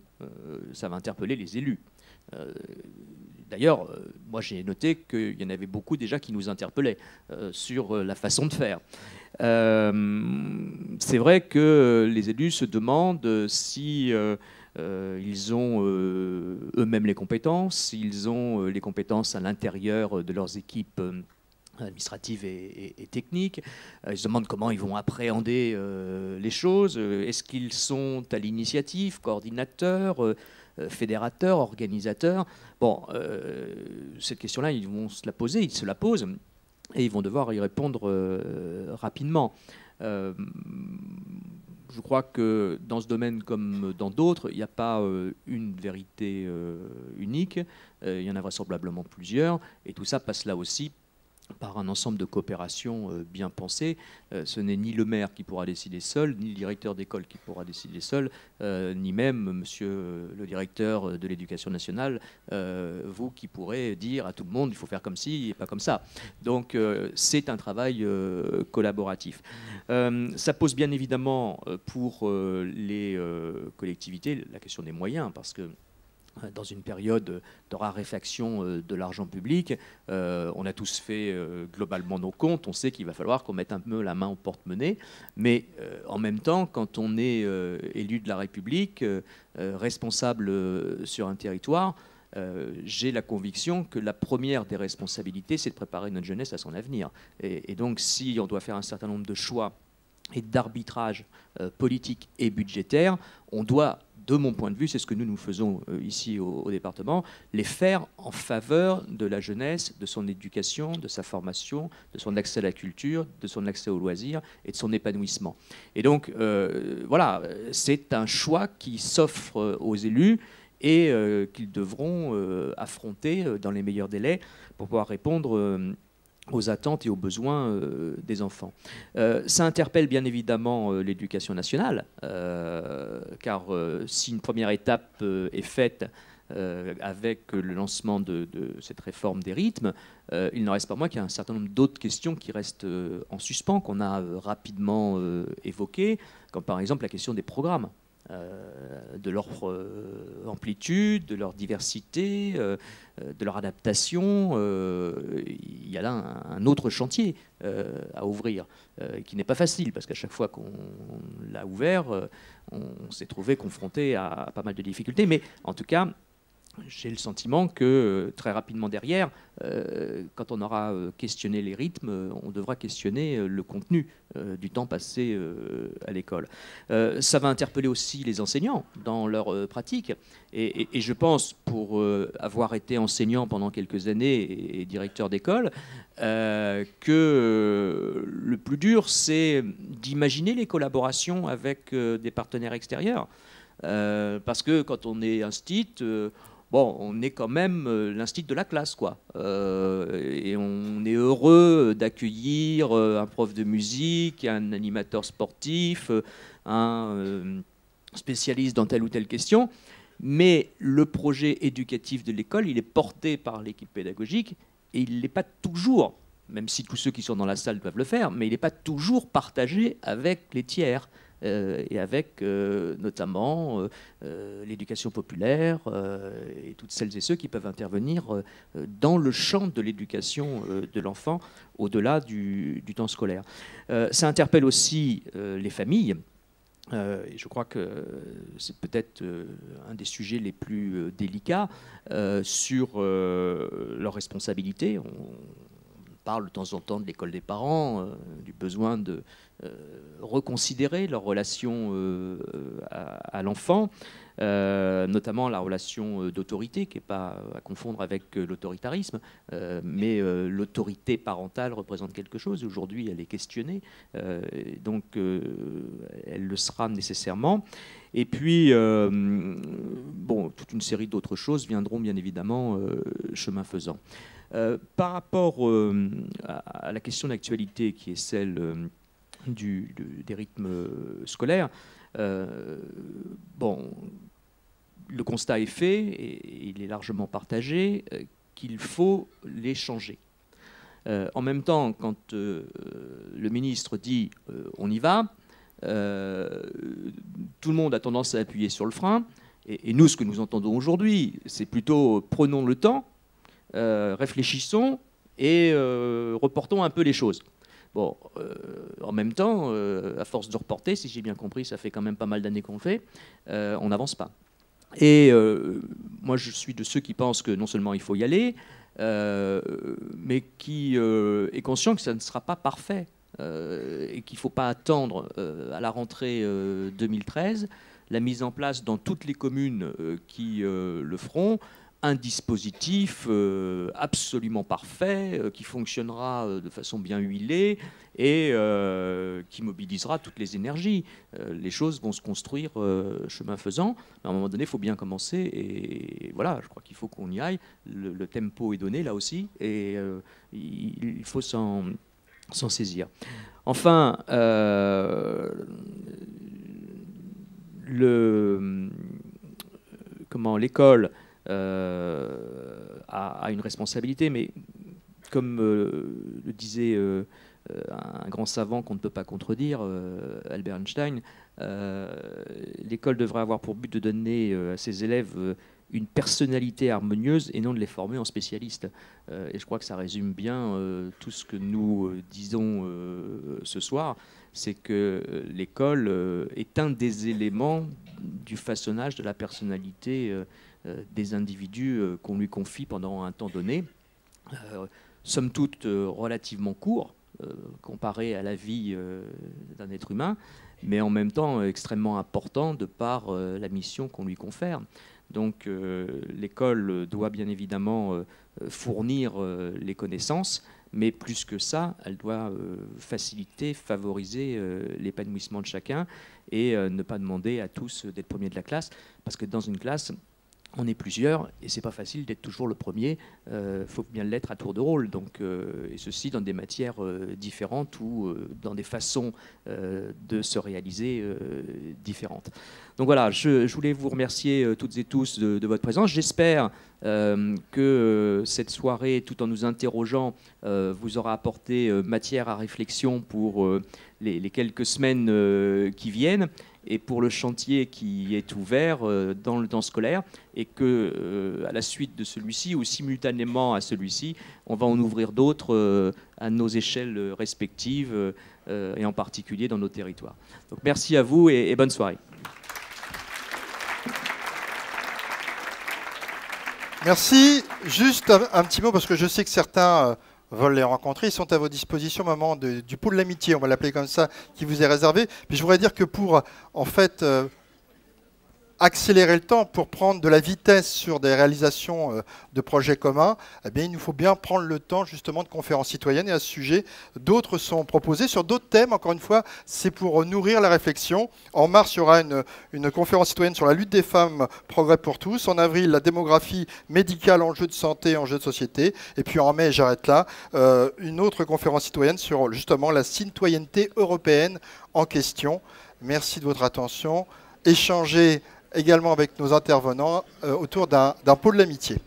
ça va interpeller les élus. D'ailleurs, moi j'ai noté qu'il y en avait beaucoup déjà qui nous interpellaient sur la façon de faire. C'est vrai que les élus se demandent si ils ont eux-mêmes les compétences, s'ils ont les compétences à l'intérieur de leurs équipes administratives et techniques. Ils se demandent comment ils vont appréhender les choses. Est-ce qu'ils sont à l'initiative, coordinateurs, fédérateurs, organisateurs? Bon, cette question-là, ils vont se la poser, ils se la posent, et ils vont devoir y répondre rapidement. Je crois que dans ce domaine comme dans d'autres, il n'y a pas une vérité unique, il y en a vraisemblablement plusieurs, et tout ça passe là aussi par un ensemble de coopérations bien pensées. Ce n'est ni le maire qui pourra décider seul, ni le directeur d'école qui pourra décider seul, ni même monsieur le directeur de l'éducation nationale, vous qui pourrez dire à tout le monde il faut faire comme ci et pas comme ça. Donc c'est un travail collaboratif. Ça pose bien évidemment pour les collectivités la question des moyens, parce que dans une période de raréfaction de l'argent public, on a tous fait globalement nos comptes, on sait qu'il va falloir qu'on mette un peu la main au porte-monnaie, mais en même temps, quand on est élu de la République, responsable sur un territoire, j'ai la conviction que la première des responsabilités, c'est de préparer notre jeunesse à son avenir. Et donc, si on doit faire un certain nombre de choix et d'arbitrage politique et budgétaire, on doit, de mon point de vue, c'est ce que nous faisons ici au département, les faire en faveur de la jeunesse, de son éducation, de sa formation, de son accès à la culture, de son accès aux loisirs et de son épanouissement. Et donc, voilà, c'est un choix qui s'offre aux élus et qu'ils devront affronter dans les meilleurs délais pour pouvoir répondre aux attentes et aux besoins des enfants. Ça interpelle bien évidemment l'éducation nationale, car si une première étape est faite, avec le lancement de cette réforme des rythmes, il n'en reste pas moins qu'il y a un certain nombre d'autres questions qui restent en suspens, qu'on a rapidement évoquées, comme par exemple la question des programmes. De leur amplitude, de leur diversité, de leur adaptation. Il y a là un autre chantier à ouvrir, qui n'est pas facile, parce qu'à chaque fois qu'on l'a ouvert, on s'est trouvé confronté à pas mal de difficultés. Mais en tout cas, j'ai le sentiment que très rapidement derrière, quand on aura questionné les rythmes, on devra questionner le contenu du temps passé à l'école. Ça va interpeller aussi les enseignants dans leur pratique. Et je pense, pour avoir été enseignant pendant quelques années et directeur d'école, que le plus dur, c'est d'imaginer les collaborations avec des partenaires extérieurs. Parce que quand on est instit, bon, on est quand même l'instit de la classe, quoi. Et on est heureux d'accueillir un prof de musique, un animateur sportif, un spécialiste dans telle ou telle question. Mais le projet éducatif de l'école, il est porté par l'équipe pédagogique et il n'est pas toujours, même si tous ceux qui sont dans la salle peuvent le faire, mais il n'est pas toujours partagé avec les tiers. Et avec notamment l'éducation populaire et toutes celles et ceux qui peuvent intervenir dans le champ de l'éducation de l'enfant au-delà du temps scolaire. Ça interpelle aussi les familles. Et je crois que c'est peut-être un des sujets les plus délicats sur leurs responsabilités. On parle de temps en temps de l'école des parents, du besoin de reconsidérer leur relation à l'enfant, notamment la relation d'autorité, qui n'est pas à confondre avec l'autoritarisme, mais l'autorité parentale représente quelque chose. Aujourd'hui, elle est questionnée, donc elle le sera nécessairement. Et puis, bon, toute une série d'autres choses viendront bien évidemment chemin faisant. Par rapport à la question d'actualité qui est celle des rythmes scolaires, bon, le constat est fait et il est largement partagé qu'il faut les changer. En même temps, quand le ministre dit on y va, tout le monde a tendance à appuyer sur le frein. Et nous, ce que nous entendons aujourd'hui, c'est plutôt prenons le temps, réfléchissons et reportons un peu les choses. Bon, en même temps, à force de reporter, si j'ai bien compris, ça fait quand même pas mal d'années qu'on le fait, on n'avance pas. Et moi, je suis de ceux qui pensent que non seulement il faut y aller, mais qui est conscient que ça ne sera pas parfait et qu'il ne faut pas attendre à la rentrée 2013 la mise en place dans toutes les communes qui le feront un dispositif absolument parfait, qui fonctionnera de façon bien huilée et qui mobilisera toutes les énergies. Les choses vont se construire chemin faisant. À un moment donné, il faut bien commencer. Et voilà, je crois qu'il faut qu'on y aille. Le tempo est donné là aussi. Et il faut s'en saisir. Enfin, l'école a une responsabilité, mais comme le disait un grand savant qu'on ne peut pas contredire, Albert Einstein, l'école devrait avoir pour but de donner à ses élèves une personnalité harmonieuse et non de les former en spécialistes. Et je crois que ça résume bien tout ce que nous disons ce soir, c'est que l'école est un des éléments du façonnage de la personnalité des individus qu'on lui confie pendant un temps donné, somme toute relativement court, comparé à la vie d'un être humain, mais en même temps extrêmement important de par la mission qu'on lui confère. Donc l'école doit bien évidemment fournir les connaissances, mais plus que ça, elle doit faciliter, favoriser l'épanouissement de chacun et ne pas demander à tous d'être premiers de la classe, parce que dans une classe, on est plusieurs et c'est pas facile d'être toujours le premier. Faut bien l'être à tour de rôle. Donc, et ceci dans des matières différentes ou dans des façons de se réaliser différentes. Donc voilà, je voulais vous remercier toutes et tous de votre présence. J'espère que cette soirée, tout en nous interrogeant, vous aura apporté matière à réflexion pour les quelques semaines qui viennent et pour le chantier qui est ouvert dans le temps scolaire, et que à la suite de celui-ci ou simultanément à celui-ci, on va en ouvrir d'autres à nos échelles respectives et en particulier dans nos territoires. Donc merci à vous et bonne soirée. Merci. Juste un petit mot, parce que je sais que certains veulent les rencontrer. Ils sont à vos dispositions au moment du pôle l'amitié, on va l'appeler comme ça, qui vous est réservé. Puis je voudrais dire que pour, en fait, accélérer le temps, pour prendre de la vitesse sur des réalisations de projets communs, eh bien, il nous faut bien prendre le temps justement de conférences citoyennes. Et à ce sujet, d'autres sont proposés sur d'autres thèmes. Encore une fois, c'est pour nourrir la réflexion. En mars, il y aura une conférence citoyenne sur la lutte des femmes, progrès pour tous. En avril, la démographie médicale, enjeux de santé, enjeux de société. Et puis en mai, j'arrête là, une autre conférence citoyenne sur justement la citoyenneté européenne en question. Merci de votre attention. Échangez également avec nos intervenants autour d'un pôle d'amitié.